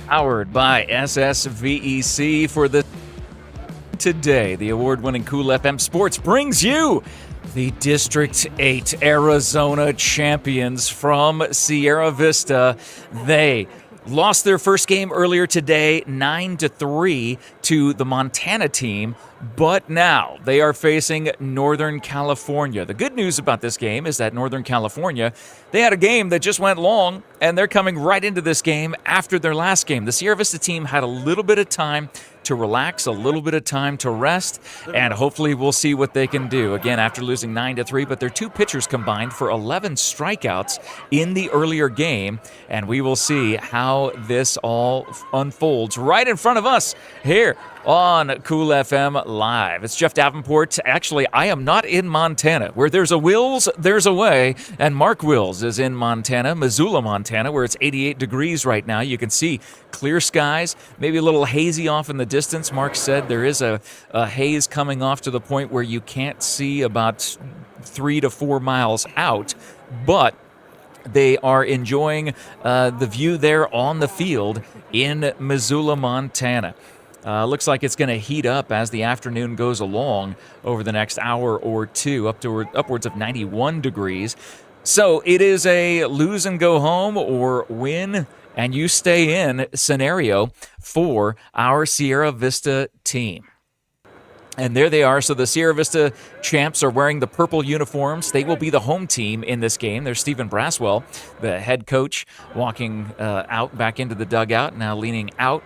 Powered by SSVEC for the today. The award-winning Cool FM Sports brings you the District 8 Arizona champions from Sierra Vista. They lost their first game earlier today, 9-3 to the Montana team, but now they are facing Northern California. The good news about this game is that Northern California, they had a game that just went long, and they're coming right into this game after their last game. The Sierra Vista team had a little bit of time to relax, a little bit of time to rest, and hopefully we'll see what they can do. Again, after losing 9-3, but their two pitchers combined for 11 strikeouts in the earlier game, and we will see how this all unfolds right in front of us here on Cool FM Live. It's Jeff Davenport. Actually, I am not in Montana. Where there's a Wills, there's a way, and Mark Wills is in Montana, Missoula, Montana, where it's 88 degrees right now. You can see clear skies, maybe a little hazy off in the distance. Mark said there is a haze coming off to the point where you can't see about 3 to 4 miles out, but they are enjoying the view there on the field in Missoula, Montana. Looks like it's going to heat up as the afternoon goes along over the next hour or two, upwards of 91 degrees. So it is a lose and go home or win and you stay in scenario for our Sierra Vista team. And there they are. So the Sierra Vista champs are wearing the purple uniforms. They will be the home team in this game. There's Stephen Braswell, the head coach, walking out back into the dugout, now leaning out.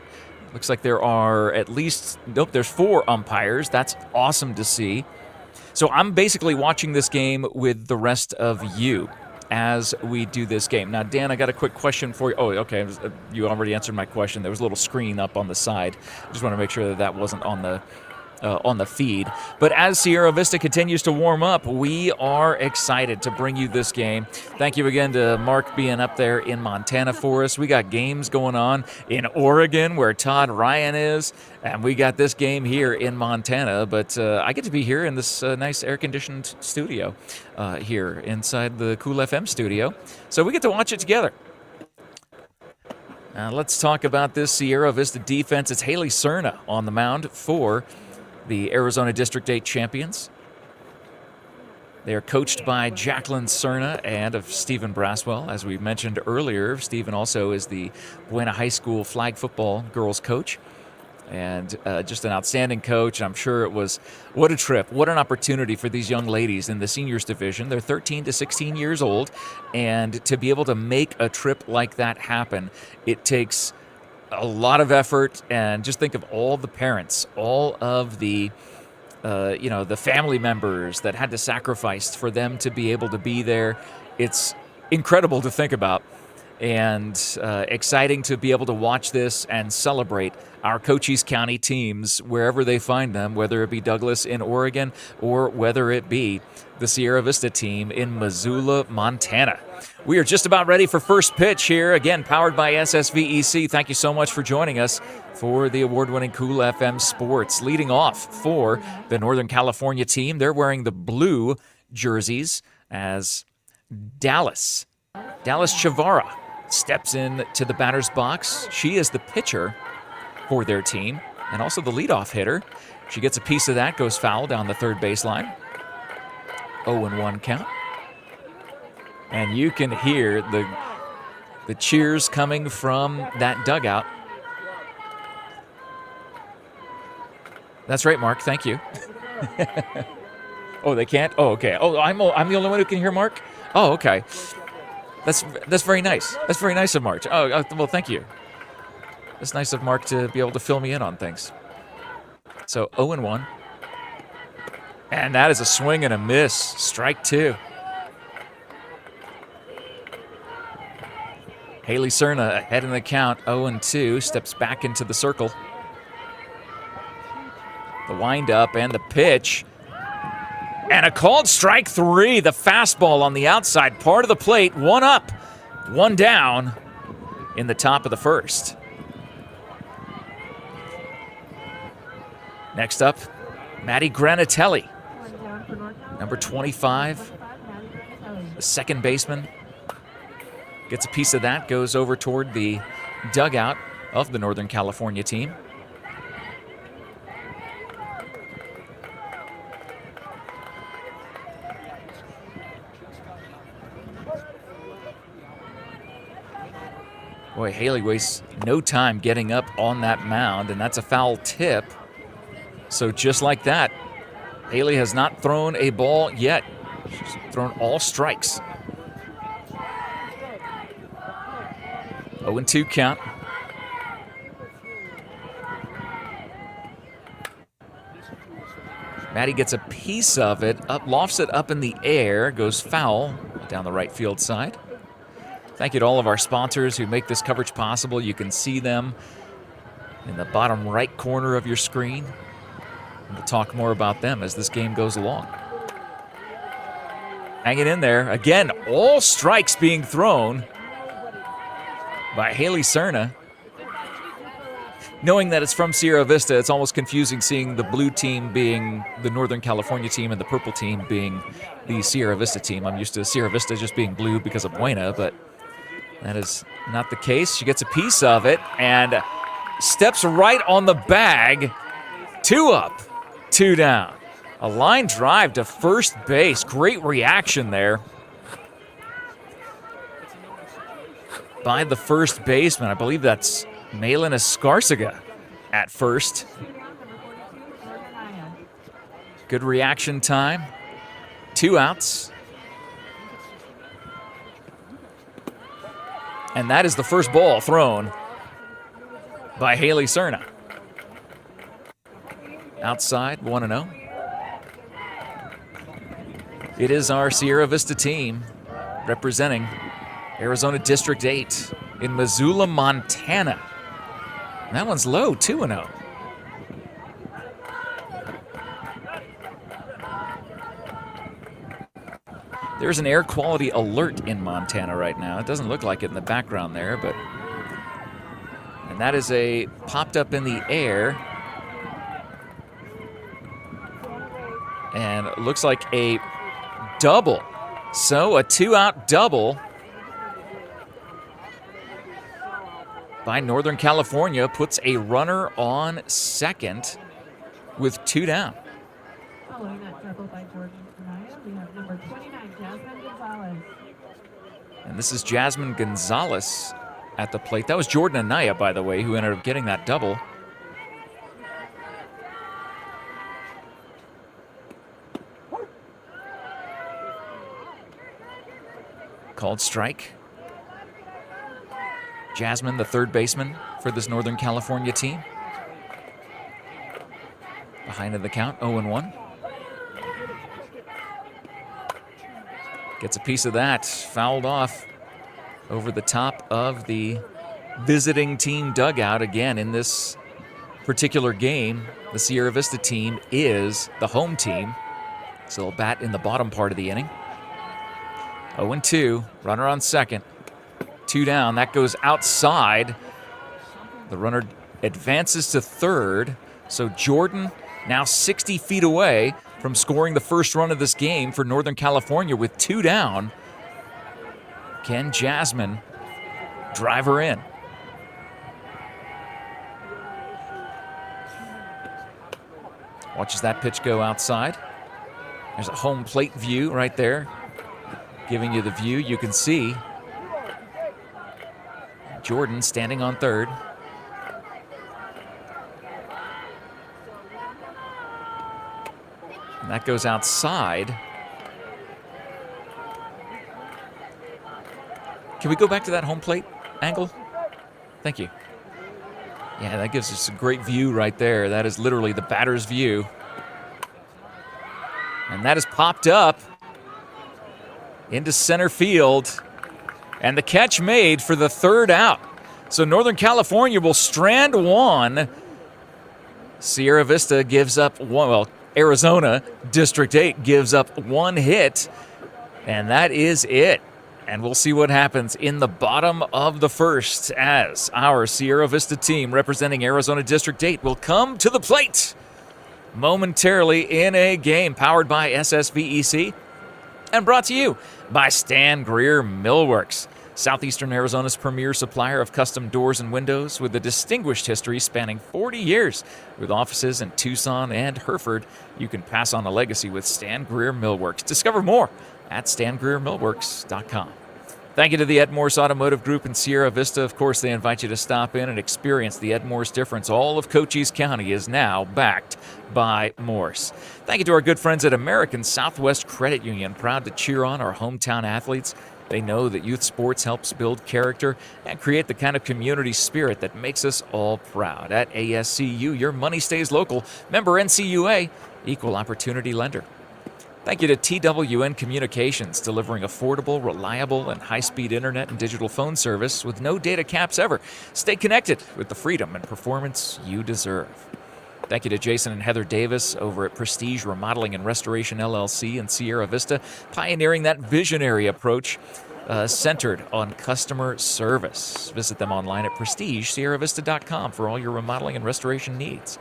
Looks like there are there's 4 umpires. That's awesome to see. So I'm basically watching this game with the rest of you as we do this game. Now, Dan, I got a quick question for you. Oh, okay. You already answered my question. There was a little screen up on the side. I just want to make sure that wasn't on the feed. But as Sierra Vista continues to warm up, we are excited to bring you this game. Thank you again to Mark being up there in Montana for us. We got games going on in Oregon where Todd Ryan is, and we got this game here in Montana. But I get to be here in this nice air-conditioned studio here inside the Cool FM studio. So we get to watch it together. Now let's talk about this Sierra Vista defense. It's Haley Cerna on the mound for the Arizona District 8 champions. They are coached by Jacqueline Cerna and of Stephen Braswell. As we mentioned earlier, Stephen also is the Buena High School flag football girls coach. And just an outstanding coach. I'm sure it was, what a trip, what an opportunity for these young ladies in the seniors division. They're 13 to 16 years old, and to be able to make a trip like that happen, it takes a lot of effort. And just think of all the parents, all of the the family members that had to sacrifice for them to be able to be there. It's incredible to think about, and exciting to be able to watch this and celebrate our Cochise County teams wherever they find them, whether it be Douglas in Oregon or whether it be the Sierra Vista team in Missoula, Montana. We are just about ready for first pitch here, again, powered by SSVEC. Thank you so much for joining us for the award-winning Cool FM Sports. Leading off for the Northern California team, they're wearing the blue jerseys as Dallas Chavara steps in to the batter's box. She is the pitcher for their team and also the leadoff hitter. She gets a piece of that, goes foul down the third baseline. 0-1 count. And you can hear the cheers coming from that dugout. That's right, Mark. Thank you. Oh, they can't? Oh, okay. Oh, I'm the only one who can hear Mark? Oh, okay. That's very nice. That's very nice of Mark. Oh, well, thank you. It's nice of Mark to be able to fill me in on things. So 0-1. And that is a swing and a miss. Strike 2. Haley Cerna ahead in the count, 0-2, steps back into the circle. The windup and the pitch. And a called strike 3, the fastball on the outside part of the plate. 1 up, 1 down in the top of the first. Next up, Maddie Granatelli, number 25, the second baseman. Gets a piece of that, goes over toward the dugout of the Northern California team. Boy, Haley wastes no time getting up on that mound, and that's a foul tip. So just like that, Haley has not thrown a ball yet. She's thrown all strikes. 0-2 count. Maddie gets a piece of it, lofts it up in the air, goes foul down the right field side. Thank you to all of our sponsors who make this coverage possible. You can see them in the bottom right corner of your screen. And we'll talk more about them as this game goes along. Hanging in there. Again, all strikes being thrown by Haley Cerna. Knowing that it's from Sierra Vista, it's almost confusing seeing the blue team being the Northern California team and the purple team being the Sierra Vista team. I'm used to Sierra Vista just being blue because of Buena, but that is not the case. She gets a piece of it and steps right on the bag. 2 up, 2 down. A line drive to first base. Great reaction there by the first baseman. I believe that's Malin Escarcega at first. Good reaction time. 2 outs. And that is the first ball thrown by Haley Cerna. Outside, 1-0. It is our Sierra Vista team representing Arizona District 8 in Missoula, Montana. And that one's low, 2-0. There's an air quality alert in Montana right now. It doesn't look like it in the background there, but... And that is a popped up in the air. And it looks like a double. So a 2-out double by Northern California puts a runner on second with 2 down. Following that double by Jordan Anaya, we have number 29, Jasmine Gonzalez. And this is Jasmine Gonzalez at the plate. That was Jordan Anaya, by the way, who ended up getting that double. Called strike. Jasmine, the third baseman for this Northern California team. Behind in the count, 0-1. Gets a piece of that, fouled off over the top of the visiting team dugout. Again, in this particular game, the Sierra Vista team is the home team. So they'll bat in the bottom part of the inning. 0-2, runner on second. 2 down, that goes outside. The runner advances to third. So Jordan now 60 feet away from scoring the first run of this game for Northern California with 2 down. Can Jasmine drive her in? Watches that pitch go outside. There's a home plate view right there, giving you the view. You can see Jordan standing on third. And that goes outside. Can we go back to that home plate angle? Thank you. Yeah, that gives us a great view right there. That is literally the batter's view. And that is popped up into center field. And the catch made for the 3rd out. So Northern California will strand one. Sierra Vista gives up one. Well, Arizona District 8 gives up 1 hit. And that is it. And we'll see what happens in the bottom of the 1st as our Sierra Vista team representing Arizona District 8 will come to the plate momentarily in a game powered by SSVEC and brought to you by Stan Greer Millworks. Southeastern Arizona's premier supplier of custom doors and windows with a distinguished history spanning 40 years. With offices in Tucson and Hereford, you can pass on a legacy with Stan Greer Millworks. Discover more at stangreermillworks.com. Thank you to the Ed Morse Automotive Group in Sierra Vista. Of course, they invite you to stop in and experience the Ed Morse difference. All of Cochise County is now backed by Morse. Thank you to our good friends at American Southwest Credit Union, proud to cheer on our hometown athletes. They know that youth sports helps build character and create the kind of community spirit that makes us all proud. At ASCU, your money stays local. Member NCUA, equal opportunity lender. Thank you to TWN Communications, delivering affordable, reliable, and high-speed internet and digital phone service with no data caps ever. Stay connected with the freedom and performance you deserve. Thank you to Jason and Heather Davis over at Prestige Remodeling and Restoration LLC in Sierra Vista, pioneering that visionary approach centered on customer service. Visit them online at prestigesierravista.com for all your remodeling and restoration needs.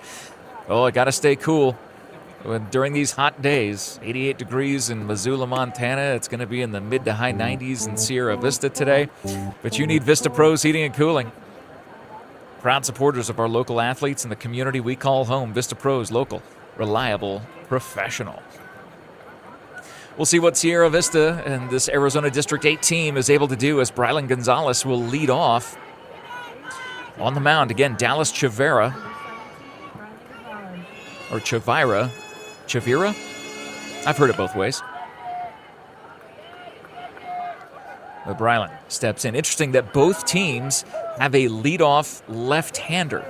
Oh, I got to stay cool. During these hot days, 88 degrees in Missoula, Montana. It's going to be in the mid to high 90s in Sierra Vista today. But you need Vista Pros Heating and Cooling. Proud supporters of our local athletes and the community we call home. Vista Pros, local, reliable, professional. We'll see what Sierra Vista and this Arizona District 8 team is able to do as Brylan Gonzalez will lead off on the mound. Again, Dallas Chavira, or Chavira. I've heard it both ways. But Brylan steps in. Interesting that both teams have a leadoff left-hander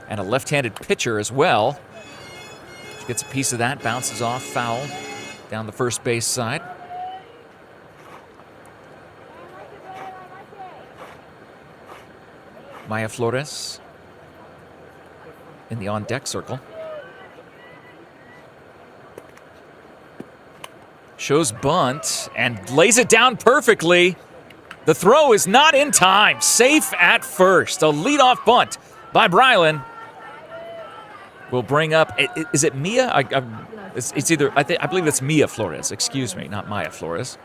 and a left-handed pitcher as well. She gets a piece of that, bounces off, foul down the first base side. Maya Flores in the on-deck circle. Shows bunt and lays it down perfectly. The throw is not in time. Safe at first. A leadoff bunt by Brylan will bring up. Is it Mia? It's either. I believe it's Mia Flores. Excuse me, not Maya Flores.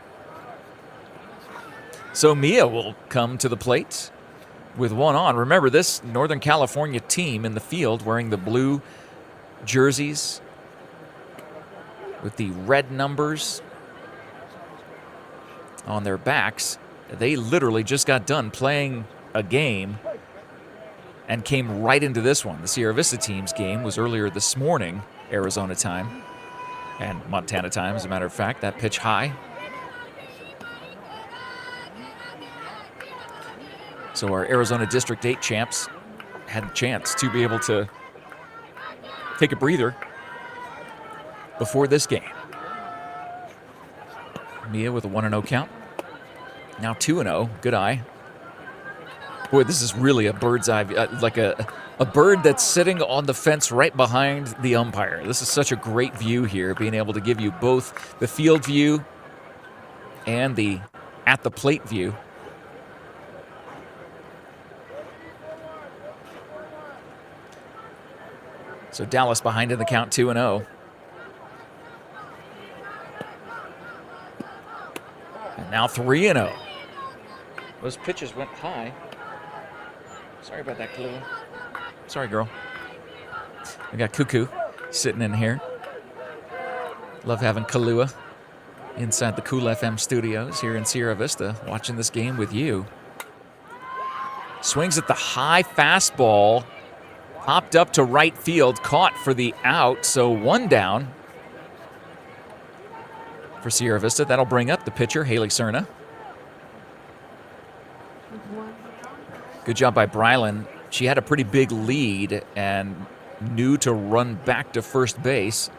So Mia will come to the plate with one on. Remember, this Northern California team in the field wearing the blue jerseys with the red numbers on their backs. They literally just got done playing a game and came right into this one. The Sierra Vista team's game was earlier this morning, Arizona time, and Montana time, as a matter of fact. That pitch high. So our Arizona District 8 champs had a chance to be able to take a breather before this game. Mia with a 1-0 count. Now 2-0. Good eye. Boy, this is really a bird's eye, like a bird that's sitting on the fence right behind the umpire. This is such a great view here, being able to give you both the field view and the at the plate view. So Dallas behind in the count, 2-0. And now 3-0. Those pitches went high. Sorry about that, Kahlua. Sorry, girl. We got Cuckoo sitting in here. Love having Kahlua inside the Cool FM studios here in Sierra Vista, watching this game with you. Swings at the high fastball. Popped up to right field, caught for the out, so one down for Sierra Vista. That'll bring up the pitcher, Haley Cerna. Good job by Brylan. She had a pretty big lead and knew to run back to first base.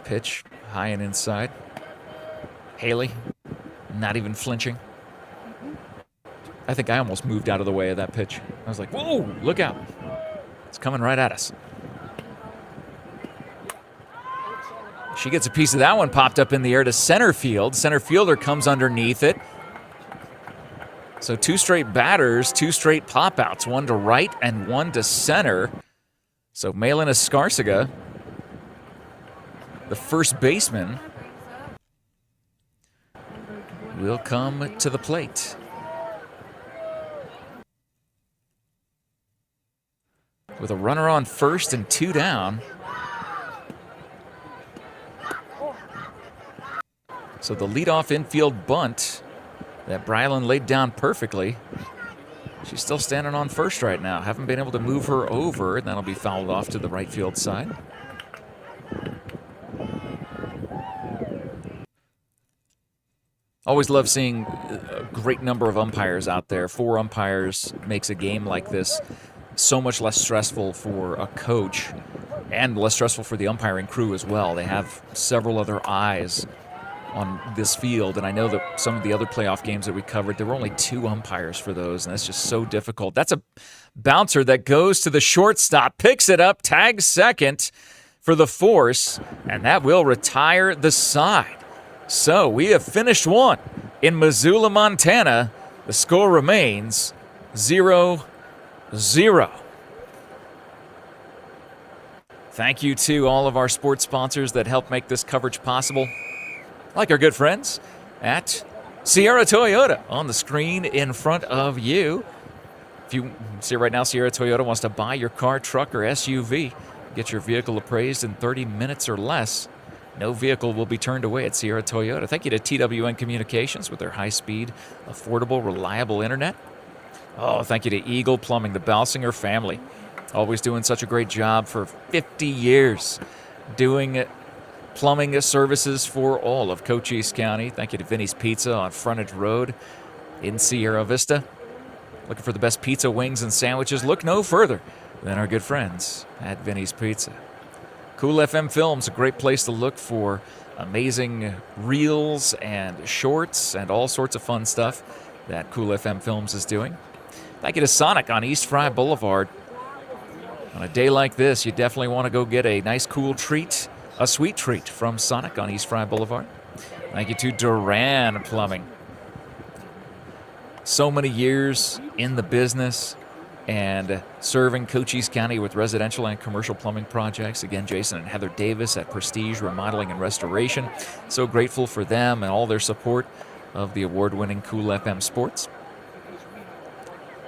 Pitch high and inside. Haley, not even flinching. I think I almost moved out of the way of that pitch. I was like, whoa, look out. It's coming right at us. She gets a piece of that one, popped up in the air to center field. Center fielder comes underneath it. So two straight batters, two straight pop outs, one to right and one to center. So Malin Escarcega, the first baseman, will come to the plate. With a runner on first and 2 down. So the leadoff infield bunt that Brylan laid down perfectly. She's still standing on first right now. Haven't been able to move her over, and that'll be fouled off to the right field side. Always love seeing a great number of umpires out there. 4 umpires makes a game like this so much less stressful for a coach and less stressful for the umpiring crew as well. They have several other eyes on this field, and I know that some of the other playoff games that we covered, there were only 2 umpires for those, and that's just so difficult. That's a bouncer that goes to the shortstop, picks it up, tags second for the force, and that will retire the side. So we have finished one in Missoula, Montana. The score remains 0-0. Thank you to all of our sports sponsors that help make this coverage possible, like our good friends at Sierra Toyota on the screen in front of you. If you see right now, Sierra Toyota wants to buy your car, truck, or SUV. Get your vehicle appraised in 30 minutes or less. No vehicle will be turned away at Sierra Toyota. Thank you to TWN Communications with their high-speed, affordable, reliable internet. Oh, thank you to Eagle Plumbing, the Balsinger family. Always doing such a great job for 50 years doing plumbing services for all of Cochise County. Thank you to Vinny's Pizza on Frontage Road in Sierra Vista. Looking for the best pizza, wings, and sandwiches? Look no further than our good friends at Vinny's Pizza. Cool FM Films, a great place to look for amazing reels and shorts and all sorts of fun stuff that Cool FM Films is doing. Thank you to Sonic on East Fry Boulevard. On a day like this, you definitely want to go get a nice cool treat, a sweet treat from Sonic on East Fry Boulevard. Thank you to Duran Plumbing. So many years in the business and serving Cochise County with residential and commercial plumbing projects. Again, Jason and Heather Davis at Prestige Remodeling and Restoration. So grateful for them and all their support of the award-winning Cool FM Sports.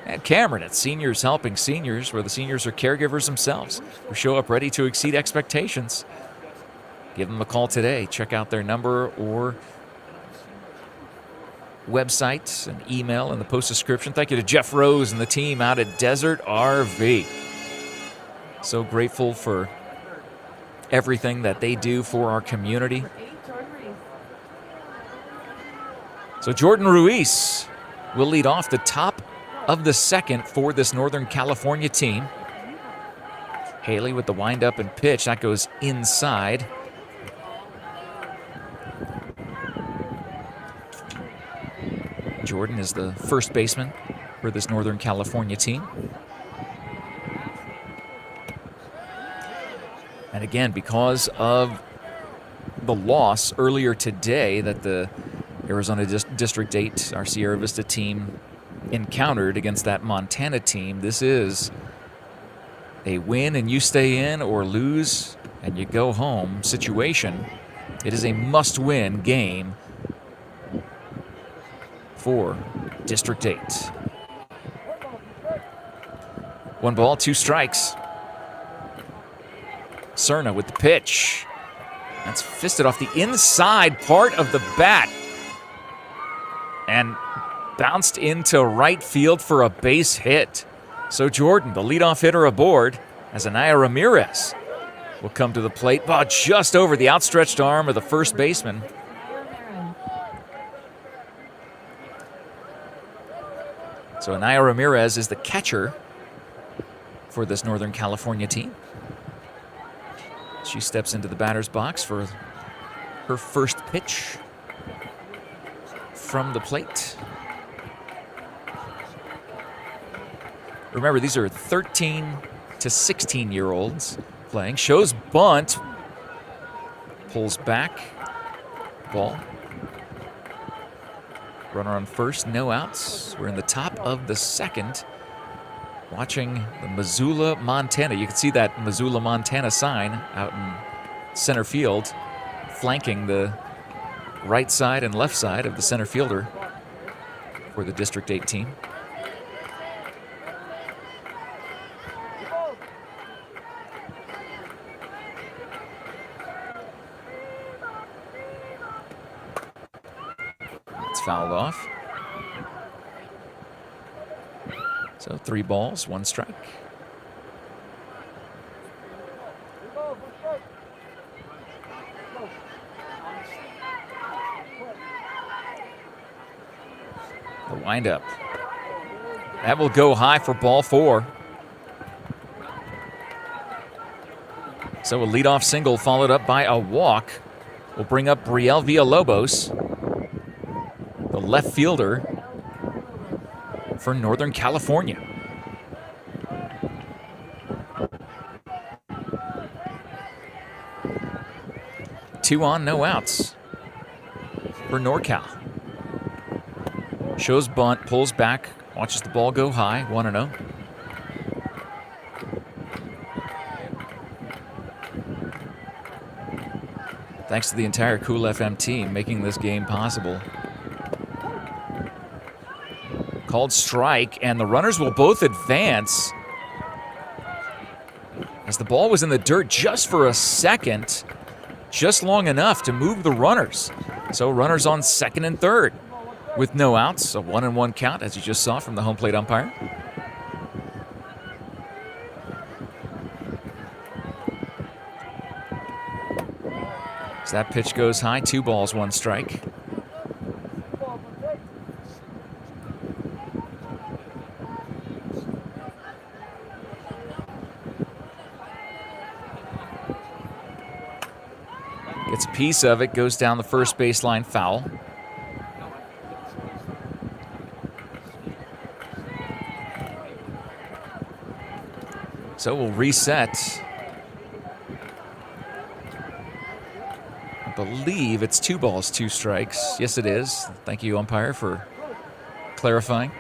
And Cameron at Seniors Helping Seniors, where the seniors are caregivers themselves who show up ready to exceed expectations. Give them a call today. Check out their number or website and email in the post description. Thank you to Jeff Rose and the team out at Desert RV. So grateful for everything that they do for our community. So Jordan Ruiz will lead off the top of the second for this Northern California team. Haley with the windup and pitch. That goes inside. Jordan is the first baseman for this Northern California team. And again, because of the loss earlier today that the Arizona District 8, our Sierra Vista team, encountered against that Montana team, this is a win and you stay in, or lose and you go home situation. It is a must-win game for District 8. 1 ball, 2 strikes. Cerna with the pitch. That's fisted off the inside part of the bat and bounced into right field for a base hit. So Jordan, the leadoff hitter aboard, as Anaya Ramirez will come to the plate, just over the outstretched arm of the first baseman. So Anaya Ramirez is the catcher for this Northern California team. She steps into the batter's box for her first pitch from the plate. Remember, these are 13 to 16-year-olds playing. Shows bunt. Pulls back. Ball. Runner on first, no outs. We're in the top of the second. watching the Missoula, Montana. You can see that Missoula, Montana sign out in center field, flanking the right side and left side of the center fielder for the District 8 team. It's fouled off. So 3 balls, 1 strike. The windup. That will go high for ball 4. So a leadoff single followed up by a walk will bring up Brielle Villalobos, the left fielder for Northern California. Two on, no outs for NorCal. Shows bunt, pulls back, watches the ball go high, 1-0. Thanks to the entire Cool FM team making this game possible. Called strike, and the runners will both advance as the ball was in the dirt just for a second, just long enough to move the runners. So runners on second and third with no outs, a 1-1 count, as you just saw from the home plate umpire. As that pitch goes high, 2 balls, 1 strike. Gets a piece of it, goes down the first baseline, foul. So we'll reset. I believe it's 2 balls, 2 strikes. Yes, it is. Thank you, umpire, for clarifying.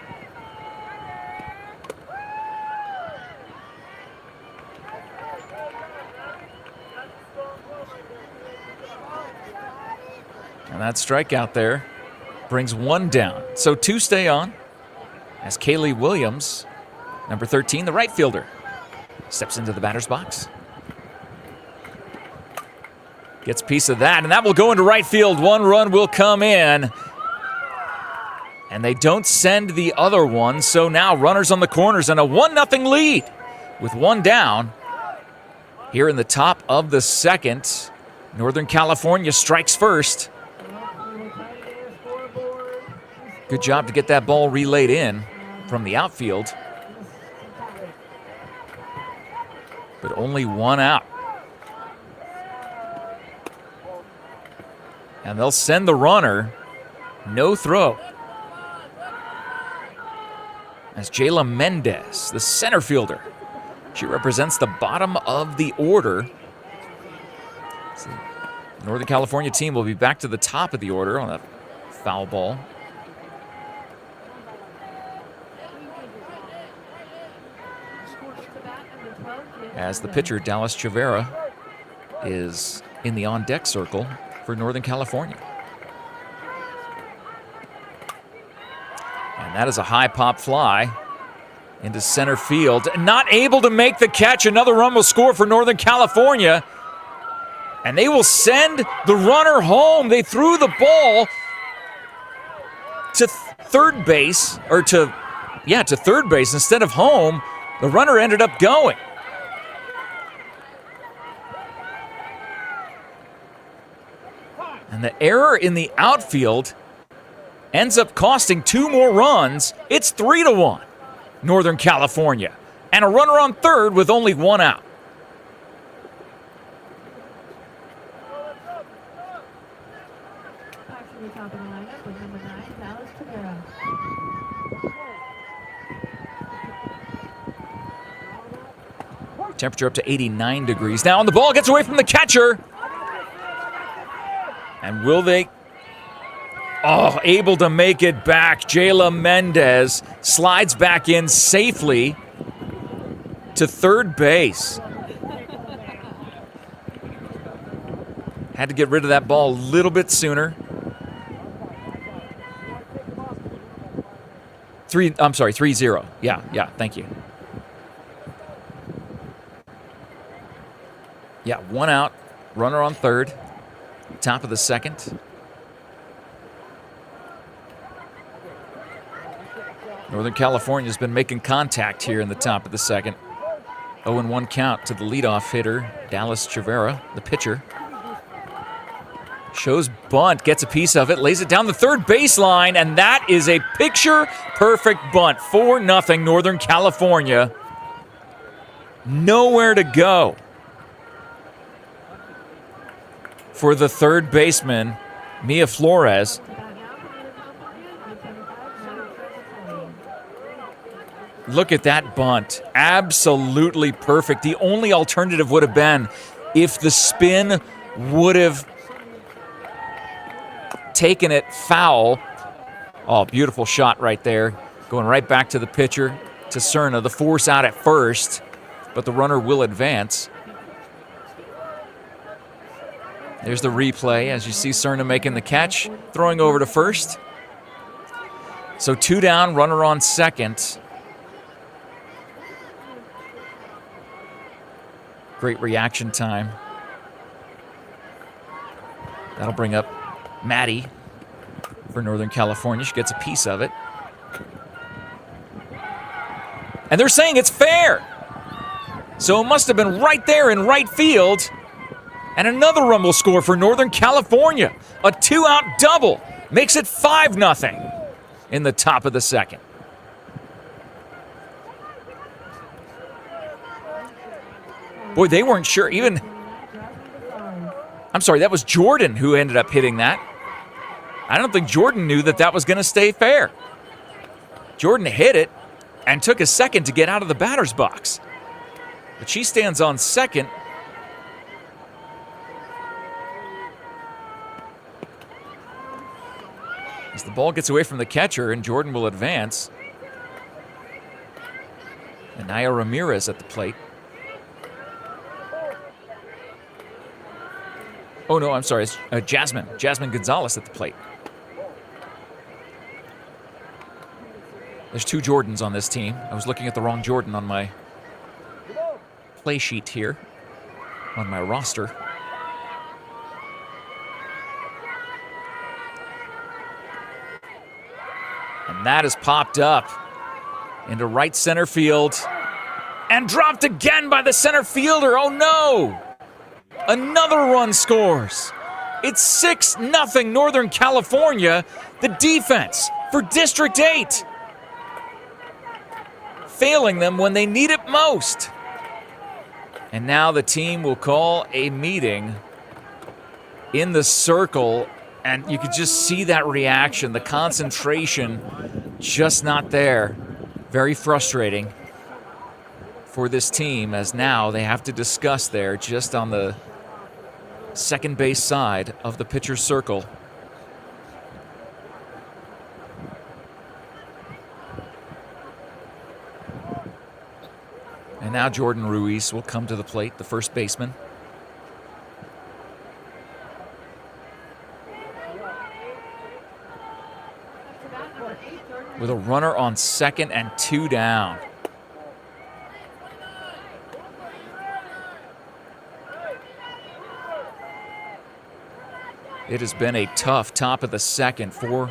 And that strikeout there brings 1 down. So 2 stay on as Kaylee Williams, number 13, the right fielder, steps into the batter's box. Gets a piece of that, and that will go into right field. 1 run will come in. And they don't send the other one, so now runners on the corners and a 1-0 lead with 1 down. Here in the top of the second, Northern California strikes first. Good job to get that ball relayed in from the outfield. But only 1 out. And they'll send the runner, no throw. As Jayla Mendez, the center fielder. She represents the bottom of the order. So the Northern California team will be back to the top of the order on a foul ball. As the pitcher, Dallas Chavera, is in the on-deck circle for Northern California. And that is a high pop fly into center field. Not able to make the catch. Another run will score for Northern California. And they will send the runner home. They threw the ball to third base, or to third base instead of home. The runner ended up going. And the error in the outfield ends up costing 2 more runs. It's 3-1, Northern California. And a runner on third with only 1 out. Back to the top of the lineup with number 9, Dallas Chavera. Temperature up to 89 degrees. Now, and the ball gets away from the catcher. And will they? Oh, able to make it back. Jayla Mendez slides back in safely to third base. Had to get rid of that ball a little bit sooner. 3-0. Yeah, thank you. Yeah, 1 out, runner on third, top of the second. Northern California's been making contact here in the top of the second. 0-1 count to the leadoff hitter, Dallas Chavera, the pitcher. Shows bunt, gets a piece of it, lays it down the third baseline, and that is a picture-perfect bunt. 4-0 Northern California. Nowhere to go for the third baseman, Mia Flores. Look at that bunt. Absolutely perfect. The only alternative would have been if the spin would have taken it foul. Oh, beautiful shot right there. Going right back to the pitcher, to Cerna. The force out at first, but the runner will advance. There's the replay as you see Cerna making the catch, throwing over to first. So 2 down, runner on second. Great reaction time. That'll bring up Maddie for Northern California. She gets a piece of it. And they're saying it's fair. So it must have been right there in right field. And another run will score for Northern California. A 2-out double makes it 5-0 in the top of the second. Boy, they weren't sure. I'm sorry, that was Jordan who ended up hitting that. I don't think Jordan knew that that was going to stay fair. Jordan hit it and took a second to get out of the batter's box. But she stands on second. As the ball gets away from the catcher and Jordan will advance. Anaya Ramirez at the plate. Oh, no, I'm sorry. It's Jasmine Gonzalez at the plate. There's 2 Jordans on this team. I was looking at the wrong Jordan on my play sheet here, on my roster. And that is popped up into right center field and dropped again by the center fielder. Oh, no! Another run scores. It's 6-0 Northern California. The defense for District 8. Failing them when they need it most. And now the team will call a meeting in the circle. And you could just see that reaction, the concentration just not there. Very frustrating for this team as now they have to discuss there just on the second base side of the pitcher's circle. And now Jordan Ruiz will come to the plate, the first baseman. With a runner on second and 2 down. It has been a tough top of the second for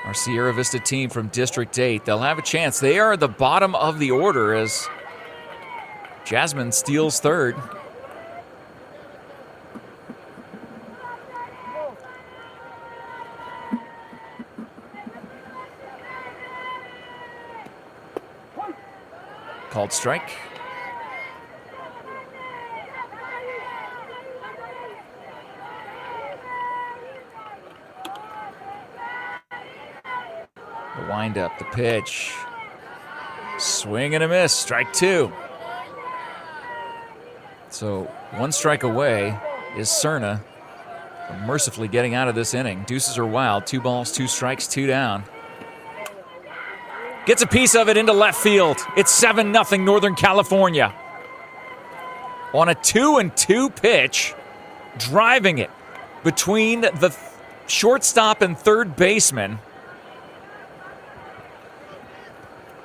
our Sierra Vista team from District 8. They'll have a chance. They are at the bottom of the order as Jasmine steals third. Called strike. The windup, the pitch. Swing and a miss, strike 2. So 1 strike away is Cerna from mercifully getting out of this inning. Deuces are wild, 2 balls, 2 strikes, 2 down. Gets a piece of it into left field. It's 7-0 Northern California. On a 2-2 pitch, driving it between the shortstop and third baseman.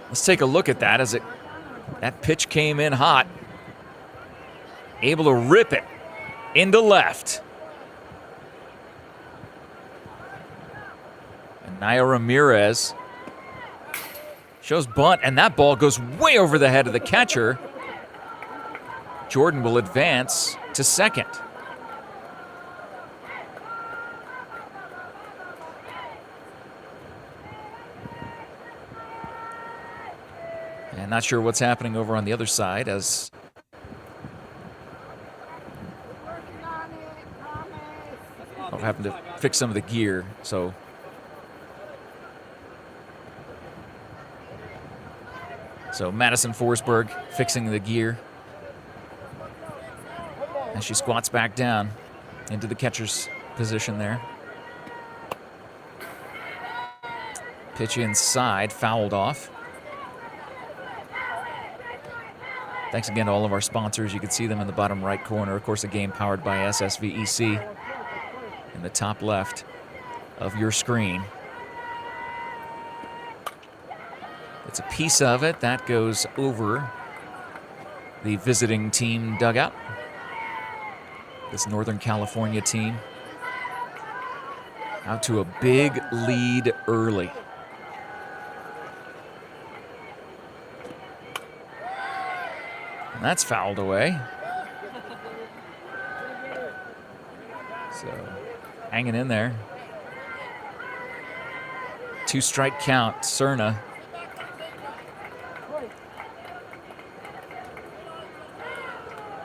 Let's take a look at that as that pitch came in hot. Able to rip it into left. And Naya Ramirez shows bunt, and that ball goes way over the head of the catcher. Jordan will advance to second. And not sure what's happening over on the other side as I'm having to fix some of the gear, so Madison Forsberg fixing the gear as she squats back down into the catcher's position there. Pitch inside, fouled off. Thanks again to all of our sponsors. You can see them in the bottom right corner. Of course, the game powered by SSVEC in the top left of your screen. It's a piece of it that goes over the visiting team dugout. This Northern California team out to a big lead early. And that's fouled away. So hanging in there. 2-strike count, Cerna.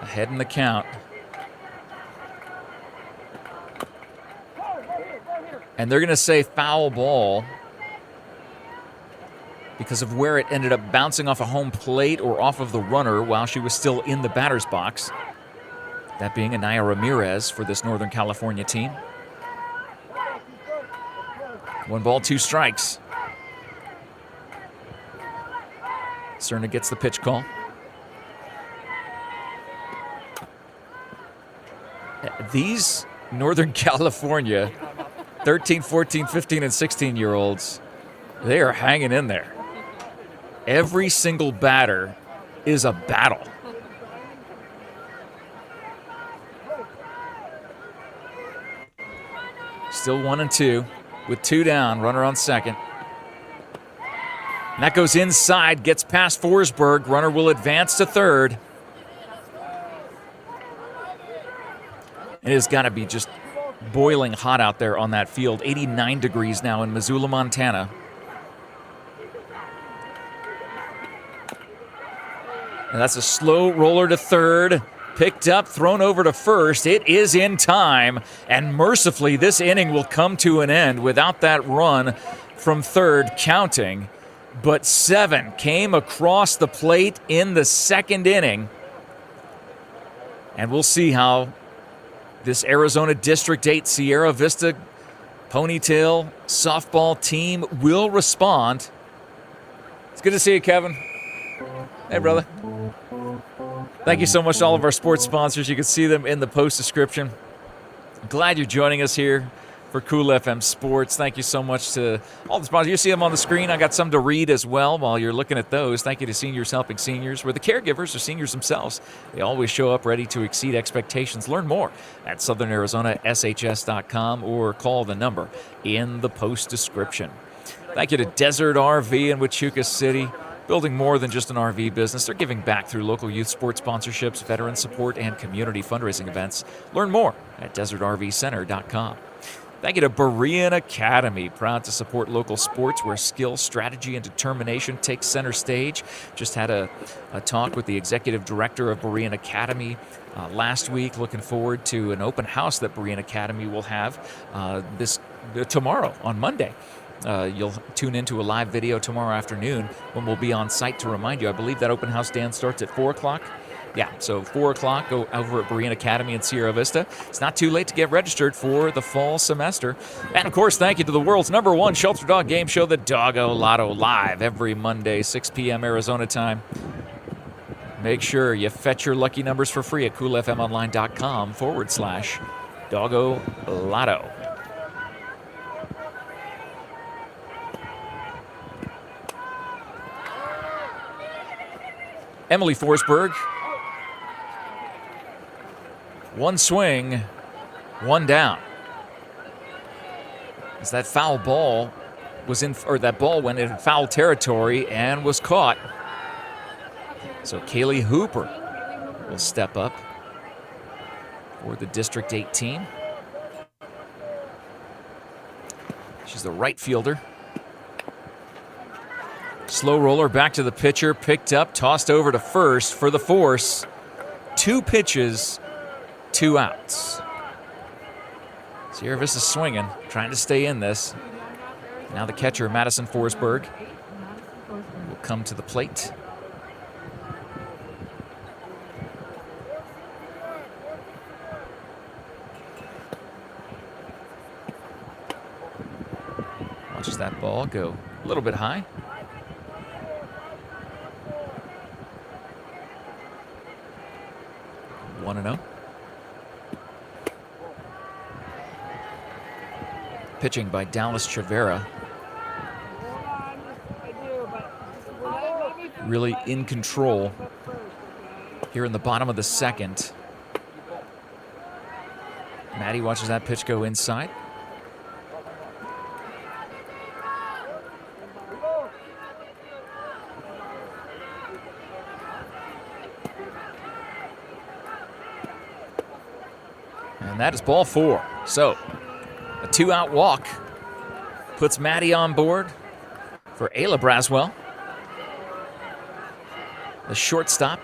Ahead in the count. And they're going to say foul ball because of where it ended up bouncing off a home plate or off of the runner while she was still in the batter's box. That being Anaya Ramirez for this Northern California team. 1 ball, 2 strikes. Cerna gets the pitch call. These Northern California 13, 14, 15, and 16-year-olds, they are hanging in there. Every single batter is a battle. Still 1-2 with 2 down, runner on second. And that goes inside, gets past Forsberg. Runner will advance to third. It has got to be just boiling hot out there on that field. 89 degrees now in Missoula, Montana. And that's a slow roller to third. Picked up, thrown over to first. It is in time. And mercifully, this inning will come to an end without that run from third counting. But 7 came across the plate in the second inning. And we'll see how this Arizona District 8 Sierra Vista Ponytail softball team will respond. It's good to see you, Kevin. Hey, brother. Thank you so much to all of our sports sponsors. You can see them in the post description. Glad you're joining us here for Cool FM Sports. Thank you so much to all the sponsors. You see them on the screen. I got some to read as well while you're looking at those. Thank you to Seniors Helping Seniors. We're the caregivers or seniors themselves. They always show up ready to exceed expectations. Learn more at southernarizonaSHS.com or call the number in the post description. Thank you to Desert RV in Wichita City. Building more than just an RV business. They're giving back through local youth sports sponsorships, veteran support, and community fundraising events. Learn more at desertrvcenter.com. Thank you to Berean Academy, proud to support local sports where skill, strategy, and determination take center stage. Just had a talk with the executive director of Berean Academy last week. Looking forward to an open house that Berean Academy will have tomorrow on Monday. You'll tune into a live video tomorrow afternoon when we'll be on site to remind you. I believe that open house, Dan, starts at 4 o'clock Yeah, so 4 o'clock, go over at Berean Academy in Sierra Vista. It's not too late to get registered for the fall semester. And, of course, thank you to the world's #1 shelter dog game show, the Doggo Lotto, live every Monday, 6 p.m. Arizona time. Make sure you fetch your lucky numbers for free at coolfmonline.com/Doggo Lotto. Emily Forsberg. One swing, one down. As that foul ball was in, or that ball went in foul territory and was caught. So Kaylee Hooper will step up for the District 8 team. She's the right fielder. Slow roller back to the pitcher, picked up, tossed over to first for the force. 2 pitches, 2 outs. Sierra Vista swinging, trying to stay in this. Now the catcher, Madison Forsberg, will come to the plate. Watches that ball go a little bit high. One and 0. Pitching by Dallas Chavera. Really in control here in the bottom of the second. Maddie watches that pitch go inside. And that is ball 4. So a 2-out walk puts Maddie on board for Ayla Braswell. The shortstop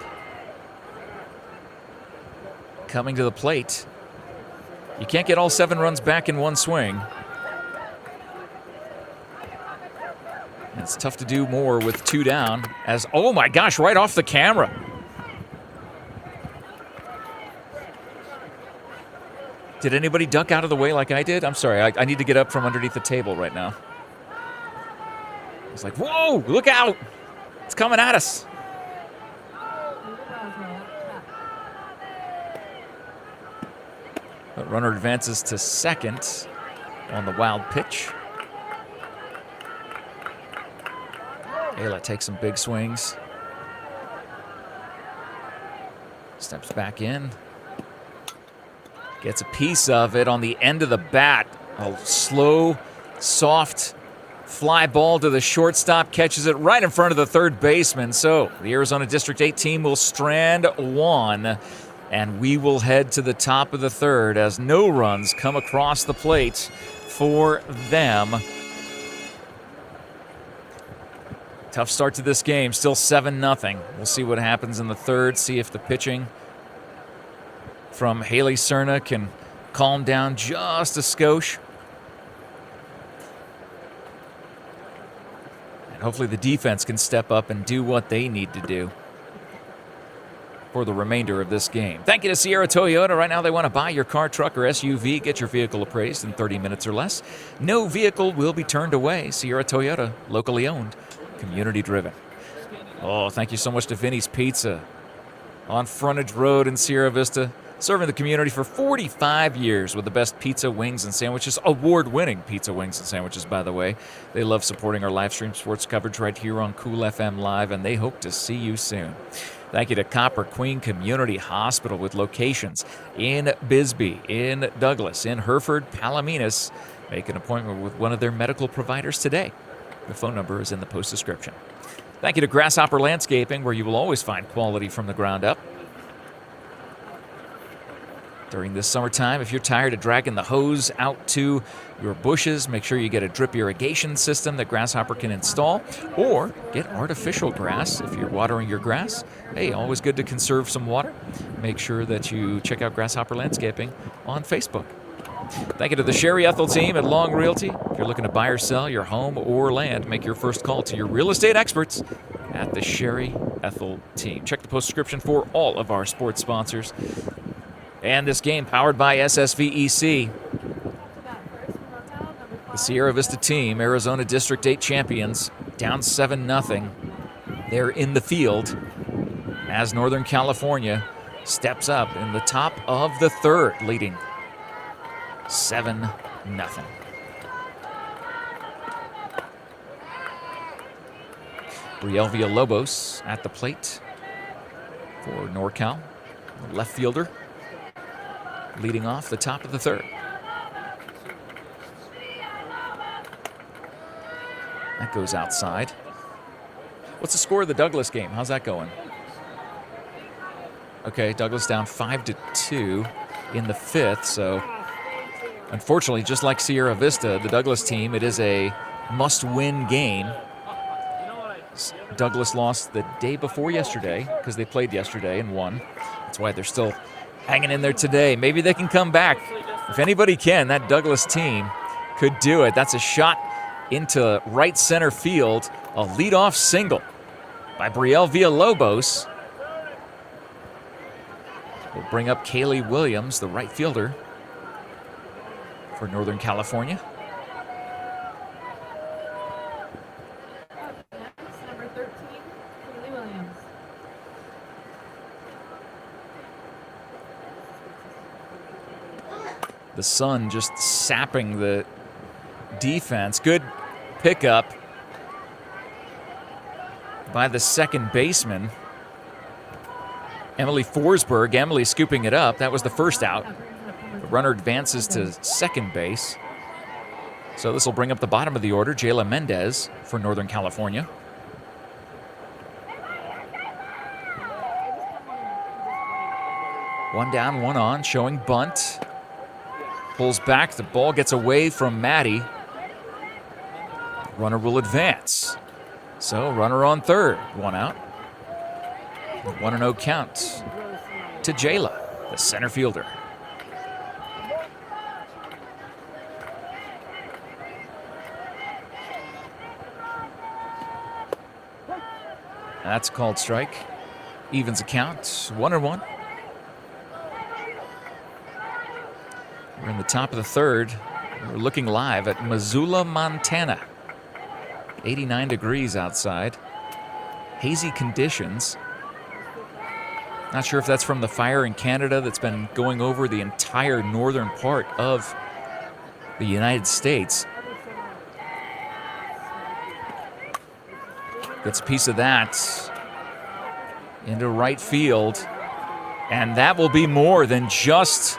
coming to the plate. You can't get all 7 runs back in one swing. And it's tough to do more with 2 down as, oh my gosh, right off the camera. Did anybody duck out of the way like I did? I'm sorry, I need to get up from underneath the table right now. It's like, whoa, look out. It's coming at us. The runner advances to second on the wild pitch. Ayla takes some big swings. Steps back in. Gets a piece of it on the end of the bat. A slow, soft fly ball to the shortstop. Catches it right in front of the third baseman. So the Arizona District 8 team will strand 1. And we will head to the top of the third as no runs come across the plate for them. Tough start to this game. Still 7-0. We'll see what happens in the third. See if the pitching from Haley Cerna can calm down just a skosh. And hopefully the defense can step up and do what they need to do for the remainder of this game. Thank you to Sierra Toyota. Right now they want to buy your car, truck, or SUV. Get your vehicle appraised in 30 minutes or less. No vehicle will be turned away. Sierra Toyota, locally owned, community driven. Oh, thank you so much to Vinny's Pizza on Frontage Road in Sierra Vista. Serving the community for 45 years with the best pizza, wings, and sandwiches. Award-winning pizza, wings, and sandwiches, by the way. They love supporting our live stream sports coverage right here on Cool FM Live, and they hope to see you soon. Thank you to Copper Queen Community Hospital with locations in Bisbee, in Douglas, in Hereford, Palominas. Make an appointment with one of their medical providers today. The phone number is in the post description. Thank you to Grasshopper Landscaping, where you will always find quality from the ground up. During this summertime, if you're tired of dragging the hose out to your bushes, make sure you get a drip irrigation system that Grasshopper can install, or get artificial grass if you're watering your grass. Hey, always good to conserve some water. Make sure that you check out Grasshopper Landscaping on Facebook. Thank you to the Sherry Ethel team at Long Realty. If you're looking to buy or sell your home or land, make your first call to your real estate experts at the Sherry Ethel team. Check the postscription for all of our sports sponsors. And this game powered by SSVEC. The Sierra Vista team, Arizona District 8 champions, down 7-0. They're in the field as Northern California steps up in the top of the third, leading 7-0. Brielle Villalobos at the plate for NorCal, the left fielder, leading off the top of the third. That goes outside. What's the score of the Douglas game? How's that going? Okay, Douglas down 5-2 in the fifth, so unfortunately, just like Sierra Vista, the Douglas team, it is a must-win game. Douglas lost the day before yesterday because they played yesterday and won. That's why they're still hanging in there today. Maybe they can come back. If anybody can, that Douglas team could do it. That's a shot into right center field. A leadoff single by Brielle Villalobos. Will bring up Kaylee Williams, the right fielder for Northern California. Number 13, Kaylee Williams. The sun just sapping the defense. Good pickup by the second baseman, Emily Forsberg. Emily scooping it up. That was the first out. The runner advances to second base. So this will bring up the bottom of the order, Jayla Mendez for Northern California. One down, one on, showing bunt. Pulls back, the ball gets away from Maddie. Runner will advance. So runner on third, one out. 1-0 count to Jayla, the center fielder. That's a called strike. Evens account, 1-1. We're in the top of the third. We're looking live at Missoula, Montana. 89 degrees outside. Hazy conditions. Not sure if that's from the fire in Canada that's been going over the entire northern part of the United States. Gets a piece of that into right field. And that will be more than just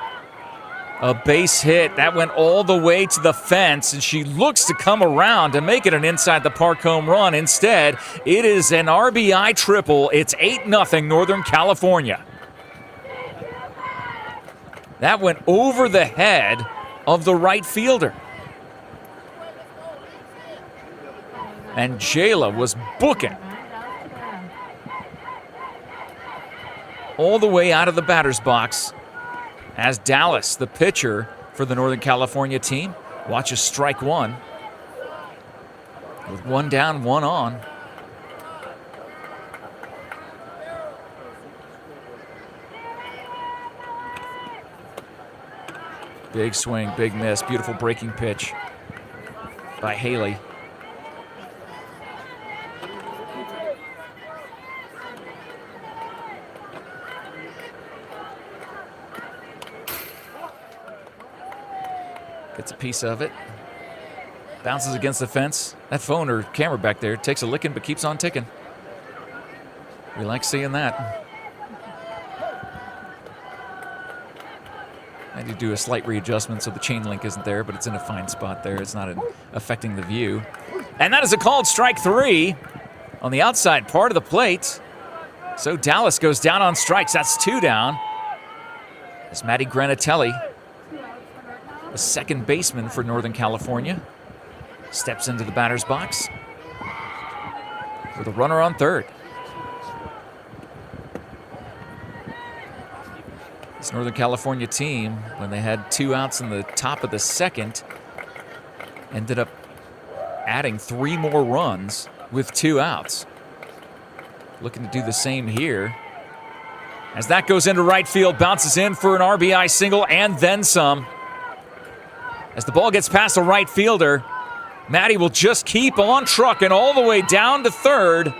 a base hit. That went all the way to the fence, and she looks to come around to make it an inside the park home run. Instead, it is an RBI triple. It's 8-0 Northern California. That went over the head of the right fielder. And Jayla was booking all the way out of the batter's box. As Dallas, the pitcher for the Northern California team, watches strike one. With one down, one on. Big swing, big miss. Beautiful breaking pitch by Haley. Gets a piece of it. Bounces against the fence. That phone or camera back there takes a licking but keeps on ticking. We like seeing that. I need to do a slight readjustment so the chain link isn't there, but it's in a fine spot there. It's not affecting the view. And that is a called strike three on the outside part of the plate. So Dallas goes down on strikes. That's two down. As Maddie Granatelli, the second baseman for Northern California, steps into the batter's box with a runner on third. This Northern California team, when they had two outs in the top of the second, ended up adding three more runs with two outs. looking to do the same here. As that goes into right field, bounces in for an RBI single and then some. As the ball gets past the right fielder, Maddie will just keep on trucking all the way down to third.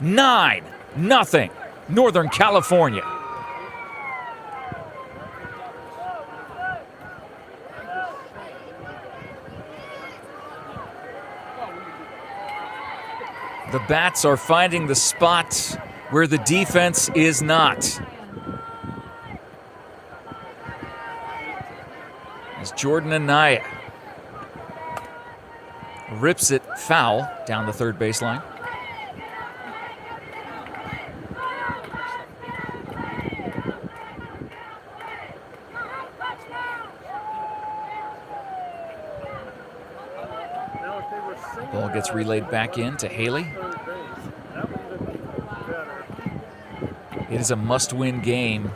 9-0, Northern California. The bats are finding the spot where the defense is not. As Jordan Anaya rips it foul down the third baseline. Ball gets relayed back in to Haley. It is a must-win game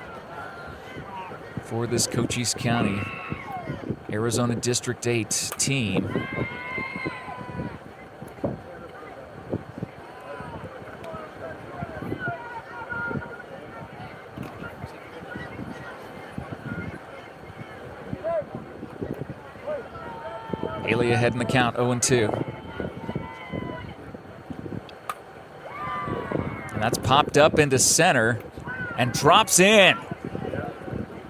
for this Cochise County Arizona District 8 team. Haley ahead in the count, 0-2. And that's popped up into center and drops in.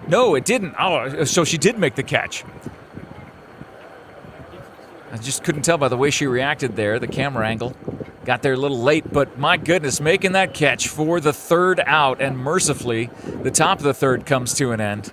No, it didn't. Oh, so she did make the catch. I just couldn't tell by the way she reacted there. The camera angle got there a little late, but my goodness, making that catch for the third out, and mercifully, the top of the third comes to an end.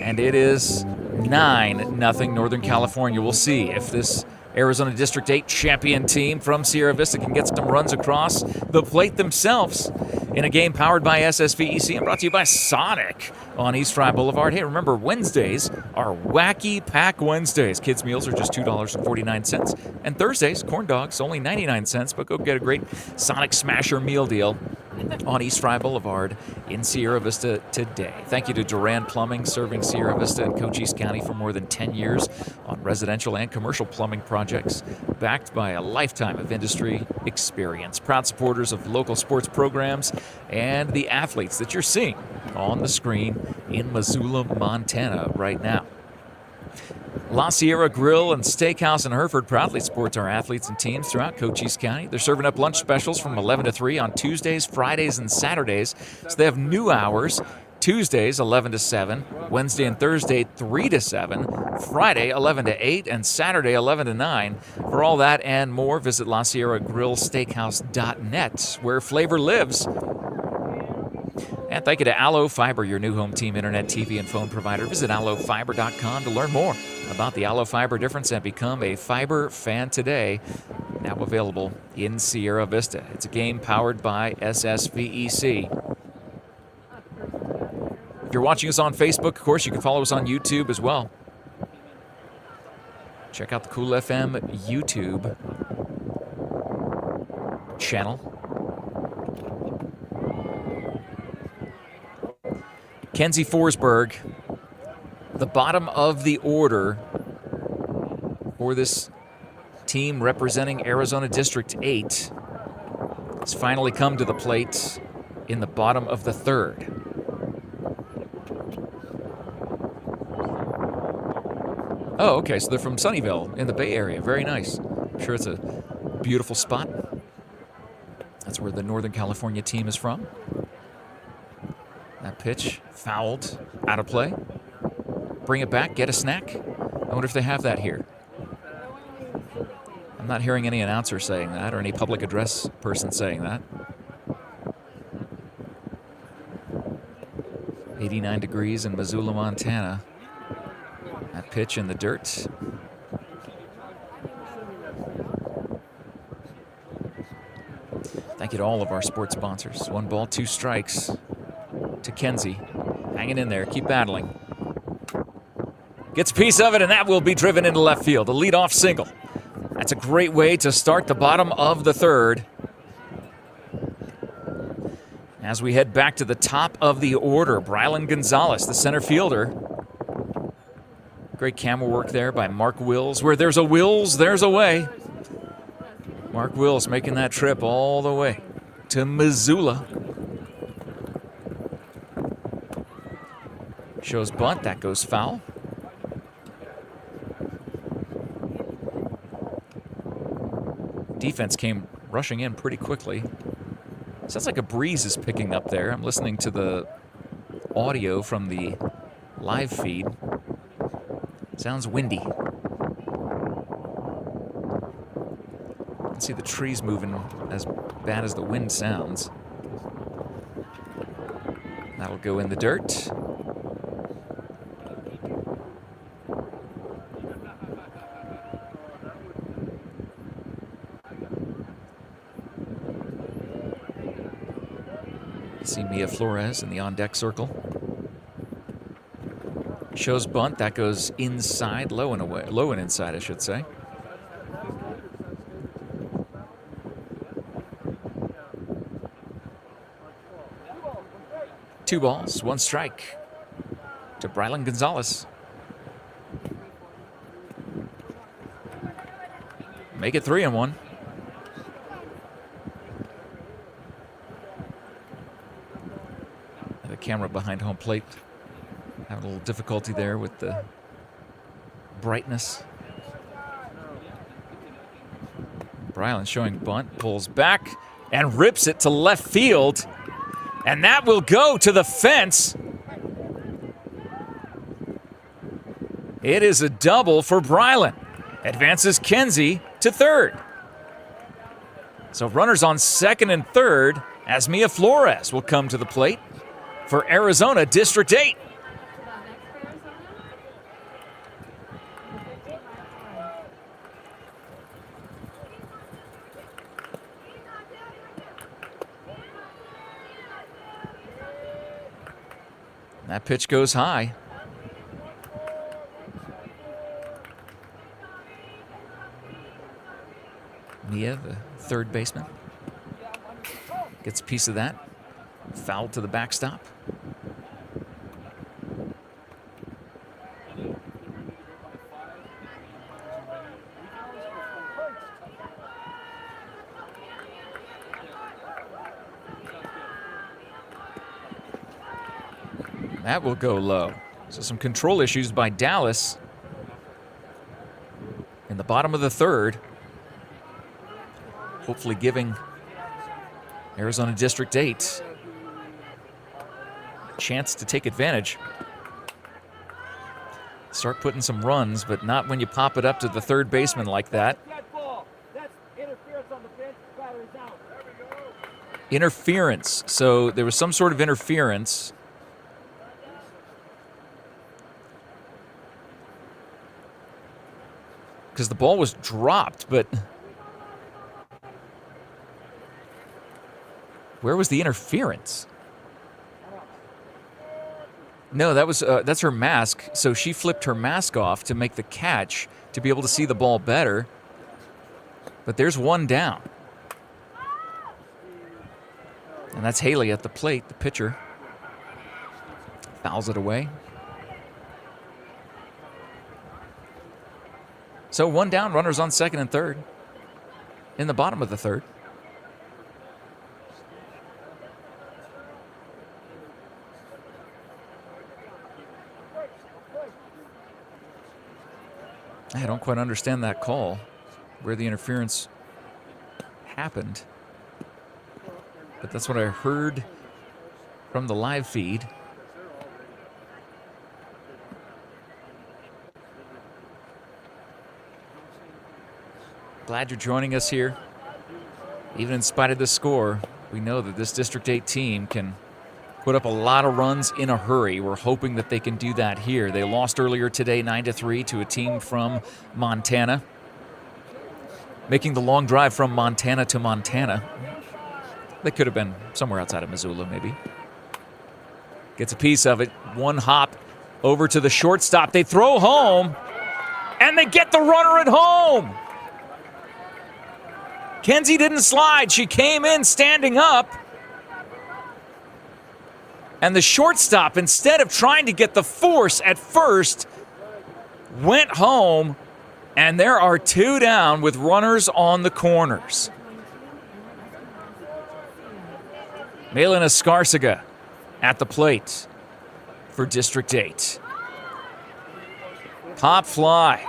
And it is 9-0 Northern California. We'll see if this Arizona District 8 champion team from Sierra Vista can get some runs across the plate themselves in a game powered by SSVEC and brought to you by Sonic on East Fry Boulevard. Hey, remember, Wednesdays are Wacky Pack Wednesdays. Kids' meals are just $2.49. And Thursdays, corn dogs, only 99 cents. But go get a great Sonic Smasher meal deal on East Fry Boulevard in Sierra Vista today. Thank you to Duran Plumbing, serving Sierra Vista and Cochise County for more than 10 years on residential and commercial plumbing projects, backed by a lifetime of industry experience. Proud supporters of local sports programs and the athletes that you're seeing on the screen in Missoula, Montana right now. La Sierra Grill and Steakhouse in Hereford proudly supports our athletes and teams throughout Cochise County. They're serving up lunch specials from 11 to 3 on Tuesdays, Fridays, and Saturdays. So they have new hours. Tuesdays, 11 to 7. Wednesday and Thursday, 3 to 7. Friday, 11 to 8. And Saturday, 11 to 9. For all that and more, visit LaSierraGrillSteakhouse.net, where flavor lives. And thank you to Allo Fiber, your new home team internet, TV, and phone provider. Visit allofiber.com to learn more about the Allo Fiber difference and become a fiber fan today. Now available in Sierra Vista. It's a game powered by SSVEC. If you're watching us on Facebook, of course, you can follow us on YouTube as well. Check out the Cool FM YouTube channel. Kenzie Forsberg, the bottom of the order for this team representing Arizona District 8, has finally come to the plate in the bottom of the third. Oh, okay, so they're from Sunnyvale in the Bay Area. Very nice. I'm sure it's a beautiful spot. That's where the Northern California team is from. That pitch fouled, out of play. Bring it back, get a snack. I wonder if they have that here. I'm not hearing any announcer saying that or any public address person saying that. 89 degrees in Missoula, Montana. That pitch in the dirt. Thank you to all of our sports sponsors. 1 ball, 2 strikes to Kenzie. Hanging in there, keep battling. Gets a piece of it, and that will be driven into left field. A leadoff single. That's a great way to start the bottom of the third. As we head back to the top of the order, Brylan Gonzalez, the center fielder. Great camera work there by Mark Wills. Where there's a Wills, there's a way. Mark Wills making that trip all the way to Missoula. Shows bunt, that goes foul. Defense came rushing in pretty quickly. Sounds like a breeze is picking up there. I'm listening to the audio from the live feed. Sounds windy. See the trees moving as bad as the wind sounds. That'll go in the dirt. See Mia Flores in the on-deck circle. Shows bunt, that goes inside, low and away, low and inside, I should say. Two balls, one strike to Brylan Gonzalez. Make it 3-1. The camera behind home plate having a little difficulty there with the brightness. Brylan showing bunt, pulls back and rips it to left field. And that will go to the fence. It is a double for Brylan. Advances Kenzie to third. So runners on second and third as Mia Flores will come to the plate for Arizona District 8. That pitch goes high. Mia, the third baseman, gets a piece of that. Foul to the backstop. That will go low. So some control issues by Dallas in the bottom of the third. Hopefully giving Arizona District 8 a chance to take advantage. Start putting some runs, but not when you pop it up to the third baseman like that. Interference. So there was some sort of interference. Because the ball was dropped, but where was the interference? No, that was that's her mask. So she flipped her mask off to make the catch to be able to see the ball better. But there's one down. And that's Haley at the plate, the pitcher. Fouls it away. So one down, runners on second and third in the bottom of the third. I don't quite understand that call, where the interference happened. But that's what I heard from the live feed. Glad you're joining us here. Even in spite of the score, we know that this District 8 team can put up a lot of runs in a hurry. We're hoping that they can do that here. They lost earlier today 9-3 to a team from Montana, making the long drive from Montana to Montana. They could have been somewhere outside of Missoula, maybe. Gets a piece of it. One hop over to the shortstop. They throw home, and they get the runner at home. Kenzie didn't slide. She came in standing up. And the shortstop, instead of trying to get the force at first, went home And there are 2 down with runners on the corners. Malin Escarcega at the plate for District 8. Pop fly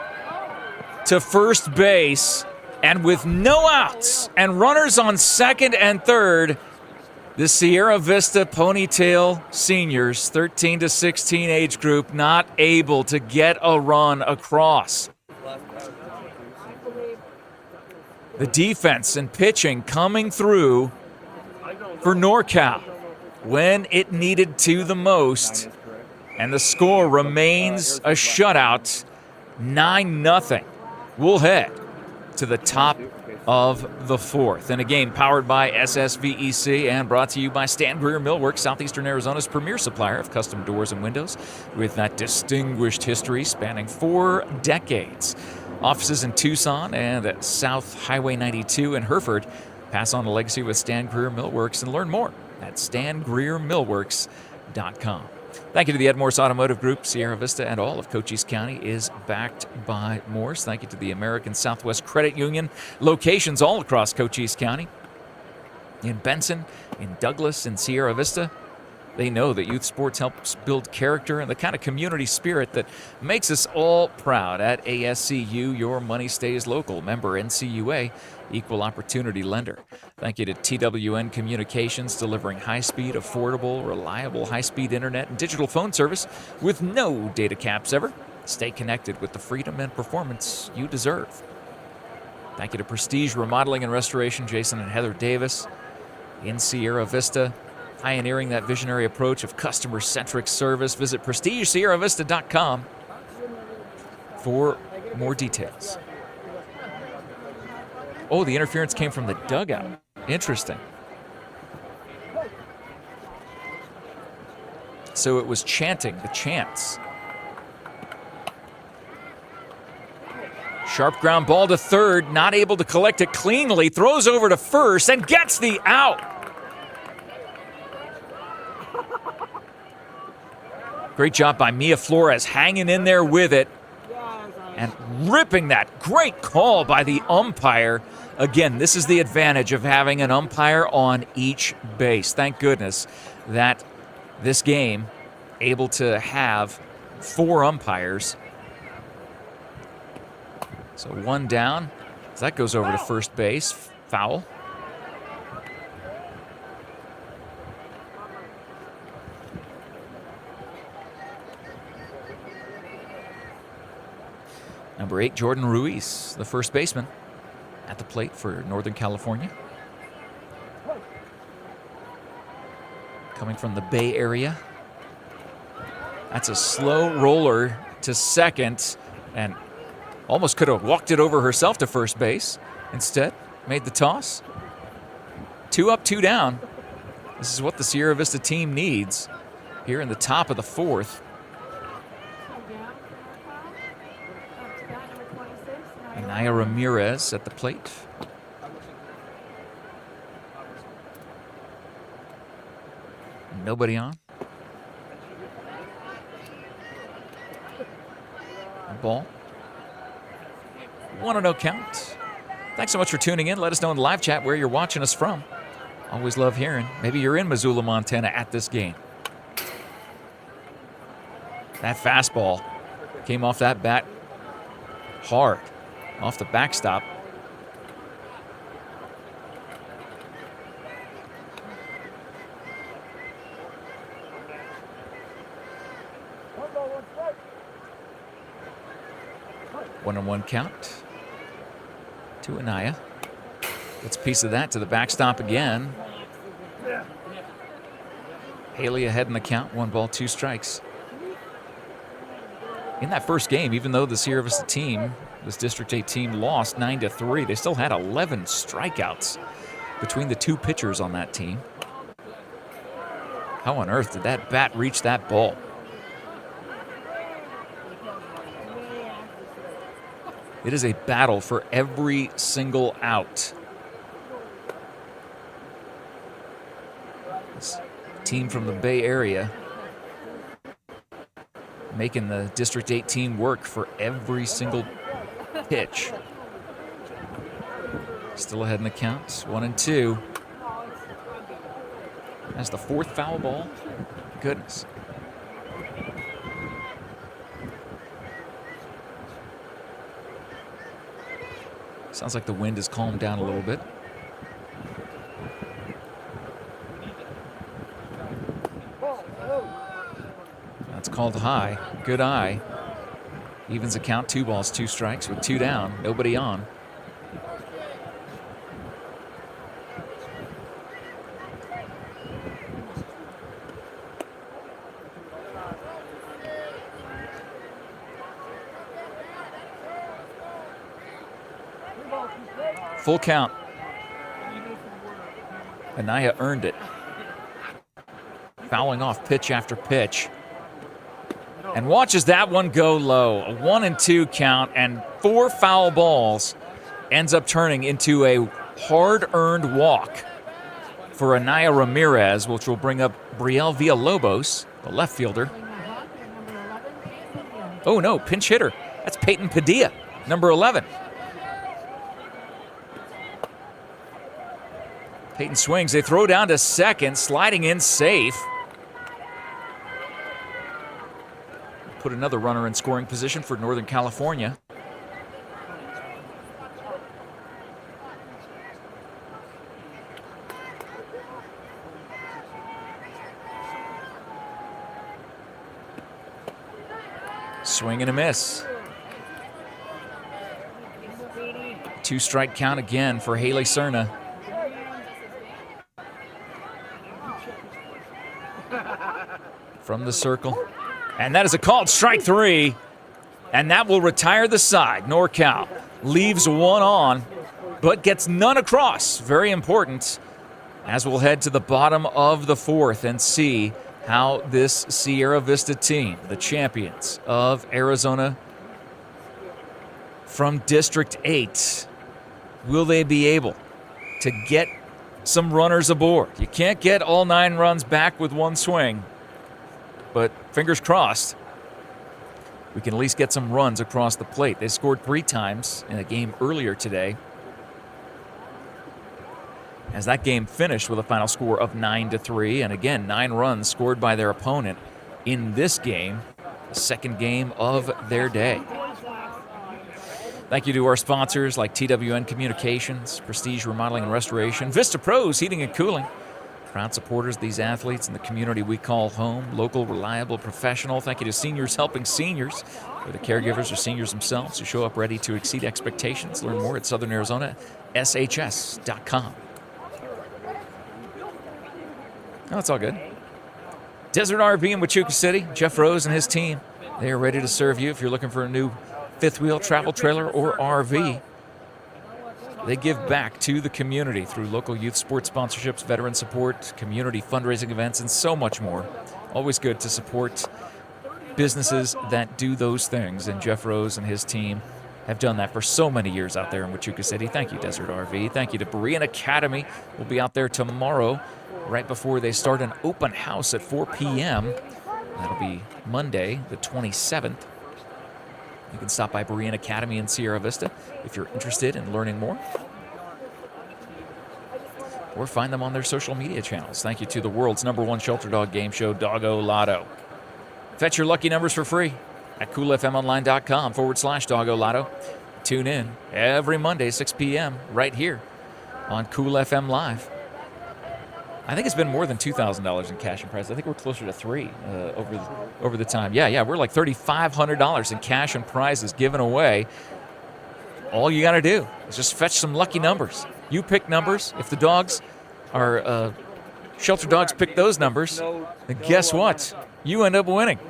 to first base, and with no outs and runners on second and third, the Sierra Vista Ponytail Seniors, 13 to 16 age group, not able to get a run across. The defense and pitching coming through for NorCal when it needed to the most, and the score remains a shutout, 9-0. We'll head to the top of the 4th in a game powered by SSVEC and brought to you by Stan Greer Millworks, Southeastern Arizona's premier supplier of custom doors and windows with that distinguished history spanning 4 decades. Offices in Tucson and at South Highway 92 in Hereford. Pass on the legacy with Stan Greer Millworks and learn more at stangreermillworks.com. Thank you to the MORSE Automotive Group. Sierra Vista and all of Cochise County is backed by MORSE. Thank you to the American Southwest Credit Union. Locations all across Cochise County. In Benson, in Douglas, in Sierra Vista. They know that youth sports helps build character and the kind of community spirit that makes us all proud. At ASCU, your money stays local. Member NCUA, equal opportunity lender. Thank you to TWN Communications, delivering high-speed, affordable, reliable high-speed internet and digital phone service with no data caps ever. Stay connected with the freedom and performance you deserve. Thank you to Prestige Remodeling and Restoration, Jason and Heather Davis in Sierra Vista, pioneering that visionary approach of customer-centric service. Visit prestigesierravista.com for more details. Oh, the interference came from the dugout. Interesting. So it was chanting, the chants. Sharp ground ball to third, not able to collect it cleanly, throws over to first and gets the out. Great job by Mia Flores hanging in there with it and ripping that. Great call by the umpire. Again, this is the advantage of having an umpire on each base. Thank goodness that this game able to have 4 umpires. So 1 down. So that goes over to first base. Foul. Number 8, Jordan Ruiz, the first baseman, at the plate for Northern California. Coming from the Bay Area. That's a slow roller to second, and almost could have walked it over herself to first base. Instead, made the toss. 2 up, 2 down. This is what the Sierra Vista team needs here in the top of the 4th. Anaya Ramirez at the plate. Nobody on. Ball. 1-0 count. Thanks so much for tuning in. Let us know in the live chat where you're watching us from. Always love hearing. Maybe you're in Missoula, Montana at this game. That fastball came off that bat hard. Off the backstop. One on one count to Anaya. Gets a piece of that to the backstop again. Haley ahead in the count. 1 ball, 2 strikes. In that first game, even though the Sierra Vista team, this District 8 team, lost 9-3, they still had 11 strikeouts between the 2 pitchers on that team. How on earth did that bat reach that ball? It is a battle for every single out. This team from the Bay Area making the District 8 team work for every single pitch. Still ahead in the count, 1-2. That's the 4th foul ball. Goodness. Sounds like the wind has calmed down a little bit. That's called high. Good eye. Evens the count, 2 balls, 2 strikes with 2 down, nobody on. Full count. Anaya earned it. Fouling off pitch after pitch. And watches that one go low. A 1-2 count and 4 foul balls ends up turning into a hard-earned walk for Anaya Ramirez, which will bring up Brielle Villalobos, the left fielder. Oh no, pinch hitter. That's Peyton Padilla, number 11. Peyton swings. They throw down to second, sliding in safe. Put another runner in scoring position for Northern California. Swing and a miss. 2-strike count again for Haley Cerna. From the circle. And that is a called strike 3. And that will retire the side. NorCal leaves 1 on, but gets none across. Very important. As we'll head to the bottom of the 4th and see how this Sierra Vista team, the champions of Arizona from District 8, will they be able to get some runners aboard? You can't get all 9 runs back with 1 swing. But fingers crossed, we can at least get some runs across the plate. They scored 3 times in a game earlier today, as that game finished with a final score of 9-3. And again, 9 runs scored by their opponent in this game, the second game of their day. Thank you to our sponsors like TWN Communications, Prestige Remodeling and Restoration, Vista Pros Heating and Cooling. Proud supporters of these athletes in the community we call home. Local, reliable, professional. Thank you to Seniors Helping Seniors, where the caregivers are seniors themselves who show up ready to exceed expectations. Learn more at Southern Arizona, shs.com. Oh, it's all good. Desert RV in Huachuca City. Jeff Rose and his team, they are ready to serve you if you're looking for a new fifth wheel travel trailer or RV. They give back to the community through local youth sports sponsorships, veteran support, community fundraising events, and so much more. Always good to support businesses that do those things, and Jeff Rose and his team have done that for so many years out there in Huachuca City. Thank you, Desert RV. Thank you to Berean Academy. We'll be out there tomorrow right before they start an open house at 4 p.m. That'll be Monday, the 27th. You can stop by Berean Academy in Sierra Vista if you're interested in learning more, or find them on their social media channels. Thank you to the world's #1 shelter dog game show, Doggo Lotto. Fetch your lucky numbers for free at coolfmonline.com/Doggo Lotto. Tune in every Monday, 6 p.m. right here on Cool FM Live. I think it's been more than $2,000 in cash and prizes. I think we're closer to $3,000 over the time. Yeah, we're like $3,500 in cash and prizes given away. All you got to do is just fetch some lucky numbers. You pick numbers. If the dogs are shelter dogs pick those numbers, then guess what? You end up winning.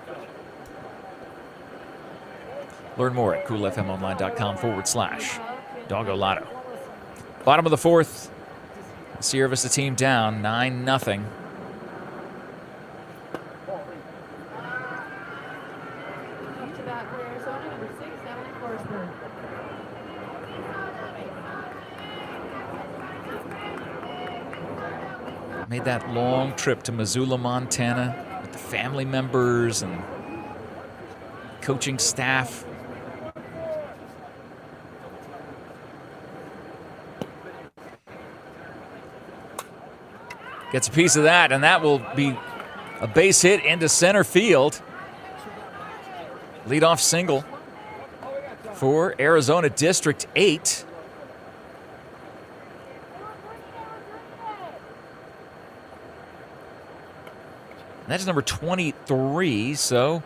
Learn more at coolfmonline.com/Doggo Lotto. Bottom of the 4th. Sierra Vista team down 9-0. Made that long trip to Missoula, Montana with the family members and coaching staff. Gets a piece of that, and that will be a base hit into center field. Leadoff single for Arizona District 8. That's number 23, so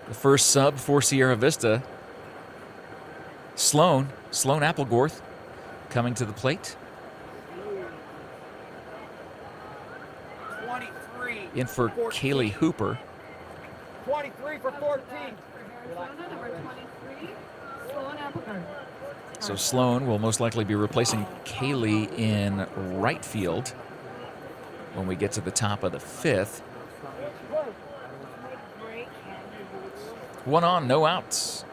the first sub for Sierra Vista. Sloan Applegorth coming to the plate. 23 in for Kaylee Hooper. 23 for 14. Arizona, number 23, Sloan Applegard. So Sloan will most likely be replacing Kaylee in right field when we get to the top of the 5th. 1 on, no outs.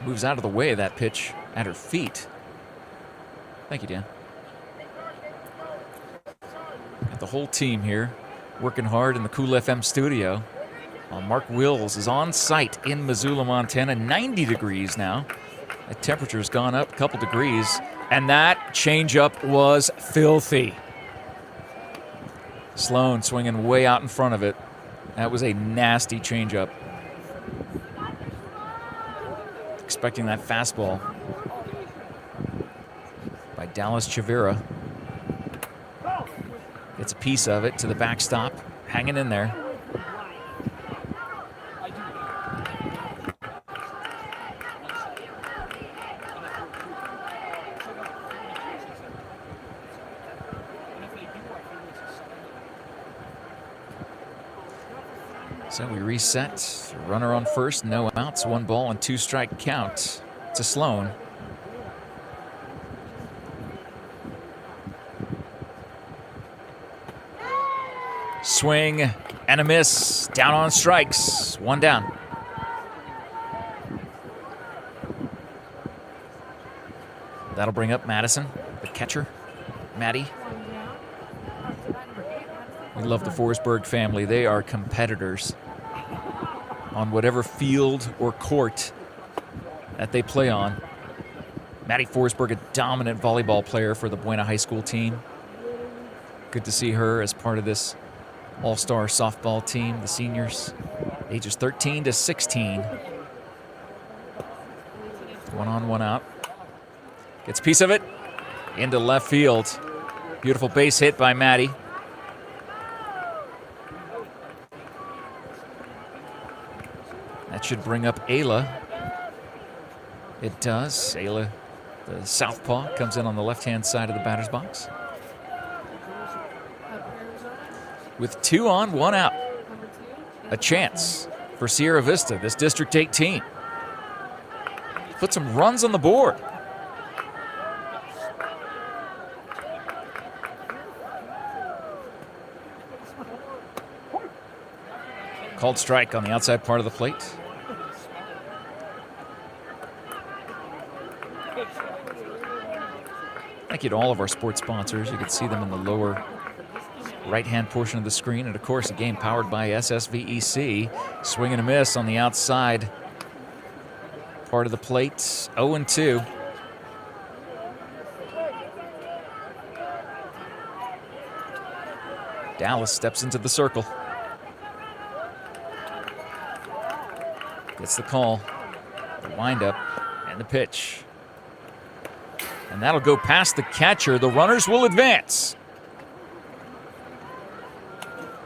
Moves out of the way of that pitch at her feet. Thank you, Dan. Got the whole team here working hard in the Cool FM studio. Mark Wills is on site in Missoula, Montana. 90 degrees now. The temperature's gone up a couple degrees, and that changeup was filthy. Sloan swinging way out in front of it. That was a nasty changeup. Expecting that fastball by Dallas Chavira. Gets a piece of it to the backstop, hanging in there. So we reset. Runner on first, no outs, 1 ball and 2 strike count to Sloan. Swing and a miss. Down on strikes. 1 down. That'll bring up Madison, the catcher. Maddie. We love the Forsberg family. They are competitors on whatever field or court that they play on. Maddie Forsberg, a dominant volleyball player for the Buena High School team. Good to see her as part of this all-star softball team, the seniors, ages 13 to 16. 1 on, 1 out. Gets a piece of it into left field. Beautiful base hit by Maddie. That should bring up Ayla. It does. Ayla, the southpaw, comes in on the left-hand side of the batter's box. With 2 on, 1 out. A chance for Sierra Vista, this District 8 team. Put some runs on the board. Called strike on the outside part of the plate. Thank you to all of our sports sponsors. You can see them in the lower right-hand portion of the screen. And, of course, a game powered by SSVEC. Swing and a miss on the outside part of the plate. 0-2. Dallas steps into the circle. Gets the call, the windup, and the pitch. And that'll go past the catcher. The runners will advance.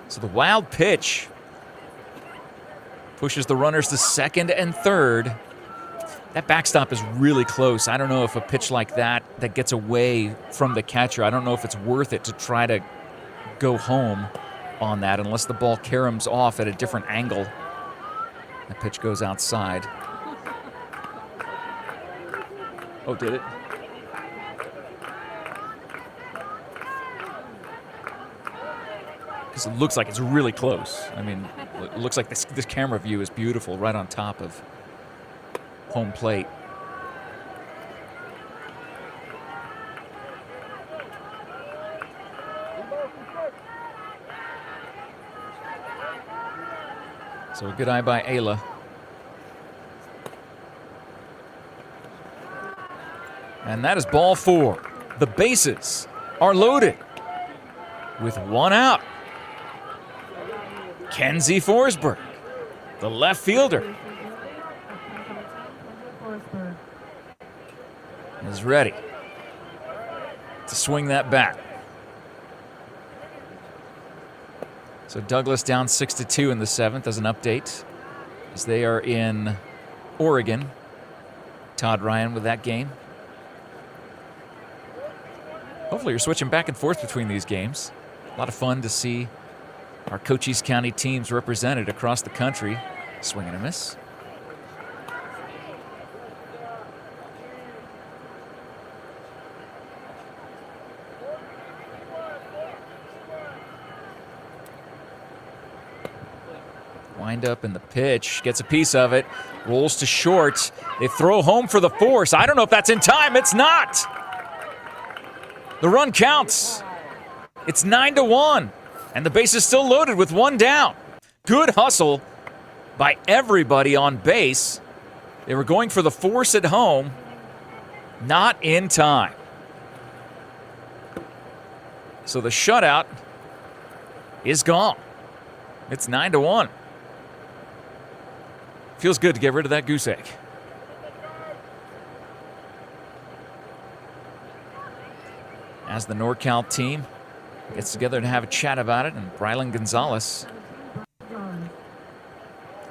So the wild pitch pushes the runners to second and third. That backstop is really close. I don't know if a pitch like that gets away from the catcher, I don't know if it's worth it to try to go home on that unless the ball caroms off at a different angle. That pitch goes outside. Oh, did it? Because it looks like it's really close. I mean, it looks like this camera view is beautiful right on top of home plate. So a good eye by Ayla. And that is ball 4. The bases are loaded with 1 out. Kenzie Forsberg, the left fielder, is ready to swing that bat. So Douglas down 6-2 in the 7th as an update, as they are in Oregon. Todd Ryan with that game. Hopefully you're switching back and forth between these games. A lot of fun to see our Cochise County teams represented across the country. Swing and a miss. Wind up in the pitch, gets a piece of it, rolls to short. They throw home for the force. I don't know if that's in time. It's not. The run counts. It's 9-1, and the base is still loaded with 1 down. Good hustle by everybody on base. They were going for the force at home. Not in time. So the shutout is gone. It's 9-1. Feels good to get rid of that goose egg. As the NorCal team gets together to have a chat about it, and Brylan Gonzalez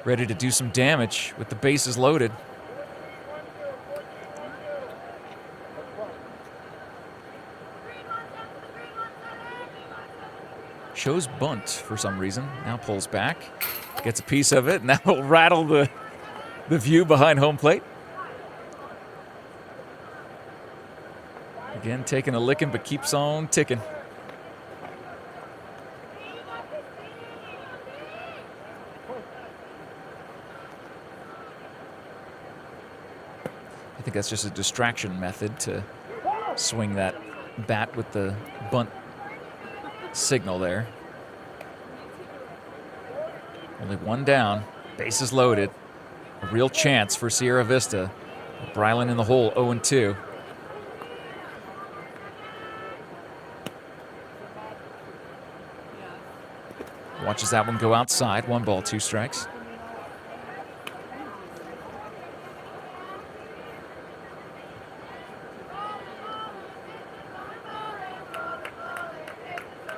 ready to do some damage with the bases loaded. Shows bunt for some reason. Now pulls back, gets a piece of it, and that will rattle the view behind home plate. Again, taking a licking, but keeps on ticking. I think that's just a distraction method to swing that bat with the bunt signal there. Only 1 down, bases loaded. A real chance for Sierra Vista. Brylan in the hole, 0-2. Watches that one go outside. 1 ball, 2 strikes.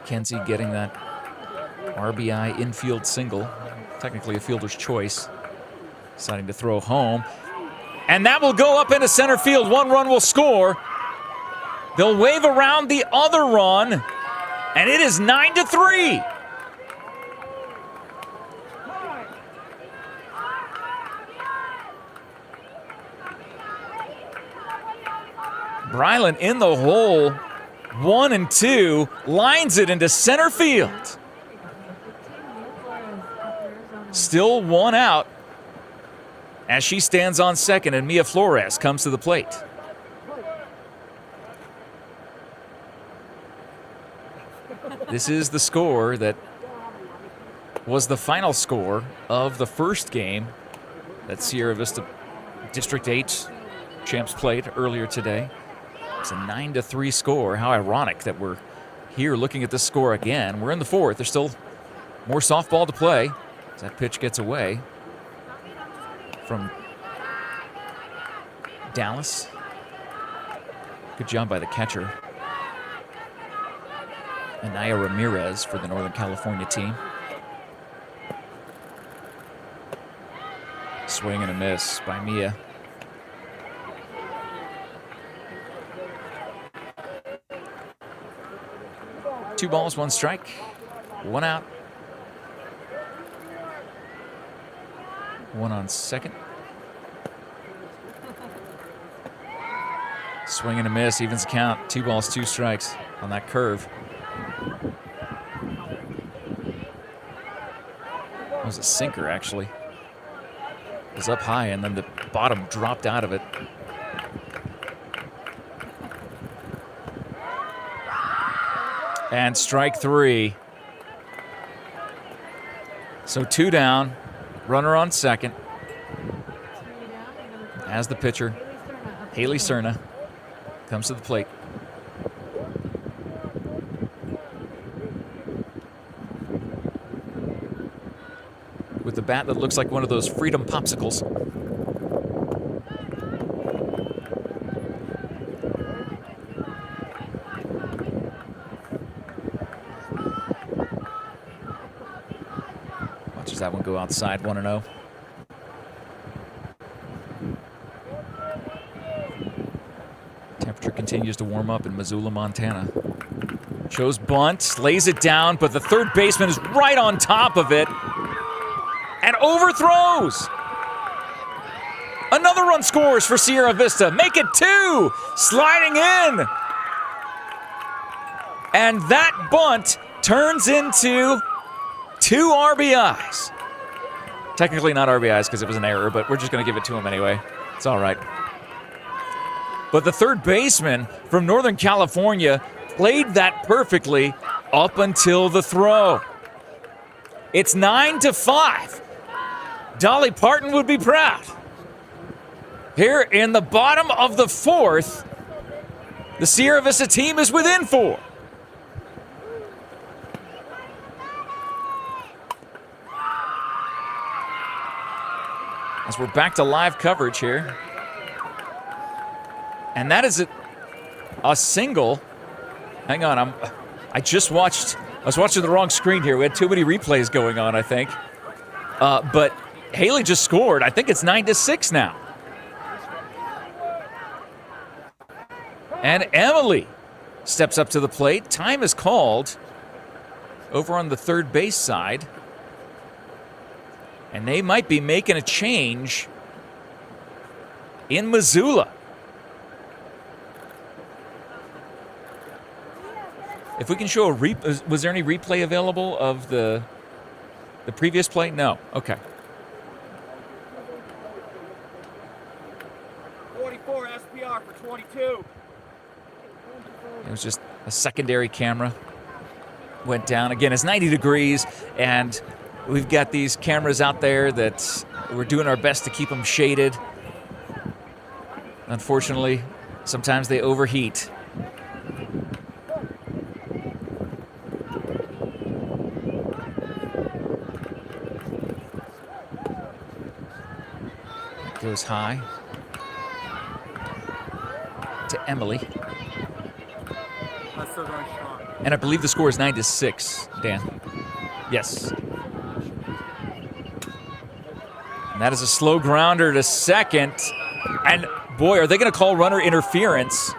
Kenzie getting that RBI infield single. Technically a fielder's choice. Deciding to throw home. And that will go up into center field. 1 run will score. They'll wave around the other run. And it is 9-3. Brylan in the hole. 1-2. Lines it into center field. Still 1 out as she stands on second and Mia Flores comes to the plate. This is the score that was the final score of the first game that Sierra Vista District 8 champs played earlier today. It's a 9-3 score. How ironic that we're here looking at this score again. We're in the 4th. There's still more softball to play. As that pitch gets away from Dallas. Good job by the catcher. Anaya Ramirez for the Northern California team. Swing and a miss by Mia. Two balls, 1 strike, 1 out. 1 on second. Swing and a miss, evens the count. 2 balls, 2 strikes on that curve. That was a sinker, actually. It was up high, and then the bottom dropped out of it. And strike 3. So 2 down. Runner on second. As the pitcher, Haley Cerna. comes to the plate. With the bat that looks like one of those Freedom Popsicles. Watches that one go outside, 1-0. Temperature continues to warm up in Missoula, Montana. Shows bunt, lays it down, but the third baseman is right on top of it and overthrows. Another run scores for Sierra Vista. Make it 2, sliding in. And that bunt turns into 2 RBIs. Technically not RBIs because it was an error, but we're just going to give it to him anyway. It's all right. But the third baseman from Northern California played that perfectly up until the throw. It's 9-5. Dolly Parton would be proud. Here in the bottom of the 4th, the Sierra Vista team is within 4. As we're back to live coverage here. And that is a single. Hang on, I was watching the wrong screen here. We had too many replays going on, I think. But Haley just scored. I think it's 9-6 now. And Emily steps up to the plate. Time is called over on the third base side. And they might be making a change in Missoula. If we can show was there any replay available of the previous play? No. Okay. 44 SPR for 22. It was just a secondary camera. Went down. Again, it's 90 degrees, and we've got these cameras out there that we're doing our best to keep them shaded. Unfortunately, sometimes they overheat. Goes high to Emily. And I believe the score is 9-6, Dan. Yes. And that is a slow grounder to second. And boy, are they going to call runner interference.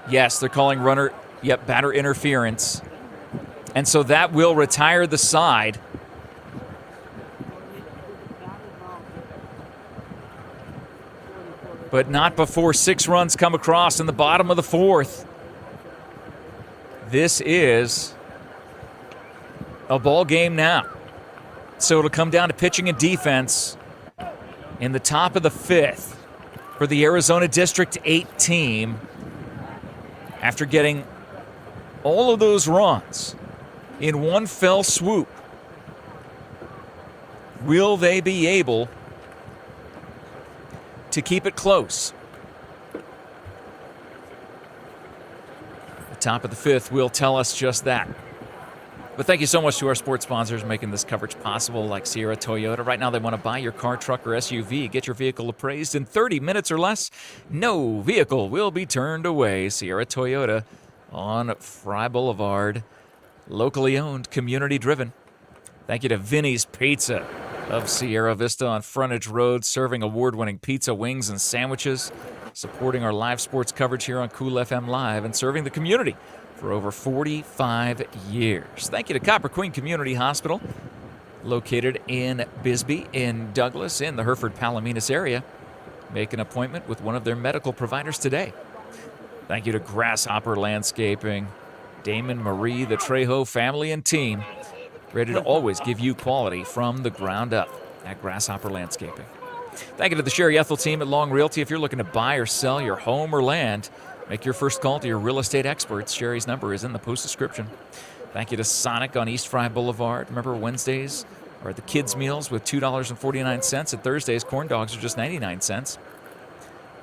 Yes, they're calling batter interference. And so that will retire the side. But not before 6 runs come across in the bottom of the 4th. This is a ball game now. So it'll come down to pitching and defense in the top of the 5th for the Arizona District 8 team. After getting all of those runs in one fell swoop, will they be able to keep it close? The top of the 5th will tell us just that. But thank you so much to our sports sponsors making this coverage possible, like Sierra Toyota. Right now they want to buy your car, truck, or SUV. Get your vehicle appraised in 30 minutes or less. No vehicle will be turned away. Sierra Toyota on Fry Boulevard. Locally owned, community driven. Thank you to Vinny's Pizza of Sierra Vista on Frontage Road, serving award-winning pizza, wings, and sandwiches, supporting our live sports coverage here on Cool FM Live, and serving the community for over 45 years. Thank you to Copper Queen Community Hospital, located in Bisbee, in Douglas, in the Hereford-Palominas area. Make an appointment with one of their medical providers today. Thank you to Grasshopper Landscaping, Damon, Marie, the Trejo family and team, ready to always give you quality from the ground up at Grasshopper Landscaping. Thank you to the Sherry Ethel team at Long Realty. If you're looking to buy or sell your home or land, make your first call to your real estate experts. Sherry's number is in the post description. Thank you to Sonic on East Fry Boulevard. Remember Wednesdays or the kids' meals with $2.49, and Thursdays corn dogs are just 99 cents.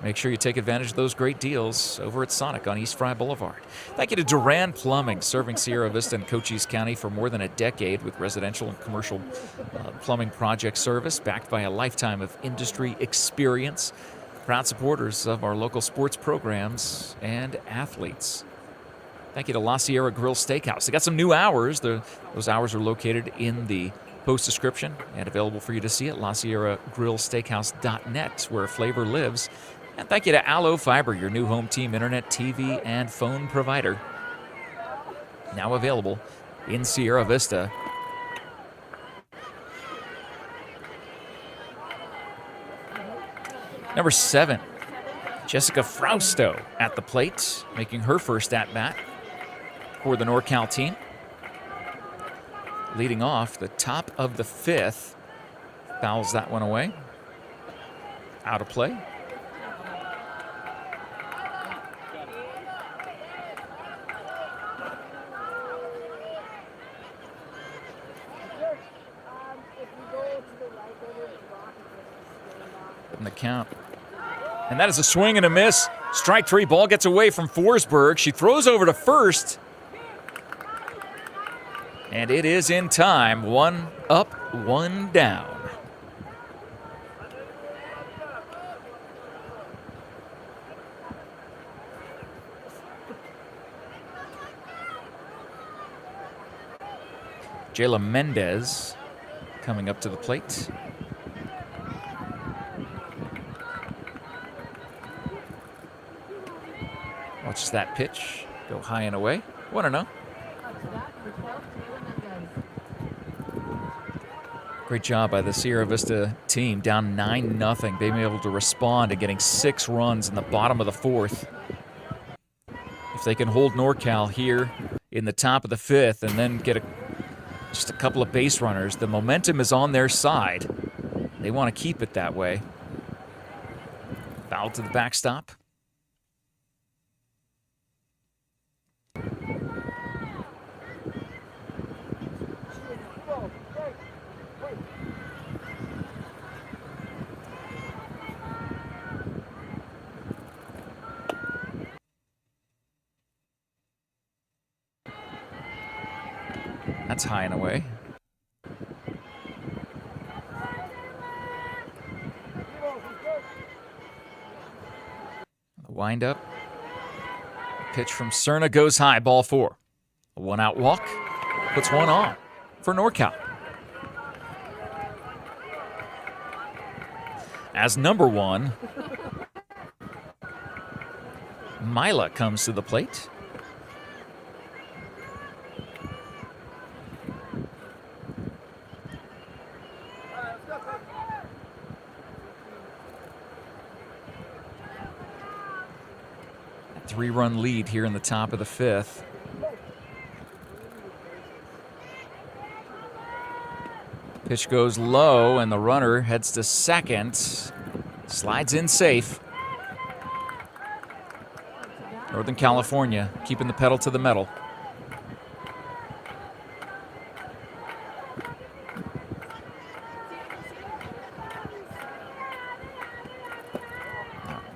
Make sure you take advantage of those great deals over at Sonic on East Fry Boulevard. Thank you to Duran Plumbing, serving Sierra Vista and Cochise County for more than a decade with residential and commercial plumbing project service, backed by a lifetime of industry experience. Proud supporters of our local sports programs and athletes. Thank you to La Sierra Grill Steakhouse. They got some new hours. Those hours are located in the post description and available for you to see at LaSierraGrillSteakhouse.net, where flavor lives. And thank you to Allo Fiber, your new home team internet, TV, and phone provider. Now available in Sierra Vista. Number 7, Jessica Frausto at the plate, making her first at-bat for the NorCal team. Leading off the top of the 5th. Fouls that one away. Out of play. In the count. And that is a swing and a miss. Strike 3, ball gets away from Forsberg. She throws over to first. And it is in time. 1 up, 1 down. Jayla Mendez coming up to the plate. Watches that pitch go high and away. 1-0. Great job by the Sierra Vista team, down 9-0. Being able to respond and getting 6 runs in the bottom of the 4th. If they can hold NorCal here in the top of the 5th and then get just a couple of base runners, the momentum is on their side. They want to keep it that way. Foul to the backstop. That's high and away. The windup. Pitch from Cerna goes high, ball 4. A 1-out walk. Puts 1 on for NorCal. As number 1, Mila comes to the plate. A 3-run lead here in the top of the 5th. Pitch goes low, and the runner heads to second. Slides in safe. Northern California keeping the pedal to the metal.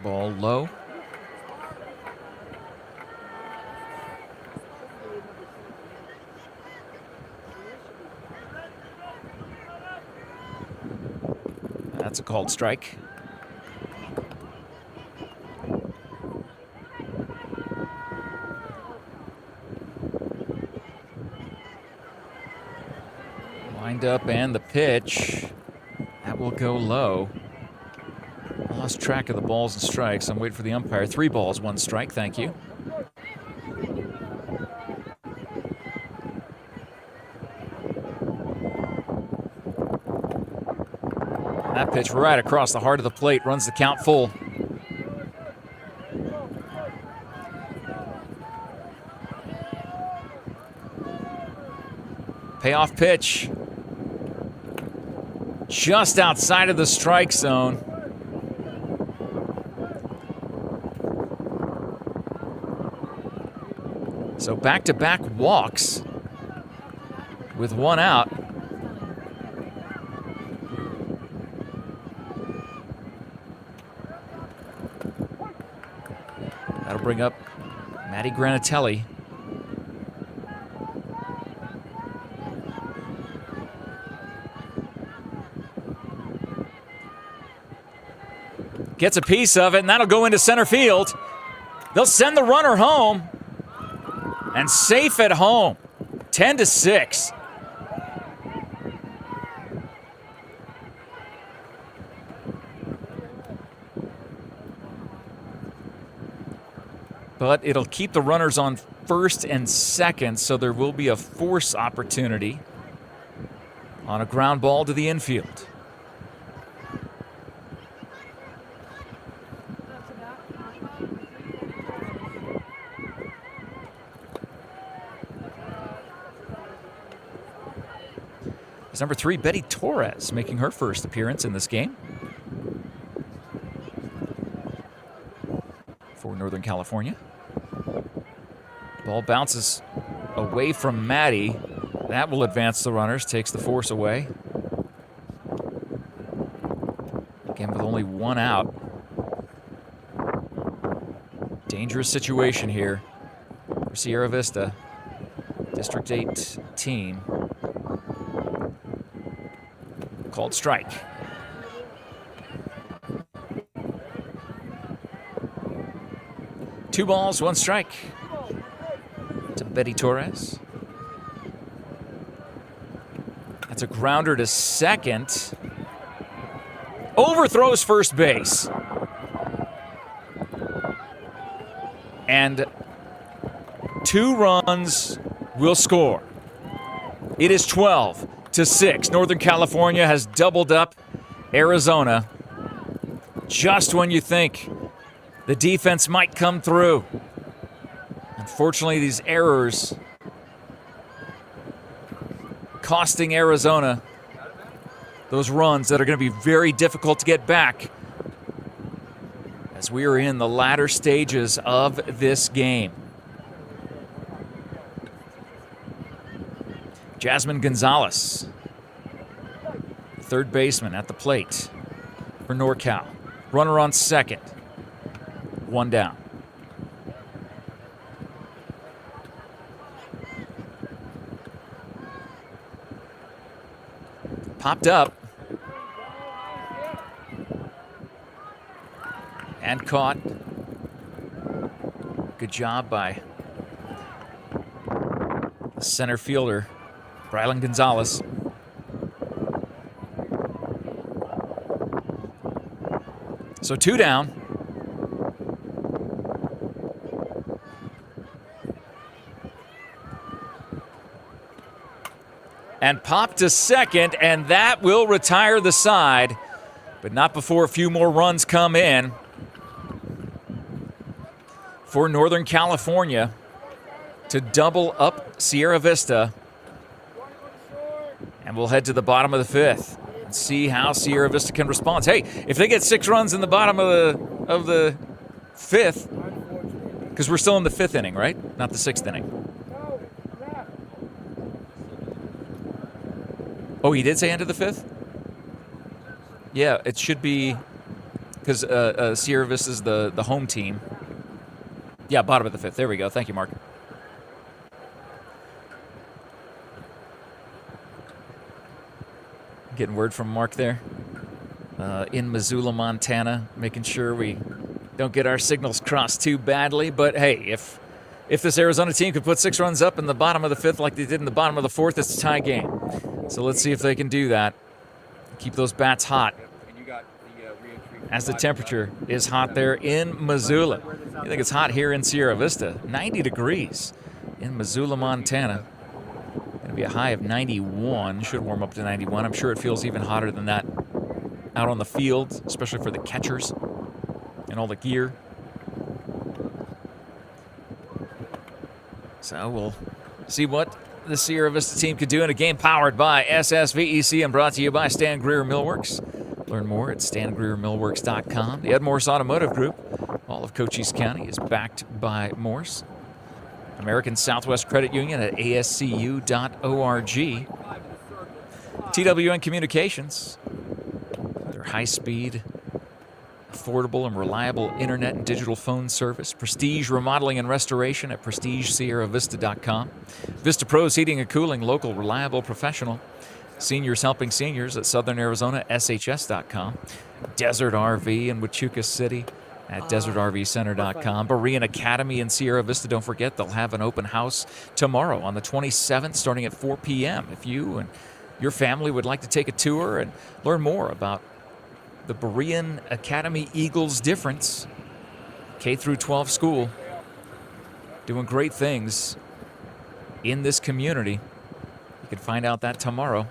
Ball low. That's a called strike. Wind up and the pitch. That will go low. I lost track of the balls and strikes. I'm waiting for the umpire. 3 balls, 1 strike. Thank you. That pitch right across the heart of the plate runs the count full. Payoff pitch. Just outside of the strike zone. So back-to-back walks with 1 out. bring up Maddie Granatelli. Gets a piece of it, and that'll go into center field. They'll send the runner home, and safe at home, 10-6. But it'll keep the runners on first and second, so there will be a force opportunity on a ground ball to the infield. It's number 3, Betty Torres, making her first appearance in this game for Northern California. Ball bounces away from Maddie. That will advance the runners, takes the force away. Again, with only one out. Dangerous situation here for Sierra Vista. District 8 team. Called strike. Two balls, one strike to Betty Torres. That's a grounder to second. Overthrows first base. And 2 runs will score. It is 12-6. Northern California has doubled up Arizona just when you think the defense might come through. Unfortunately, these errors costing Arizona those runs that are going to be very difficult to get back as we are in the latter stages of this game. Jasmine Gonzalez, third baseman at the plate for NorCal. Runner on second. 1 down. Popped up. And caught. Good job by the center fielder, Brylan Gonzalez. So 2 down. And popped to second, and that will retire the side, but not before a few more runs come in for Northern California to double up Sierra Vista. And we'll head to the bottom of the 5th and see how Sierra Vista can respond. Hey, if they get 6 runs in the bottom of the 5th, because we're still in the 5th inning, right? Not the 6th inning. Oh, he did say end of the 5th? Yeah, it should be, because Sierra Vista is the home team. Yeah, bottom of the 5th. There we go. Thank you, Mark. Getting word from Mark there. In Missoula, Montana, making sure we don't get our signals crossed too badly. But hey, if this Arizona team could put 6 runs up in the bottom of the 5th like they did in the bottom of the 4th, it's a tie game. So let's see if they can do that. Keep those bats hot as the temperature is hot there in Missoula. You think it's hot here in Sierra Vista. 90 degrees in Missoula, Montana. Going to be a high of 91. Should warm up to 91. I'm sure it feels even hotter than that out on the field, especially for the catchers and all the gear. So we'll see what the Sierra Vista team could do in a game powered by SSVEC and brought to you by Stan Greer Millworks. Learn more at stangreermillworks.com. The MORSE Automotive Group, all of Cochise County, is backed by Morse. American Southwest Credit Union at ascu.org. TWN Communications, their high-speed affordable and reliable internet and digital phone service. Prestige Remodeling and Restoration at prestigesierravista.com. Vista Pros Heating and Cooling, local, reliable, professional. Seniors Helping Seniors at Southern Arizona, shs.com. Desert RV in Huachuca City at desertrvcenter.com. Berean Academy in Sierra Vista. Don't forget, they'll have an open house tomorrow on the 27th starting at 4 p.m. If you and your family would like to take a tour and learn more about the Berean Academy Eagles difference, K through 12 school, doing great things in this community. You can find out that tomorrow.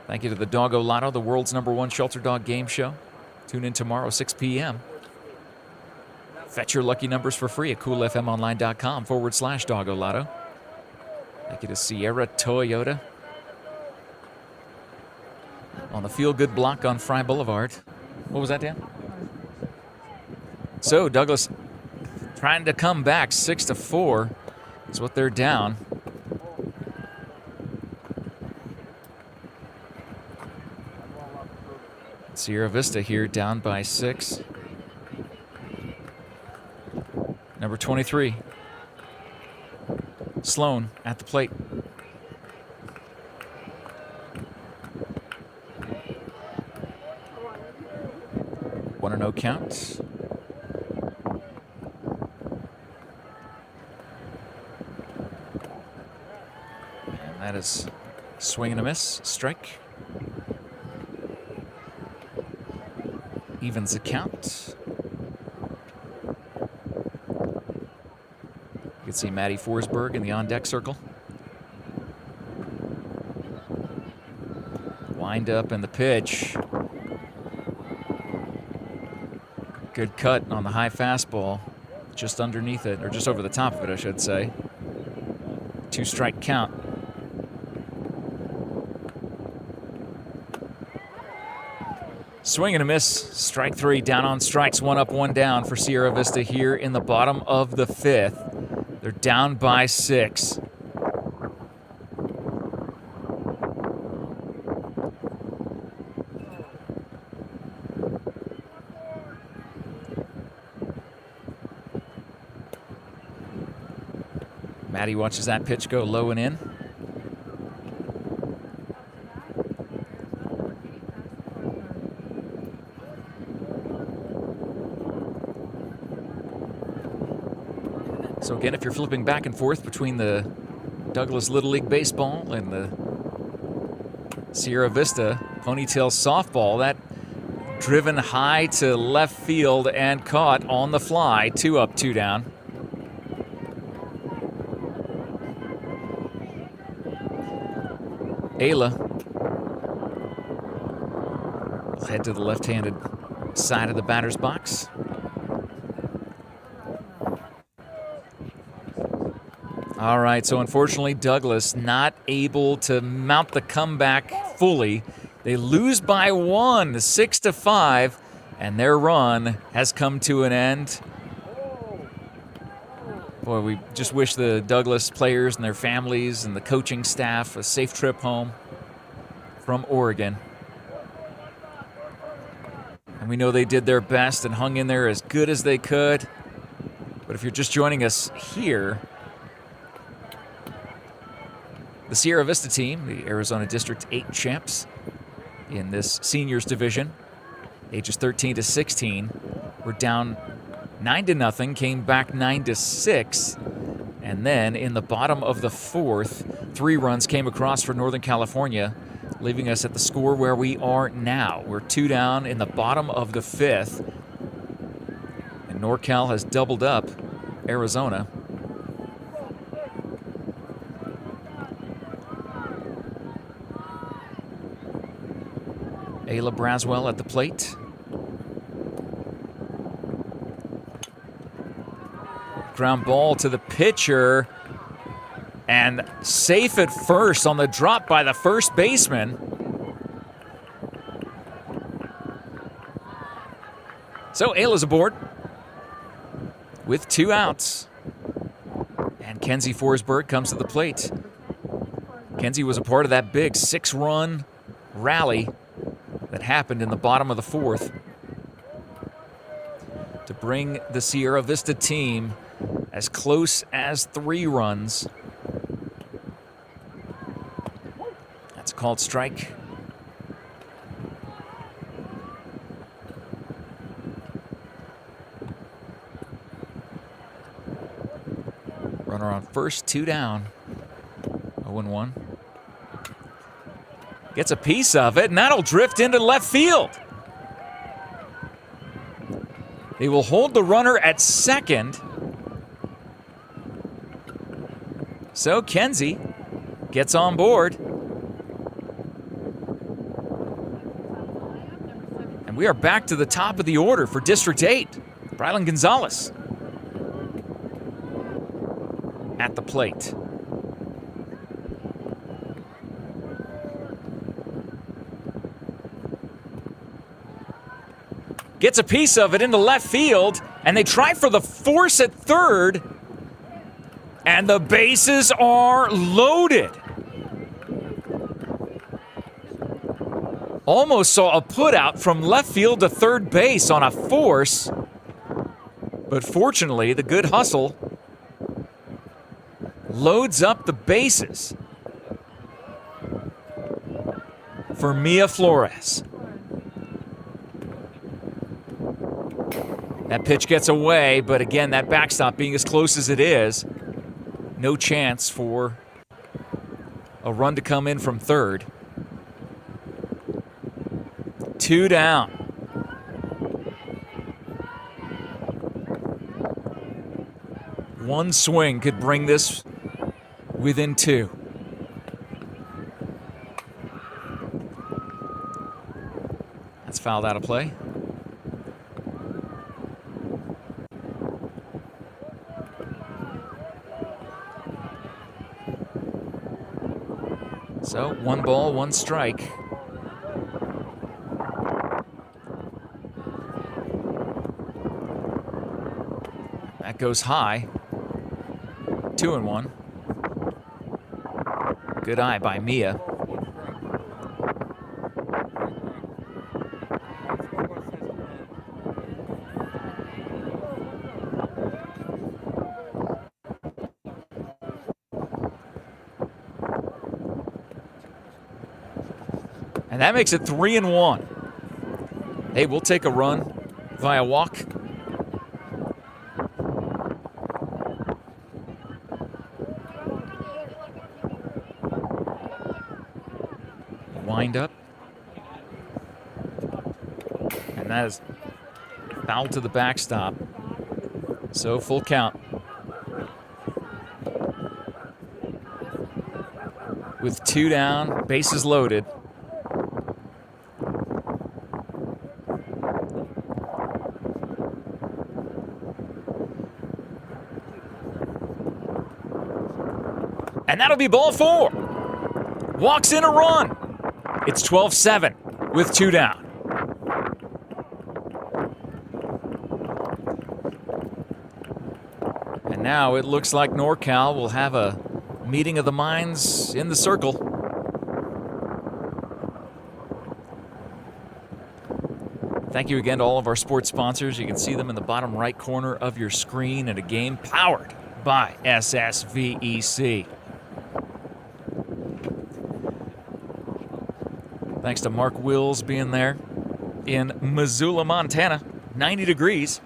Thank you to the Doggo Lotto, the world's #1 shelter dog game show. Tune in tomorrow, 6 p.m. Fetch your lucky numbers for free at coolfmonline.com/Doggo Lotto. Thank you to Sierra Toyota on the Feel Good block on Fry Boulevard. What was that, Dan? So Douglas trying to come back. 6-4 is what they're down. Sierra Vista here down by 6. Number 23, Sloan at the plate. One and 0 count. And that is swing and a miss, strike. Evens the count. You can see Matty Forsberg in the on-deck circle. Wind up in the pitch. Good cut on the high fastball. Just underneath it, or just over the top of it, I should say. 2-strike count. Swing and a miss. Strike 3, down on strikes. 1 up, 1 down for Sierra Vista here in the bottom of the 5th. They're down by 6. Matty watches that pitch go low and in. So again, if you're flipping back and forth between the Douglas Little League Baseball and the Sierra Vista Ponytail Softball, that driven high to left field and caught on the fly. 2 up, 2 down. Ayla will head to the left-handed side of the batter's box. All right, so unfortunately, Douglas not able to mount the comeback fully. They lose by 1, 6-5, and their run has come to an end. Boy, we just wish the Douglas players and their families and the coaching staff a safe trip home from Oregon. And we know they did their best and hung in there as good as they could. But if you're just joining us here, the Sierra Vista team, the Arizona District 8 champs in this seniors division, ages 13 to 16, were down 9-0, came back 9-6, and then in the bottom of the 4th, 3 runs came across for Northern California, leaving us at the score where we are now. We're 2 down in the bottom of the 5th, and NorCal has doubled up Arizona. Ayla Braswell at the plate. Ground ball to the pitcher. And safe at first on the drop by the first baseman. So Ayla's aboard with 2 outs. And Kenzie Forsberg comes to the plate. Kenzie was a part of that big 6-run rally that happened in the bottom of the 4th. to bring the Sierra Vista team as close as 3 runs. That's a called strike. Runner on first, 2 down. 0-1. Gets a piece of it, and that'll drift into left field. They will hold the runner at second. So Kenzie gets on board. And we are back to the top of the order for District 8. Brylan Gonzalez at the plate. Gets a piece of it into left field, and they try for the force at third, and the bases are loaded. Almost saw a putout from left field to third base on a force, but fortunately, the good hustle loads up the bases for Mia Flores. That pitch gets away, but again, that backstop being as close as it is, no chance for a run to come in from third. 2 down. One swing could bring this within 2. That's fouled out of play. So 1 ball, 1 strike. That goes high. 2-1. Good eye by Mia. And that makes it 3-1. Hey, we'll take a run via walk. Wind up. And that is foul to the backstop. So full count. With 2 down, bases loaded. And that'll be ball 4. Walks in a run. It's 12-7 with 2 down. And now it looks like NorCal will have a meeting of the minds in the circle. Thank you again to all of our sports sponsors. You can see them in the bottom right corner of your screen, and a game powered by SSVEC. Thanks to Mark Wills being there in Missoula, Montana. 90 degrees.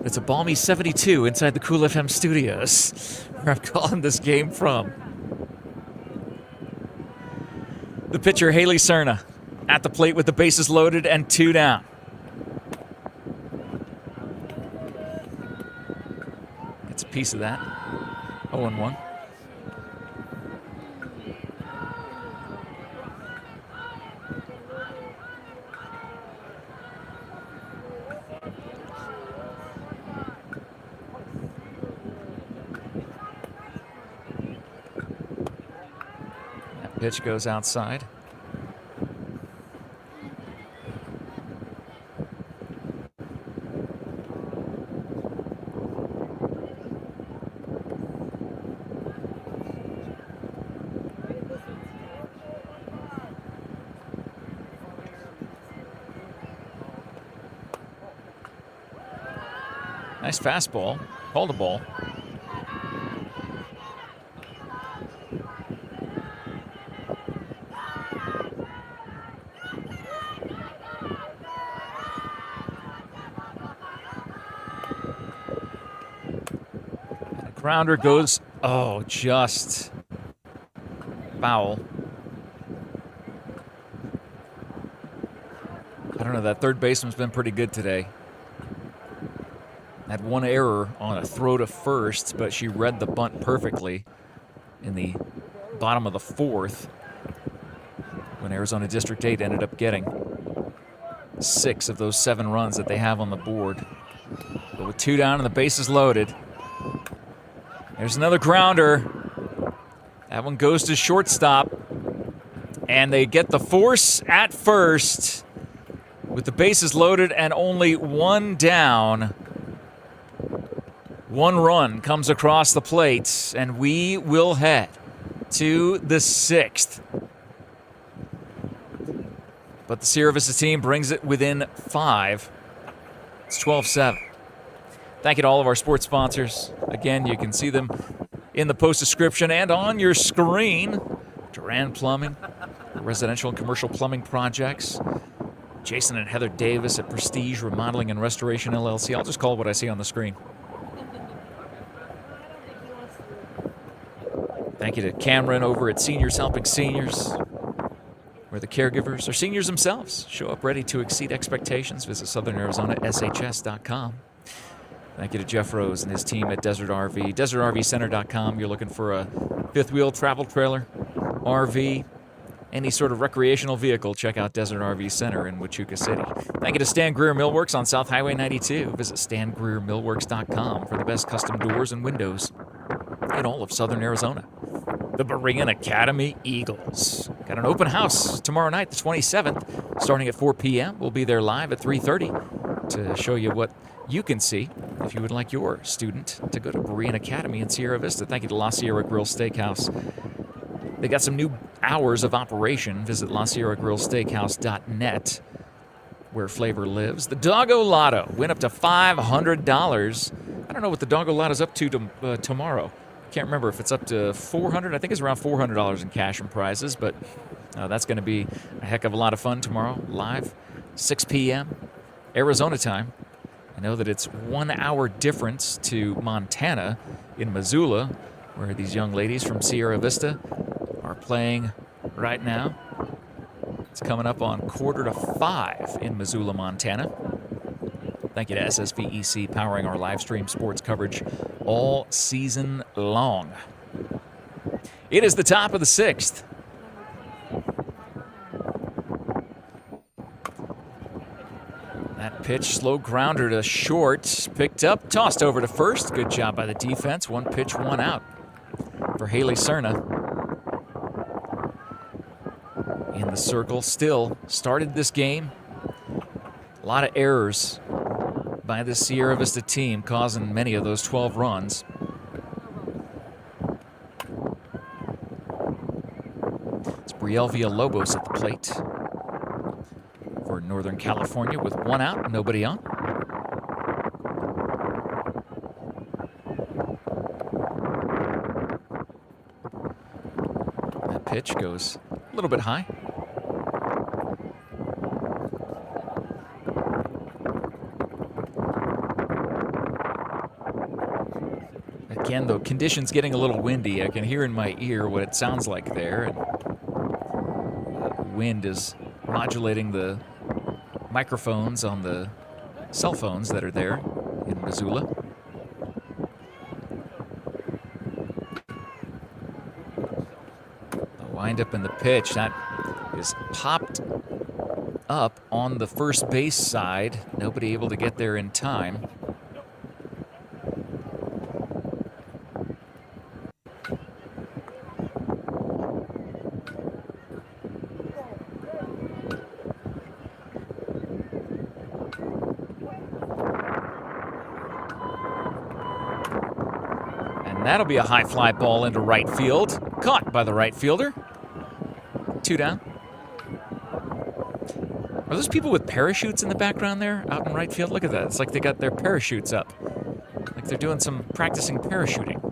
It's a balmy 72 inside the Cool FM studios, where I'm calling this game from. The pitcher, Haley Cerna, at the plate with the bases loaded and 2 down. Gets a piece of that. 0-1. Pitch goes outside. Nice fastball. Called a ball. Grounder goes, oh, just foul. I don't know, that third baseman's been pretty good today. Had one error on a throw to first, but she read the bunt perfectly in the bottom of the fourth when Arizona District 8 ended up getting 6 of those 7 runs that they have on the board. But with 2 down and the bases loaded, there's another grounder. That one goes to shortstop. And they get the force at first with the bases loaded and only 1 down. 1 run comes across the plate, and we will head to the 6th. But the Sierra Vista team brings it within 5. It's 12-7. Thank you to all of our sports sponsors. Again, you can see them in the post description and on your screen. Duran Plumbing, residential and commercial plumbing projects. Jason and Heather Davis at Prestige Remodeling and Restoration LLC. I'll just call it what I see on the screen. Thank you to Cameron over at Seniors Helping Seniors, where the caregivers are seniors themselves. Show up ready to exceed expectations. Visit southernArizonaSHS.com. Thank you to Jeff Rose and his team at Desert RV. DesertRVCenter.com. You're looking for a fifth-wheel travel trailer, RV, any sort of recreational vehicle, check out Desert RV Center in Huachuca City. Thank you to Stan Greer Millworks on South Highway 92. Visit StanGreerMillworks.com for the best custom doors and windows in all of Southern Arizona. The Berean Academy Eagles got an open house tomorrow night, the 27th, starting at 4 p.m. We'll be there live at 3:30 to show you what you can see if you would like your student to go to Berean Academy in Sierra Vista. Thank you to La Sierra Grill Steakhouse. They got some new hours of operation. Visit LaSierraGrillSteakhouse.net, where flavor lives. The Doggo Lotto went up to $500. I don't know what the Doggo Lotto's up to tomorrow. Can't remember if it's up to $400. I think it's around $400 in cash and prizes, but that's going to be a heck of a lot of fun tomorrow. Live, 6 p.m. Arizona time. I know that it's 1 hour difference to Montana in Missoula, where these young ladies from Sierra Vista are playing right now. It's coming up on 4:45 in Missoula, Montana. Thank you to SSVEC powering our live stream sports coverage all season long. It is the top of the 6th. That pitch, slow grounder to short, picked up, tossed over to first. Good job by the defense. 1 pitch, 1 out for Haley Cerna. In the circle, still started this game. A lot of errors by the Sierra Vista team, causing many of those 12 runs. It's Brielle Villalobos at the plate for Northern California with 1 out, nobody on. That pitch goes a little bit high. Again, though, conditions getting a little windy. I can hear in my ear what it sounds like there. And the wind is modulating the microphones on the cell phones that are there in Missoula. The windup and the pitch, that is popped up on the first base side. Nobody able to get there in time. That'll be a high fly ball into right field. Caught by the right fielder. 2 down. Are those people with parachutes in the background there out in right field? Look at that. It's like they got their parachutes up. they're doing some practicing parachuting.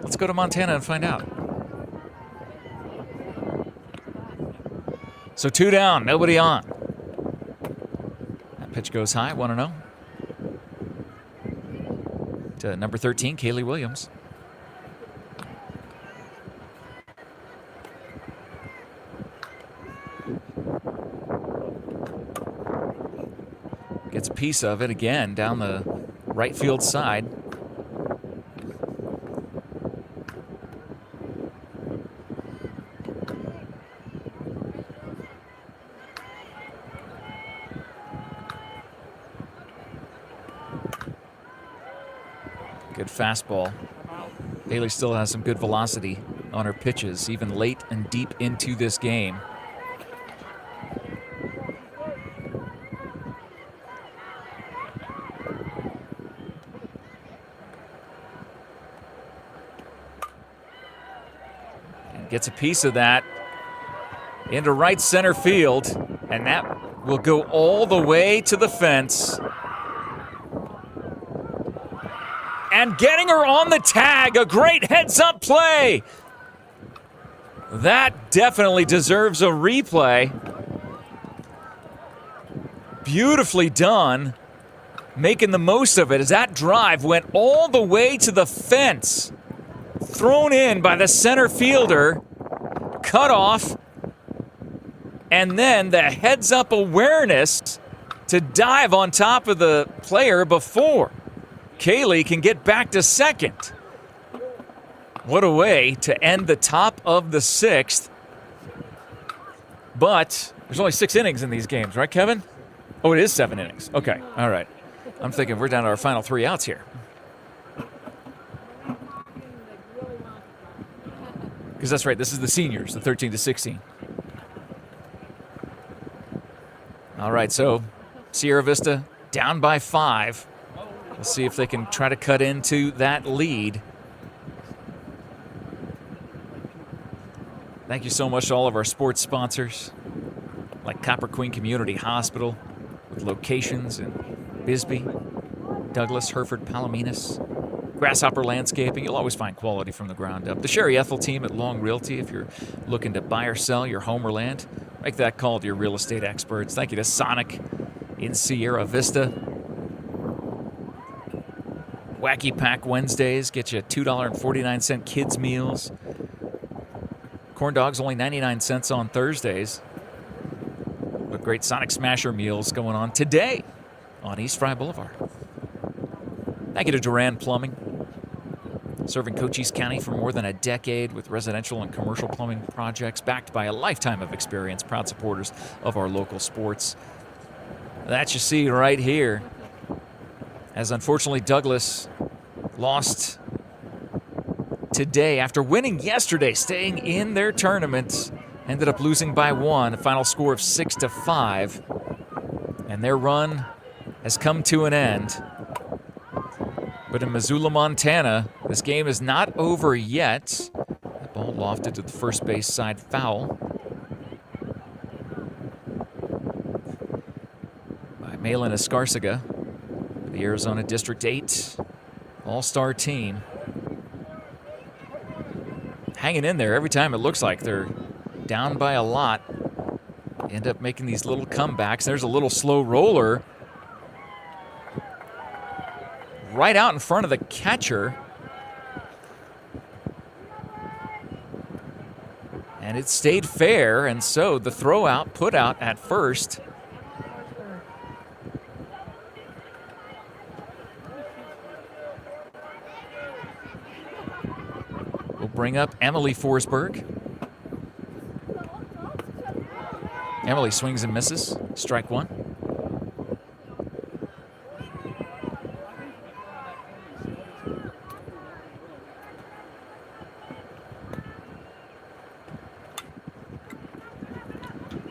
Let's go to Montana and find out. So 2 down, nobody on. That pitch goes high, 1-0. To number 13, Kaylee Williams. Gets a piece of it again down the right field side. Good fastball. Haley still has some good velocity on her pitches, even late and deep into this game. And gets a piece of that into right center field, and that will go all the way to the fence. And getting her on the tag, a great heads-up play. That definitely deserves a replay. Beautifully done, making the most of it as that drive went all the way to the fence. Thrown in by the center fielder, cut off, and then the heads-up awareness to dive on top of the player before Kaylee can get back to second. What a way to end the top of the 6th. But there's only 6 innings in these games, right, Kevin? Oh, it is 7 innings. Okay, all right. I'm thinking we're down to our final 3 outs here. Because that's right, this is the seniors, the 13 to 16. All right, so Sierra Vista down by 5. We'll see if they can try to cut into that lead. Thank you so much to all of our sports sponsors, like Copper Queen Community Hospital, with locations in Bisbee, Douglas, Hereford, Palominas, Grasshopper Landscaping. You'll always find quality from the ground up. The Sherry Ethel team at Long Realty, if you're looking to buy or sell your home or land, make that call to your real estate experts. Thank you to Sonic in Sierra Vista. Wacky Pack Wednesdays get you $2.49 kids meals. Corn dogs only 99 cents on Thursdays. But great Sonic Smasher meals going on today on East Fry Boulevard. Thank you to Duran Plumbing, serving Cochise County for more than a decade with residential and commercial plumbing projects, backed by a lifetime of experience, proud supporters of our local sports. That you see right here, as unfortunately Douglas lost today after winning yesterday, staying in their tournament. Ended up losing by 1, a final score of 6-5. And their run has come to an end. But in Missoula, Montana, this game is not over yet. That ball lofted to the first base side foul by Malin Escarcega, the Arizona District 8 All-Star team. Hanging in there every time it looks like they're down by a lot. End up making these little comebacks. There's a little slow roller right out in front of the catcher. And it stayed fair, and so the throw out, put out at first. We'll bring up Emily Forsberg. Emily swings and misses. Strike 1.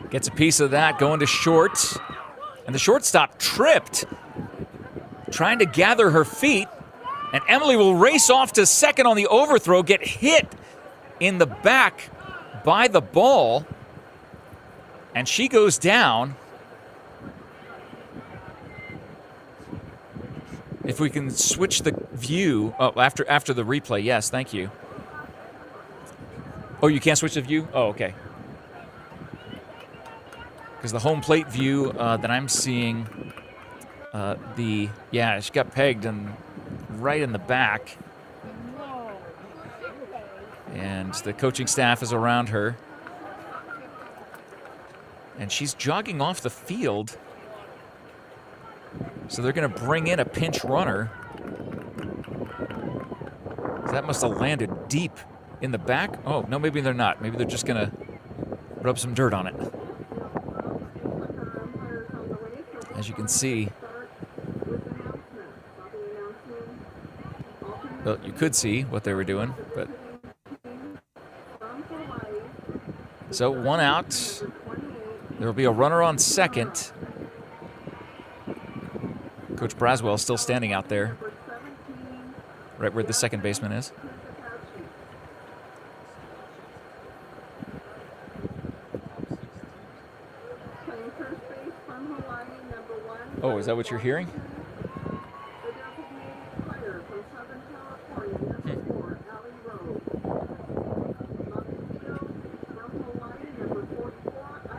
Gets a piece of that going to short. And the shortstop tripped, trying to gather her feet. And Emily will race off to second on the overthrow, get hit in the back by the ball. And she goes down. If we can switch the view. Oh, after the replay. Yes, thank you. Oh, you can't switch the view? Oh, okay. Because the home plate view that I'm seeing, she got pegged and right in the back. And the coaching staff is around her. And she's jogging off the field. So they're going to bring in a pinch runner. That must have landed deep in the back. Oh, no, maybe they're not. Maybe they're just going to rub some dirt on it. As you can see. Well, you could see what they were doing, but. So 1 out. There will be a runner on second. Coach Braswell still standing out there, right where the second baseman is. Oh, is that what you're hearing?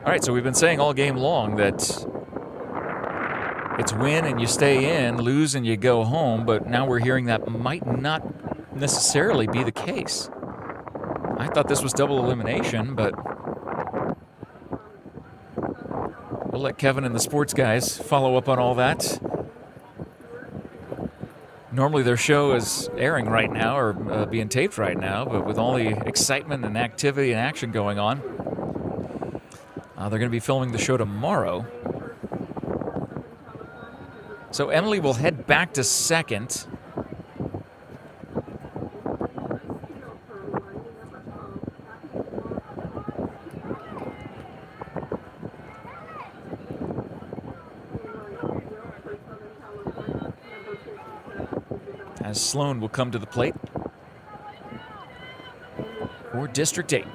All right, so we've been saying all game long that it's win and you stay in, lose and you go home, but now we're hearing that might not necessarily be the case. I thought this was double elimination, but we'll let Kevin and the sports guys follow up on all that. Normally their show is airing right now or being taped right now, but with all the excitement and activity and action going on, they're going to be filming the show tomorrow. So Emily will head back to second. As Sloan will come to the plate for District 8.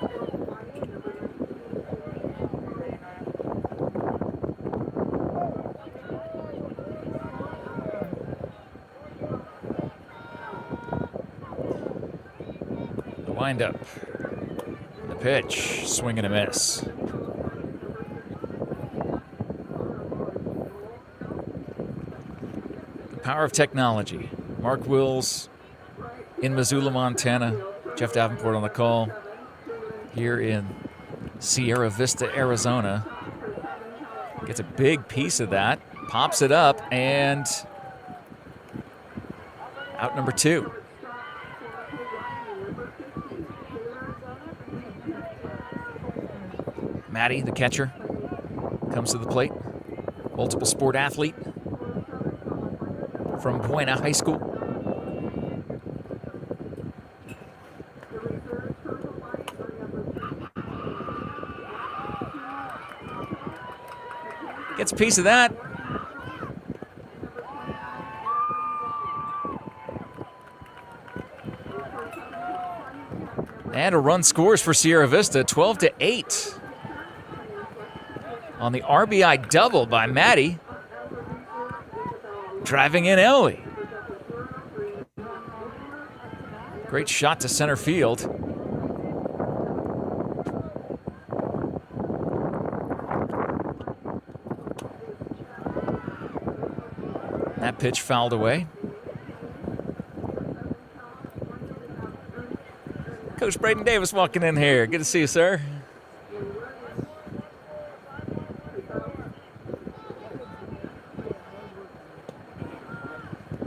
Up. The pitch, swing and a miss. The power of technology. Mark Wills in Missoula, Montana. Jeff Davenport on the call here in Sierra Vista, Arizona. Gets a big piece of that, pops it up, and out number 2. Maddie, the catcher, comes to the plate. Multiple sport athlete from Buena High School. Gets a piece of that. And a run scores for Sierra Vista, 12-8. On the RBI double by Maddie. Driving in Emily. Great shot to center field. That pitch fouled away. Coach Braden Davis walking in here. Good to see you, sir.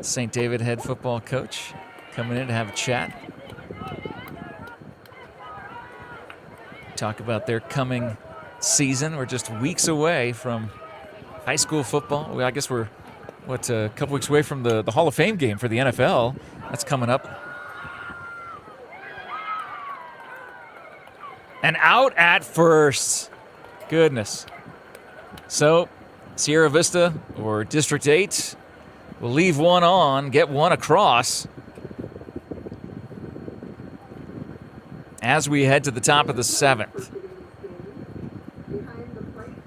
St. David head football coach coming in to have a chat. Talk about their coming season. We're just weeks away from high school football. Well, I guess we're, a couple weeks away from the Hall of Fame game for the NFL. That's coming up. And out at first. Goodness. So, Sierra Vista or District 8 will leave one on, get one across. As we head to the top of the 7th.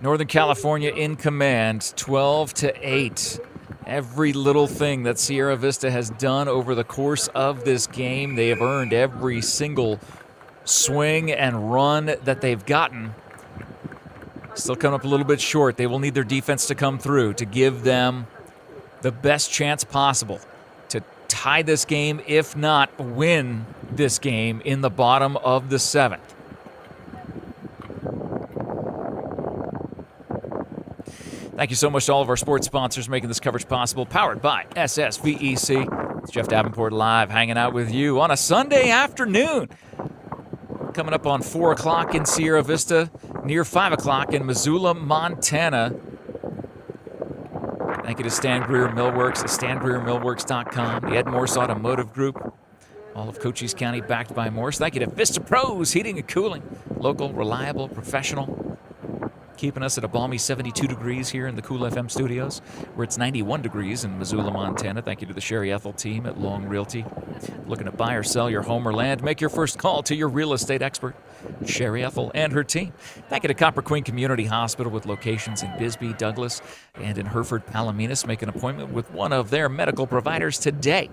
Northern California in command, 12-8. Every little thing that Sierra Vista has done over the course of this game, they have earned every single swing and run that they've gotten. Still coming up a little bit short. They will need their defense to come through to give them the best chance possible to tie this game, if not win this game in the bottom of the 7th. Thank you so much to all of our sports sponsors making this coverage possible. Powered by SSVEC. It's Jeff Davenport live hanging out with you on a Sunday afternoon. Coming up on 4 o'clock in Sierra Vista, near 5 o'clock in Missoula, Montana. Thank you to Stan Greer Millworks at stangreermillworks.com, the Ed Morse Automotive Group, all of Cochise County backed by Morse. Thank you to Vista Pros Heating and Cooling, local, reliable, professional, keeping us at a balmy 72 degrees here in the Cool FM studios, where it's 91 degrees in Missoula, Montana. Thank you to the Sherry Ethel team at Long Realty. Looking to buy or sell your home or land? Make your first call to your real estate expert, Sherry Ethel and her team. Thank you to Copper Queen Community Hospital with locations in Bisbee, Douglas, and in Hereford, Palominas. Make an appointment with one of their medical providers today.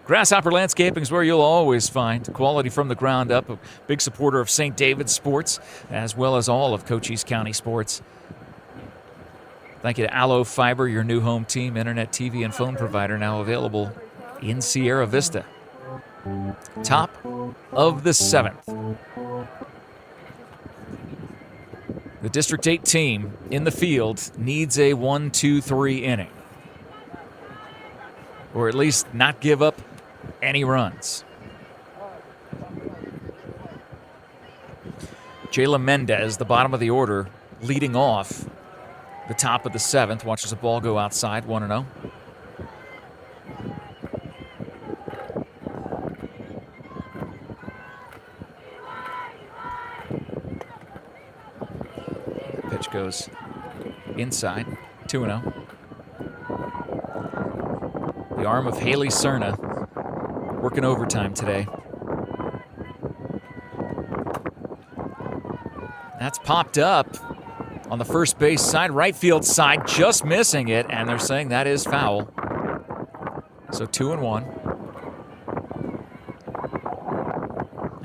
Grasshopper Landscaping is where you'll always find quality from the ground up. A big supporter of St. David's sports, as well as all of Cochise County sports. Thank you to Allo Fiber, your new home team, internet, TV, and phone provider, now available in Sierra Vista. Top of the 7th. The District 8 team in the field needs a 1-2-3 inning, or at least not give up any runs. Jayla Mendez, the bottom of the order, leading off the top of the 7th. Watches the ball go outside, 1-0. Pitch goes inside, 2-0. The arm of Haley Cerna working overtime today. That's popped up on the first base side, right field side, just missing it, and they're saying that is foul. So 2-1.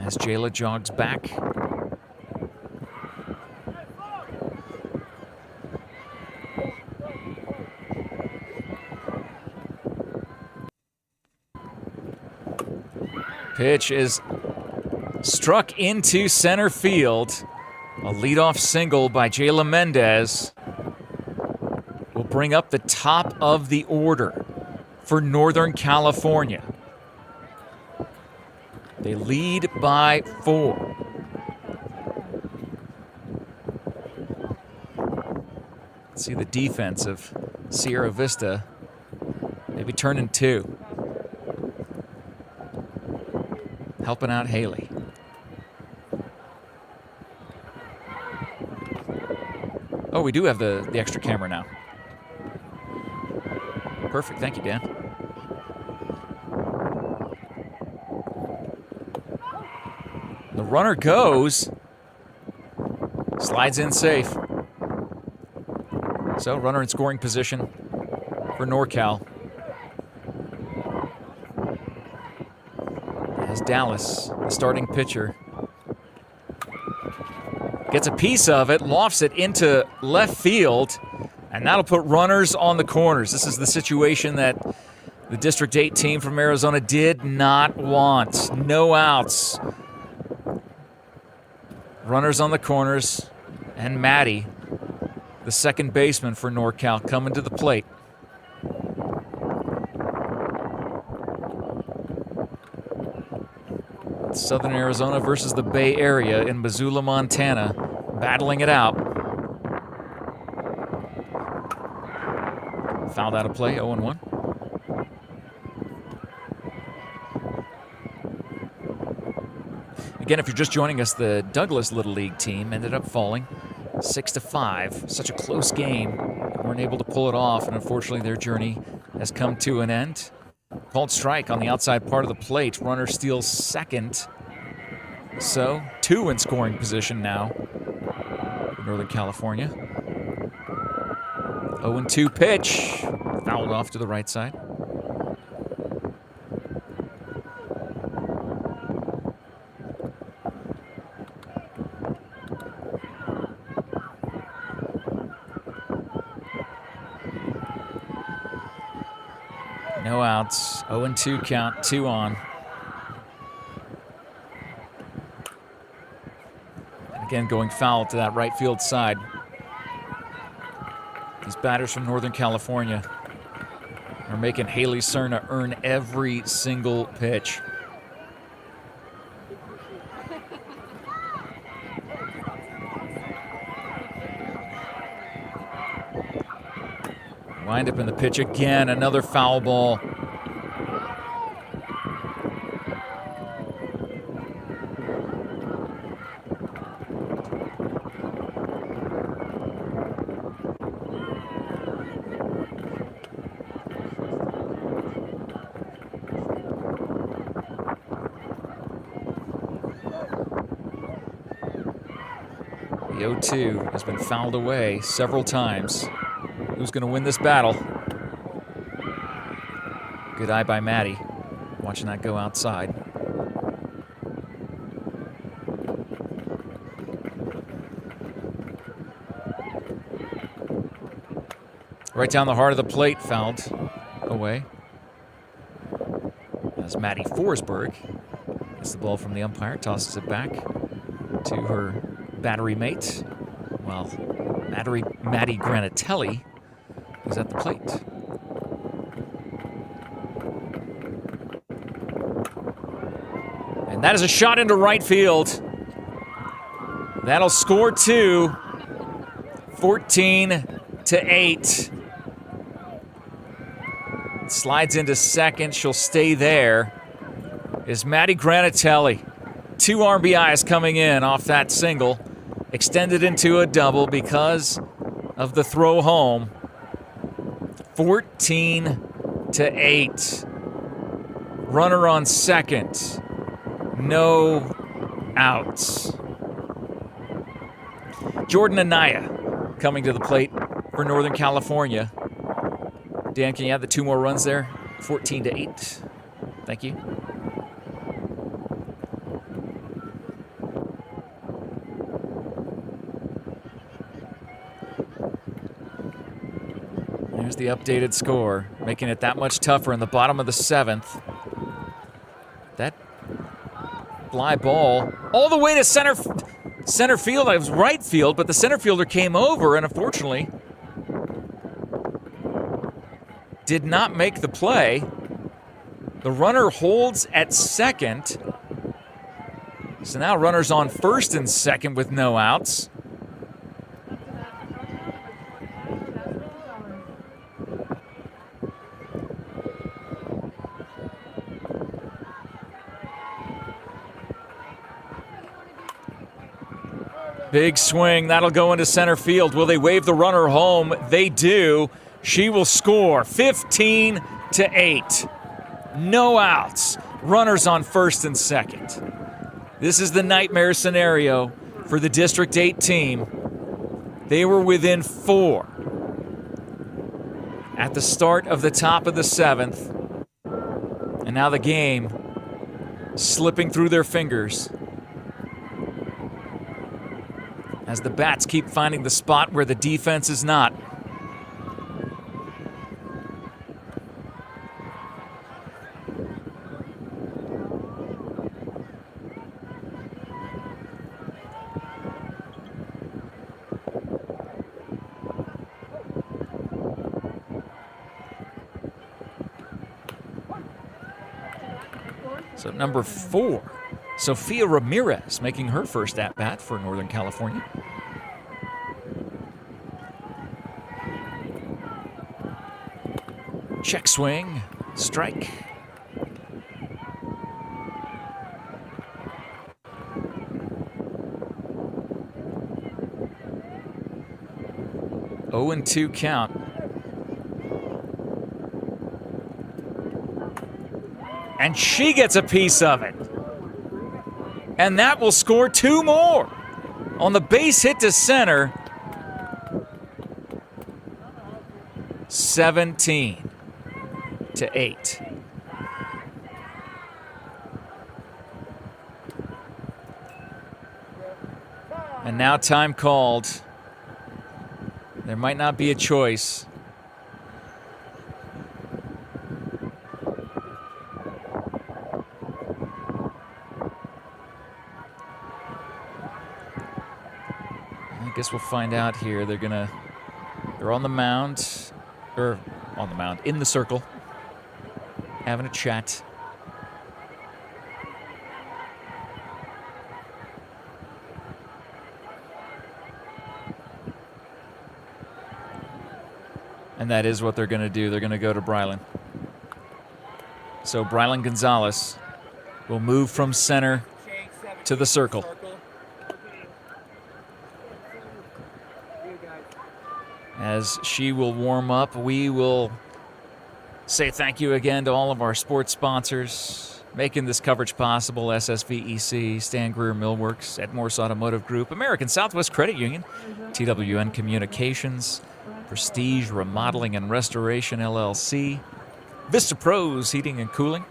As Jayla jogs back. Pitch is struck into center field. A leadoff single by Jayla Mendez will bring up the top of the order for Northern California. They lead by 4. Let's see the defense of Sierra Vista maybe turning 2. Helping out Haley. Oh, we do have the extra camera now. Perfect. Thank you, Dan. The runner goes. Slides in safe. So, runner in scoring position for NorCal. As Dallas, the starting pitcher, gets a piece of it, lofts it into left field, and that'll put runners on the corners. This is the situation that the District 8 team from Arizona did not want. No outs. Runners on the corners, and Maddie, the second baseman for NorCal, coming to the plate. Southern Arizona versus the Bay Area in Missoula, Montana, battling it out. Fouled out of play, 0-1. Again, if you're just joining us, the Douglas Little League team ended up falling 6-5. Such a close game. They weren't able to pull it off, and unfortunately their journey has come to an end. Called strike on the outside part of the plate. Runner steals second. So, 2 in scoring position now for Northern California. 0-2 pitch. Fouled off to the right side. No outs. 0-2 count. 2 on. And again, going foul to that right field side. These batters from Northern California are making Haley Cerna earn every single pitch. Wind up in the pitch again, another foul ball. The 0-2 has been fouled away several times. Who's going to win this battle? Good eye by Maddie. Watching that go outside. Right down the heart of the plate, fouled away. As Maddie Forsberg gets the ball from the umpire, tosses it back to her battery mate. Well, Maddie Granatelli is at the plate. And that is a shot into right field. That'll score 2. 14-8. Slides into second. She'll stay there. Is Maddie Granatelli. 2 RBIs coming in off that single. Extended into a double because of the throw home. 14-8. Runner on second. No outs. Jordan Anaya coming to the plate for Northern California. Dan, can you have the 2 more runs there? 14-8. Thank you. There's the updated score, making it that much tougher in the bottom of the 7th. That fly ball all the way to center field. I was right field, but the center fielder came over and unfortunately did not make the play. The runner holds at second. So now runners on first and second with no outs. Big swing. That'll go into center field. Will they wave the runner home? They do. She will score 15-8. No outs. Runners on first and second. This is the nightmare scenario for the District 8 team. They were within 4 at the start of the top of the 7th. And now the game slipping through their fingers as the bats keep finding the spot where the defense is not. So number 4, Sophia Ramirez making her first at-bat for Northern California. Check swing, strike. Oh and 2 count. And she gets a piece of it. And that will score 2 more. On the base hit to center. 17-8. And now time called. There might not be a choice. I guess we'll find out here. They're on the mound, in the circle, having a chat. And that is what they're going to do. They're going to go to Brylan. So Brylan Gonzalez will move from center to the circle. As she will warm up, we will say thank you again to all of our sports sponsors making this coverage possible: SSVEC, Stan Greer Millworks, at MORSE Automotive Group, American Southwest Credit Union, TWN Communications, Prestige Remodeling and Restoration, LLC, Vista Pros Heating and Cooling,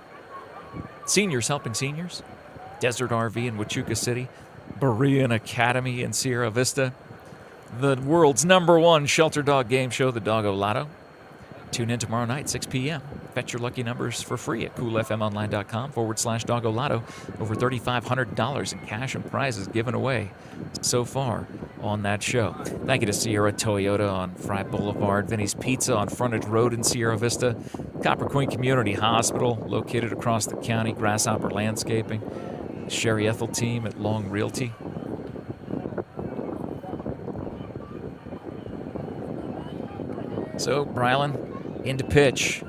Seniors Helping Seniors, Desert RV in Huachuca City, Berean Academy in Sierra Vista, the world's #1 shelter dog game show, the Doggo Lotto. Tune in tomorrow night, 6 p.m. Fetch your lucky numbers for free at coolfmonline.com/Doggo Lotto. Over $3,500 in cash and prizes given away so far on that show. Thank you to Sierra Toyota on Fry Boulevard, Vinny's Pizza on Frontage Road in Sierra Vista, Copper Queen Community Hospital located across the county, Grasshopper Landscaping, the Sherry Ethel team at Long Realty. So Brylan into pitch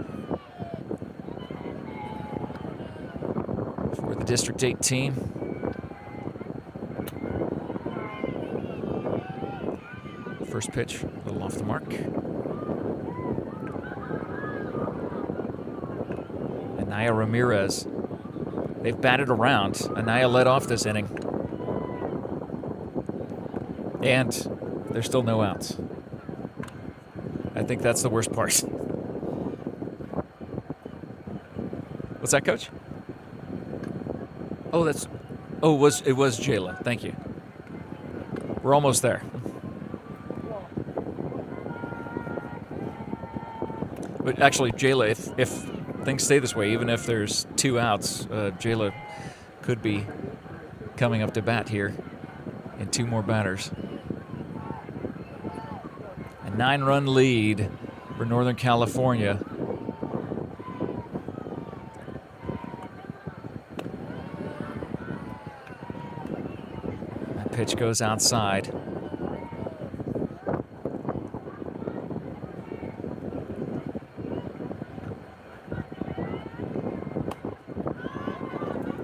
for the District 8 team. First pitch, a little off the mark. Anaya Ramirez. They've batted around. Anaya led off this inning. And there's still no outs. I think that's the worst part. What's that, Coach? Oh, it was Jayla. Thank you. We're almost there. But actually, Jayla, if things stay this way, even if there's 2 outs, Jayla could be coming up to bat here in 2 more batters. A 9-run lead for Northern California. That pitch goes outside.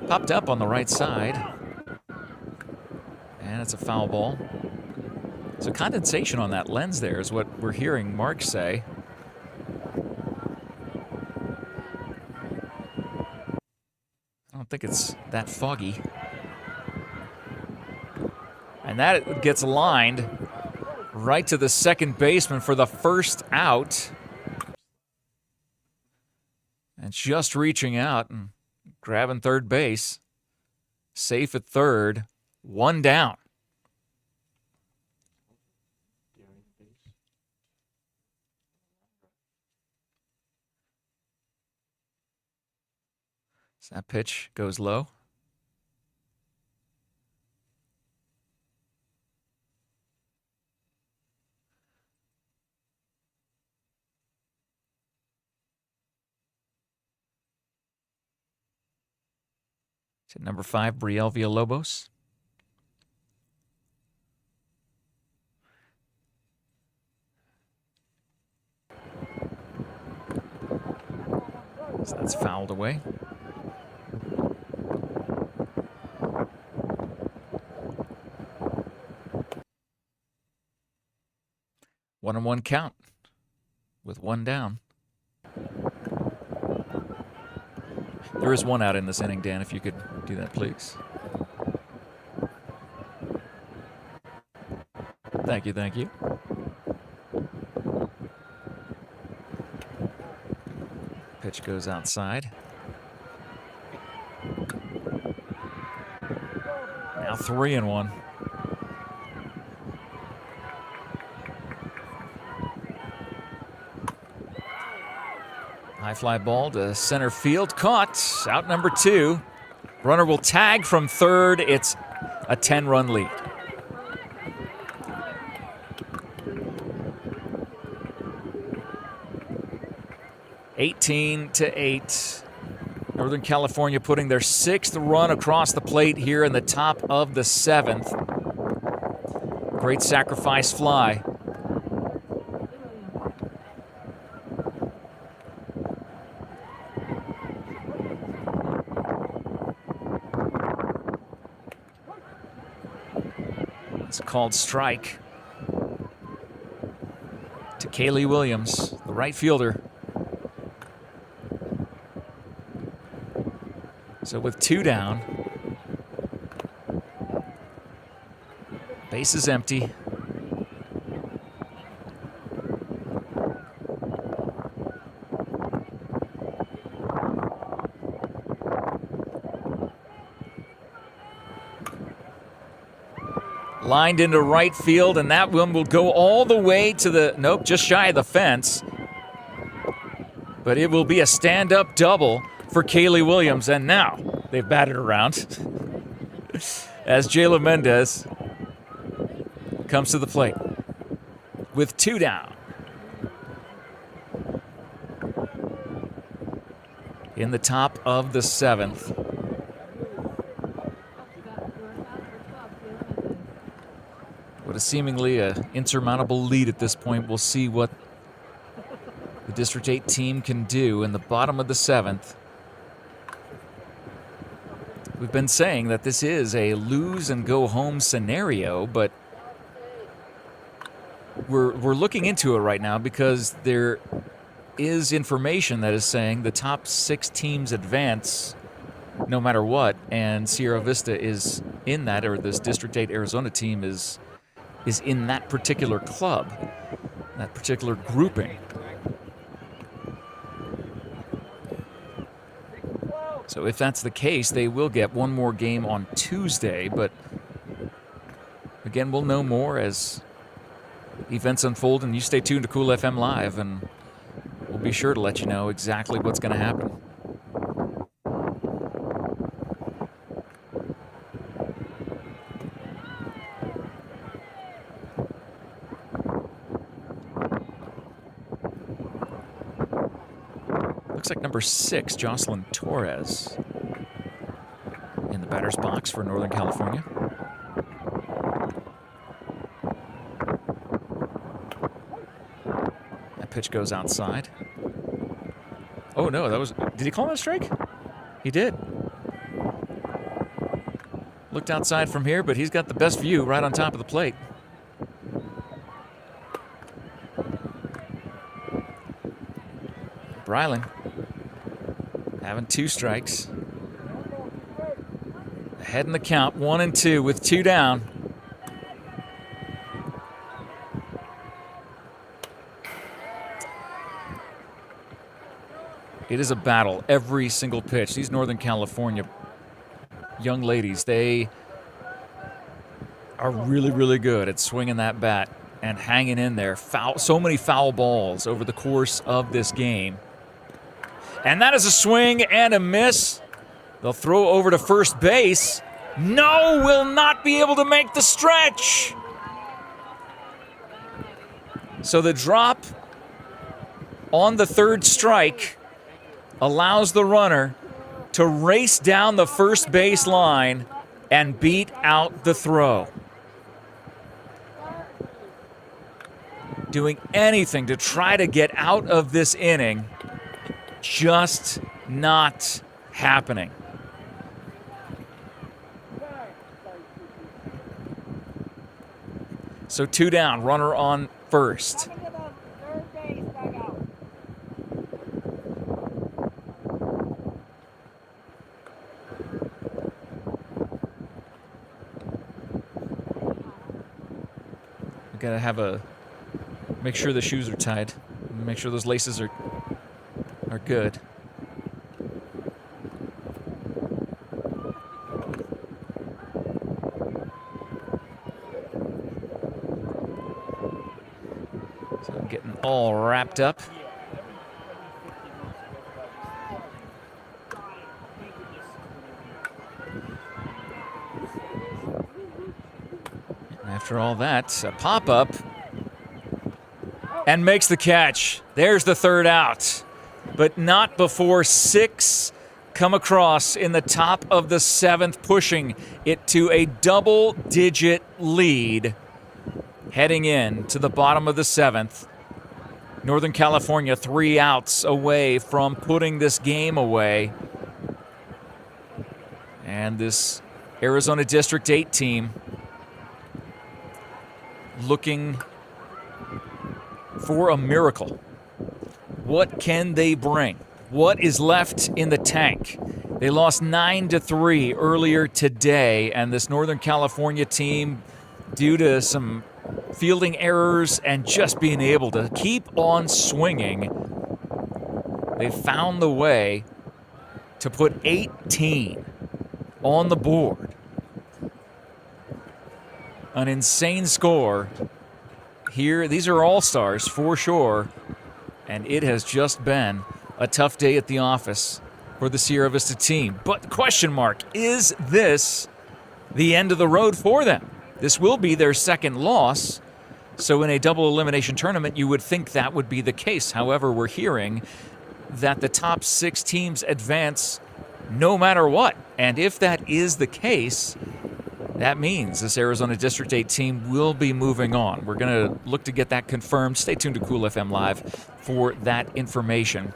Popped up on the right side. And it's a foul ball. So condensation on that lens there is what we're hearing Mark say. I don't think it's that foggy. And that gets lined right to the second baseman for the first out. And just reaching out and grabbing third base. Safe at third. 1 down. So that pitch goes low. To number 5, Brielle Villalobos. So that's fouled away. One and one count with 1 down. There is 1 out in this inning, Dan, if you could do that, please. Thank you, thank you. Pitch goes outside. Now 3-1. High fly ball to center field, caught. Out number 2. Runner will tag from third. It's a 10-run lead. (18-8). Northern California putting their 6th run across the plate here in the top of the 7th. Great sacrifice fly. It's a called strike to Kaylee Williams, the right fielder. So with 2 down, base is empty. Lined into right field, and that one will go all the way to the, nope, just shy of the fence. But it will be a stand-up double for Kaylee Williams, and now they've batted around as Jayla Mendez comes to the plate with 2 down. In the top of the 7th. What is seemingly an insurmountable lead at this point. We'll see what the District 8 team can do in the bottom of the 7th. We've been saying that this is a lose and go home scenario, but we're looking into it right now because there is information that is saying the top 6 teams advance no matter what, and Sierra Vista is in that, or this District 8 Arizona team is in that particular club, that particular grouping. So if that's the case, they will get one more game on Tuesday, but again, we'll know more as events unfold, and you stay tuned to Cool FM Live, and we'll be sure to let you know exactly what's going to happen. Looks like number 6, Jocelyn Torres, in the batter's box for Northern California. That pitch goes outside. Oh no, that was, did he call that a strike? He did. Looked outside from here, but he's got the best view right on top of the plate. Breiling having 2 strikes. Ahead in the count, 1-2 with 2 down. It is a battle every single pitch. These Northern California young ladies, they are really, really good at swinging that bat and hanging in there. So many foul balls over the course of this game. And that is a swing and a miss. They'll throw over to first base. No, will not be able to make the stretch. So the drop on the 3rd strike allows the runner to race down the first base line and beat out the throw. Doing anything to try to get out of this inning, just not happening. So 2 down, runner on first. We gotta have a, make sure the shoes are tied, make sure those laces are good. Getting all wrapped up. And after all that, a pop-up. And makes the catch. There's the third out. But not before 6 come across in the top of the 7th, pushing it to a double-digit lead. Heading in to the bottom of the 7th. Northern California 3 outs away from putting this game away. And this Arizona District 8 team looking for a miracle. What can they bring? What is left in the tank? They lost 9-3 earlier today, and this Northern California team, due to some fielding errors and just being able to keep on swinging, they found the way to put 18 on the board. An insane score. Here, these are all-stars for sure, and it has just been a tough day at the office for the Sierra Vista team. But the question mark, is this the end of the road for them? This will be their second loss, so in a double elimination tournament, you would think that would be the case. However, we're hearing that the top 6 teams advance no matter what, and if that is the case, that means this Arizona District 8 team will be moving on. We're going to look to get that confirmed. Stay tuned to Cool FM Live for that information.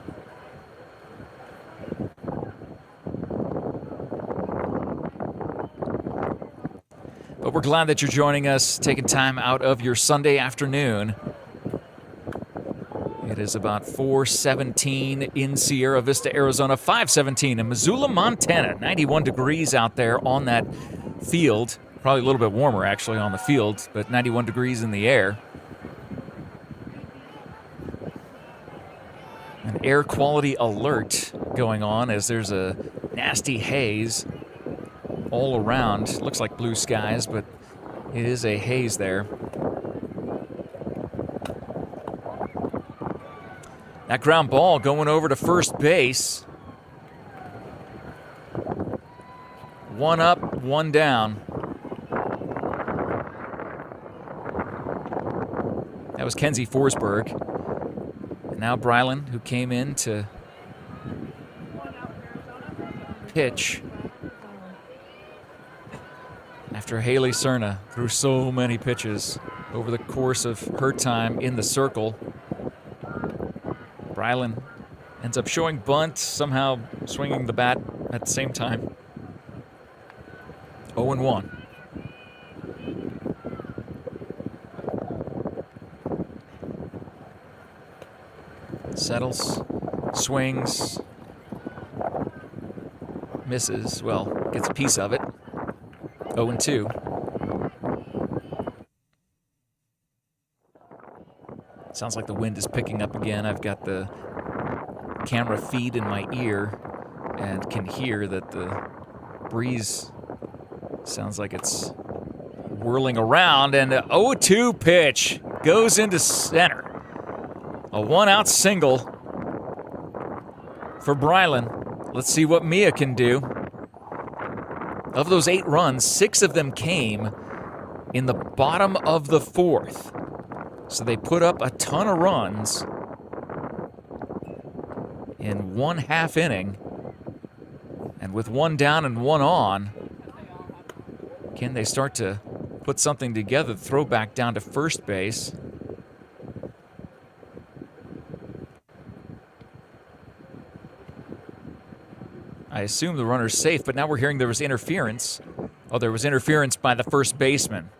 But we're glad that you're joining us, taking time out of your Sunday afternoon. It is about 4:17 in Sierra Vista, Arizona, 5:17 in Missoula, Montana. 91 degrees out there on that field. Probably a little bit warmer, actually, on the field, but 91 degrees in the air. An air quality alert going on as there's a nasty haze all around. Looks like blue skies, but it is a haze there. That ground ball going over to first base. 1 up, 1 down. That was Kenzie Forsberg. And now Brylan, who came in to pitch after Haley Cerna threw so many pitches over the course of her time in the circle. Brylan ends up showing bunt, somehow swinging the bat at the same time. 0-1. Settles, swings, misses, well, gets a piece of it. 0-2. Sounds like the wind is picking up again. I've got the camera feed in my ear and can hear that the breeze sounds like it's whirling around. And a 0-2 pitch goes into center. A 1-out single for Brylan. Let's see what Mia can do. Of those 8 runs, 6 of them came in the bottom of the 4th. So they put up a ton of runs in 1/2 inning. And with 1 down and 1 on, can they start to put something together, throw back down to first base? I assume the runner's safe, but now we're hearing there was interference. Oh, there was interference by the first baseman.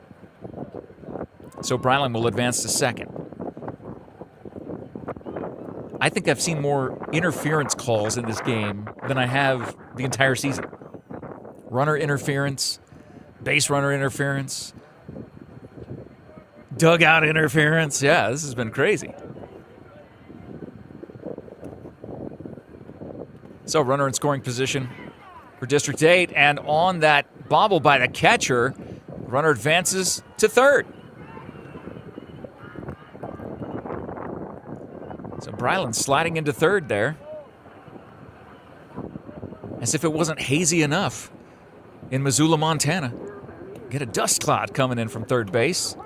So Brylan will advance to second. I think I've seen more interference calls in this game than I have the entire season. Runner interference, base runner interference, dugout interference. Yeah, this has been crazy. So runner in scoring position for District 8, and on that bobble by the catcher, runner advances to third. Bryland sliding into third there. As if it wasn't hazy enough in Missoula, Montana. Get a dust cloud coming in from third base.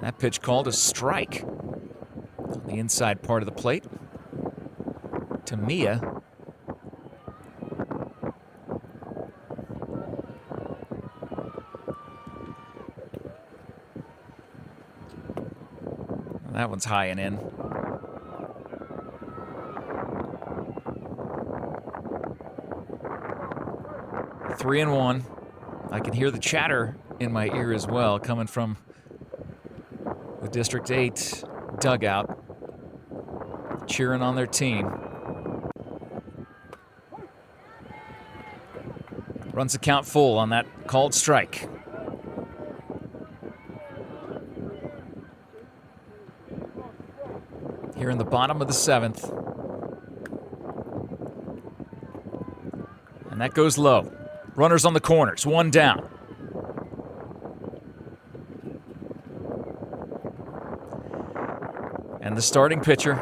That pitch called a strike on the inside part of the plate. To Mia. That one's high and in. Three and one. I can hear the chatter in my ear as well, coming from the District 8 dugout, cheering on their team. Runs the count full on that called strike. Here in the bottom of the seventh. And that goes low. Runners on the corners, one down. And the starting pitcher,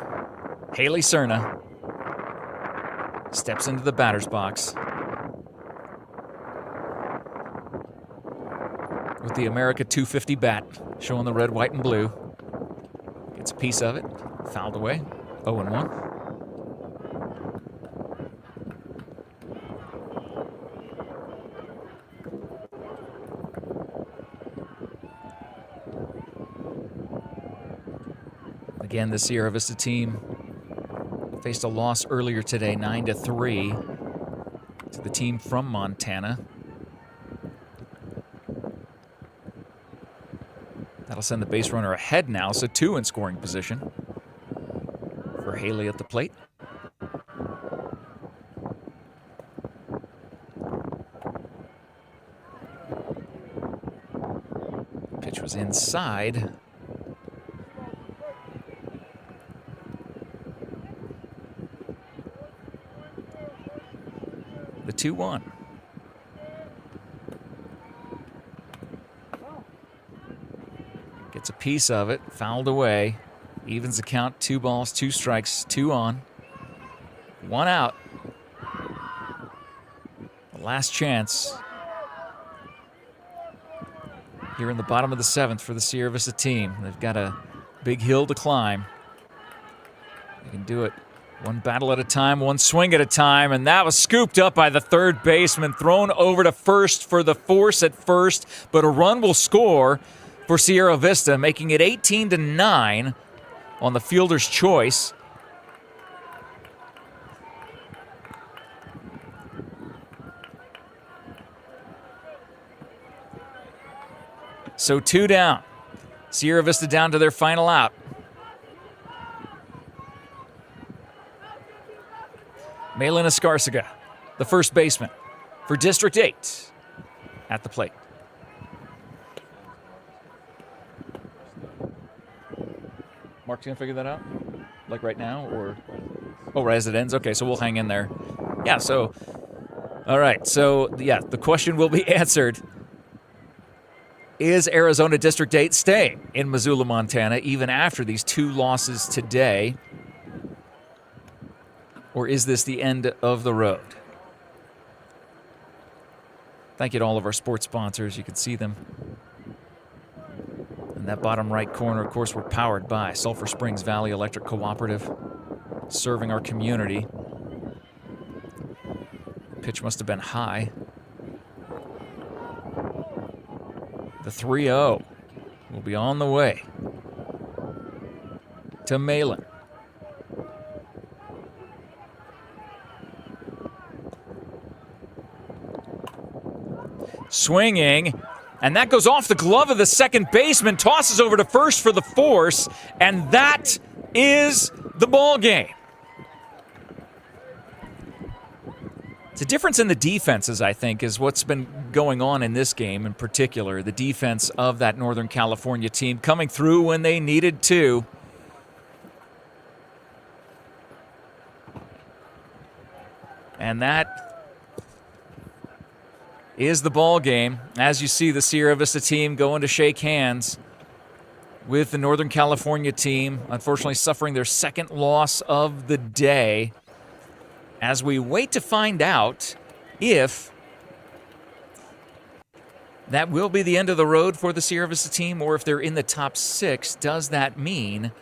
Haley Cerna, steps into the batter's box with the America 250 bat, showing the red, white, and blue. Gets a piece of it, fouled away, 0-1. Again, the Sierra Vista team faced a loss earlier today, 9-3, to the team from Montana. That'll send the base runner ahead now, so 2 in scoring position for Haley at the plate. Pitch was inside. The 2-1. Gets a piece of it, fouled away. Evens the count, 2 balls, 2 strikes, 2 on. 1 out. The last chance here in the bottom of the 7th for the Sierra Vista team. They've got a big hill to climb. They can do it one battle at a time, one swing at a time, and that was scooped up by the third baseman, thrown over to first for the force at first, but a run will score for Sierra Vista, making it 18-9 on the fielder's choice. So 2 down. Sierra Vista down to their final out. Malin Escarcega, the first baseman for District 8 at the plate. Mark's gonna figure that out? Like right now, or? Oh, right as it ends? Okay, so we'll hang in there. Yeah, so, all right, so, yeah, the question will be answered. Is Arizona District 8 staying in Missoula, Montana, even after these 2 losses today? Or is this the end of the road? Thank you to all of our sports sponsors. You can see them in that bottom right corner. Of course, we're powered by Sulphur Springs Valley Electric Cooperative, serving our community. Pitch must have been high. The 3-0 will be on the way to Malin. Swinging, and that goes off the glove of the second baseman, tosses over to first for the force, and that is the ball game. It's a difference in the defenses, I think, is what's been going on in this game in particular. The defense of that Northern California team coming through when they needed to. And that is the ball game. As you see the Sierra Vista team going to shake hands with the Northern California team, unfortunately suffering their second loss of the day, as we wait to find out if that will be the end of the road for the Sierra Vista team, or if they're in the top 6. Does that mean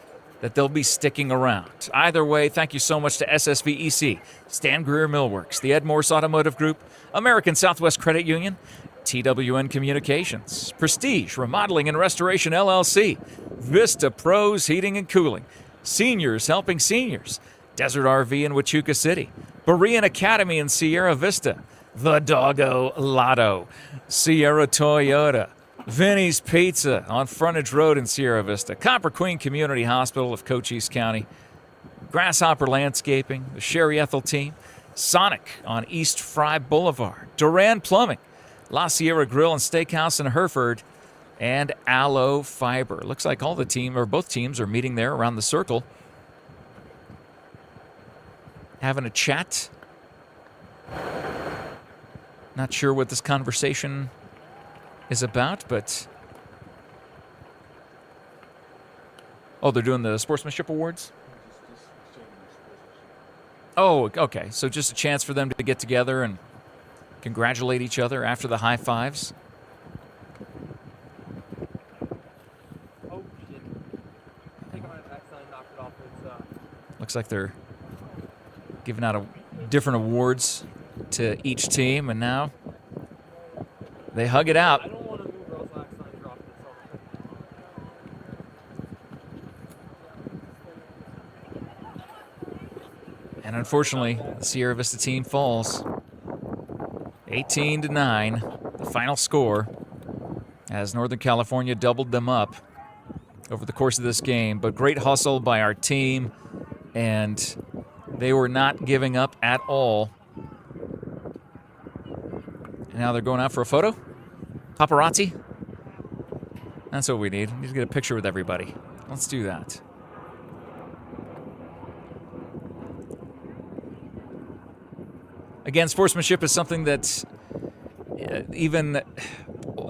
that they'll be sticking around? Either way, thank you so much to SSVEC, Stan Greer Millworks, the MORSE Automotive Group, American Southwest Credit Union, TWN Communications, Prestige Remodeling and Restoration LLC, Vista Pros Heating and Cooling, Seniors Helping Seniors, Desert RV in Huachuca City, Berean Academy in Sierra Vista, The Doggo Lotto, Sierra Toyota, Vinny's Pizza on Frontage Road in Sierra Vista, Copper Queen Community Hospital of Cochise County, Grasshopper Landscaping, the Sherry Ethel team, Sonic on East Fry Boulevard, Duran Plumbing, La Sierra Grill and Steakhouse in Hereford, and Aloe Fiber. Looks like all the team, or both teams, are meeting there around the circle, having a chat. Not sure what this conversation is about, but they're doing the sportsmanship awards? Oh, okay. So just a chance for them to get together and congratulate each other after the high fives. Oh, shit. I think I might have accidentally knocked it off its, Looks like they're giving out different awards to each team, and now they hug it out. I don't want to move or else I'll accidentally drop it. And unfortunately, the Sierra Vista team falls 18-9, the final score, as Northern California doubled them up over the course of this game. But great hustle by our team, and they were not giving up at all. And now they're going out for a photo? Paparazzi? That's what we need. We need to get a picture with everybody. Let's do that. Again, sportsmanship is something that even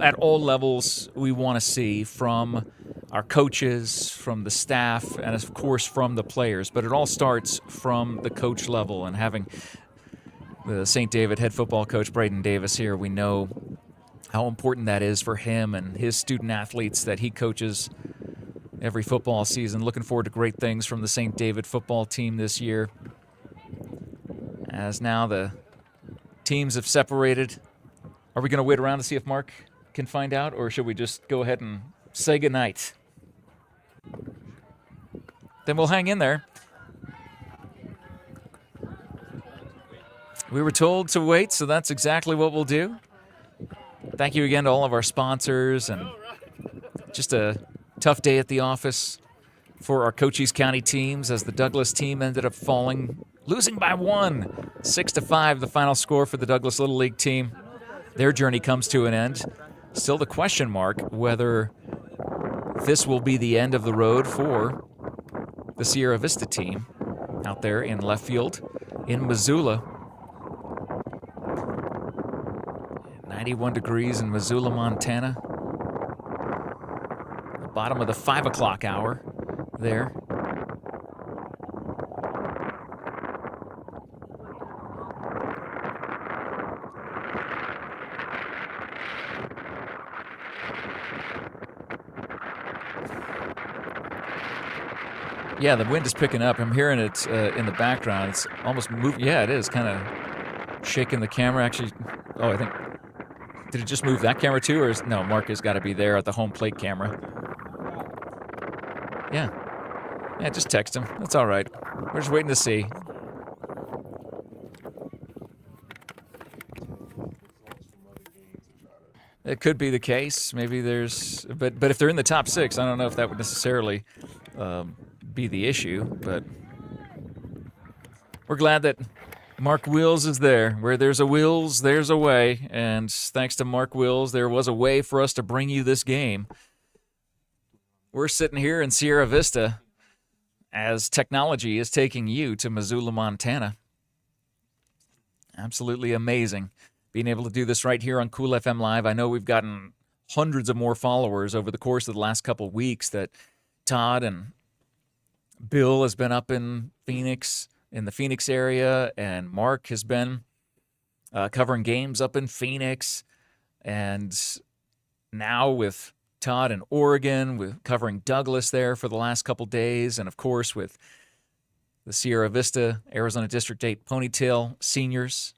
at all levels we want to see from our coaches, from the staff, and of course from the players. But it all starts from the coach level, and having the St. David head football coach Braden Davis here, we know how important that is for him and his student athletes that he coaches every football season. Looking forward to great things from the St. David football team this year, as now the teams have separated. Are we going to wait around to see if Mark can find out, or should we just go ahead and say goodnight? Then we'll hang in there. We were told to wait, so that's exactly what we'll do. Thank you again to all of our sponsors, and just a tough day at the office for our Cochise County teams, as the Douglas team ended up losing by 1, 6-5, the final score for the Douglas Little League team. Their journey comes to an end. Still the question mark whether this will be the end of the road for the Sierra Vista team out there in left field in Missoula. 91 degrees in Missoula, Montana. The bottom of the 5 o'clock hour there. Yeah, the wind is picking up. I'm hearing it in the background. It's almost moving. Yeah, it is kind of shaking the camera. Actually, I think, did it just move that camera too? Or no, Mark has got to be there at the home plate camera. Yeah, just text him. That's all right. We're just waiting to see. It could be the case. Maybe there's, but if they're in the top 6, I don't know if that would necessarily be the issue. But we're glad that Mark Wills is there. Where there's a Wills, there's a way. And thanks to Mark Wills, there was a way for us to bring you this game. We're sitting here in Sierra Vista as technology is taking you to Missoula, Montana. Absolutely amazing being able to do this right here on Cool FM Live. I know we've gotten hundreds of more followers over the course of the last couple of weeks that Todd and Bill has been up in Phoenix, in the Phoenix area, and Mark has been covering games up in Phoenix. And now with Todd in Oregon, with covering Douglas there for the last couple days, and of course with the Sierra Vista, Arizona District 8 Ponytail seniors,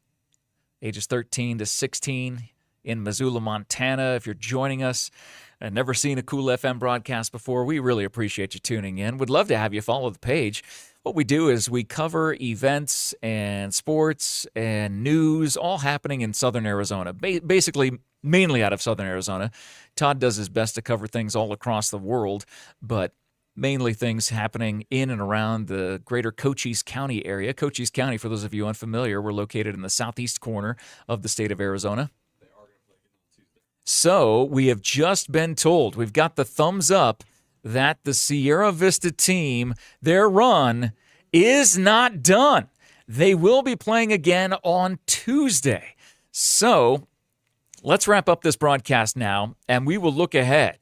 ages 13 to 16 in Missoula, Montana. If you're joining us and never seen a Cool FM broadcast before, we really appreciate you tuning in. Would love to have you follow the page. What we do is we cover events and sports and news all happening in southern Arizona, basically mainly out of southern Arizona. Todd does his best to cover things all across the world, but mainly things happening in and around the greater Cochise County area. Cochise County, for those of you unfamiliar, we're located in the southeast corner of the state of Arizona. So we have just been told, we've got the thumbs up, that the Sierra Vista team, their run is not done. They will be playing again on Tuesday. So let's wrap up this broadcast now, and we will look ahead.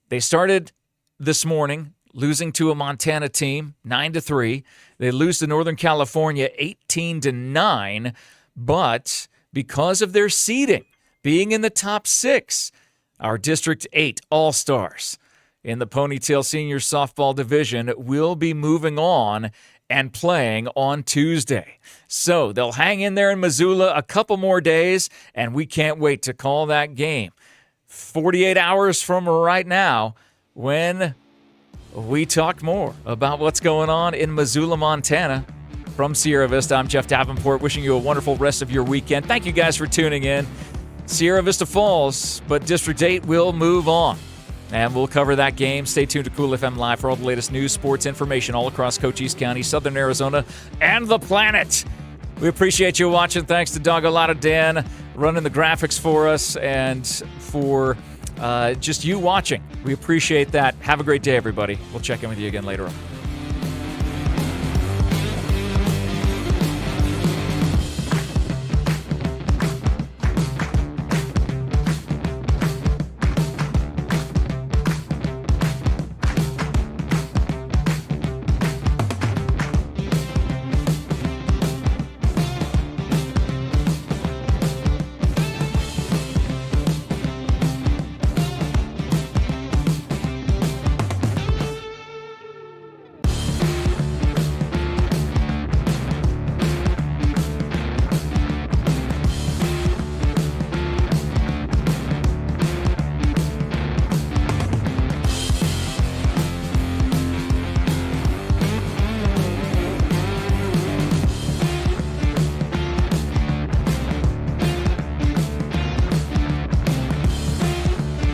They started this morning losing to a Montana team, 9-3. They lose to Northern California, 18-9. But because of their seeding, being in the top 6, our District 8 All-Stars in the Ponytail Senior Softball Division will be moving on and playing on Tuesday. So they'll hang in there in Missoula a couple more days, and we can't wait to call that game 48 hours from right now when we talk more about what's going on in Missoula, Montana. From Sierra Vista, I'm Jeff Davenport, wishing you a wonderful rest of your weekend. Thank you guys for tuning in. Sierra Vista falls, but District 8 will move on. And we'll cover that game. Stay tuned to Cool FM Live for all the latest news, sports, information all across Cochise County, southern Arizona, and the planet. We appreciate you watching. Thanks to Doggolata Dan running the graphics for us and for just you watching. We appreciate that. Have a great day, everybody. We'll check in with you again later on.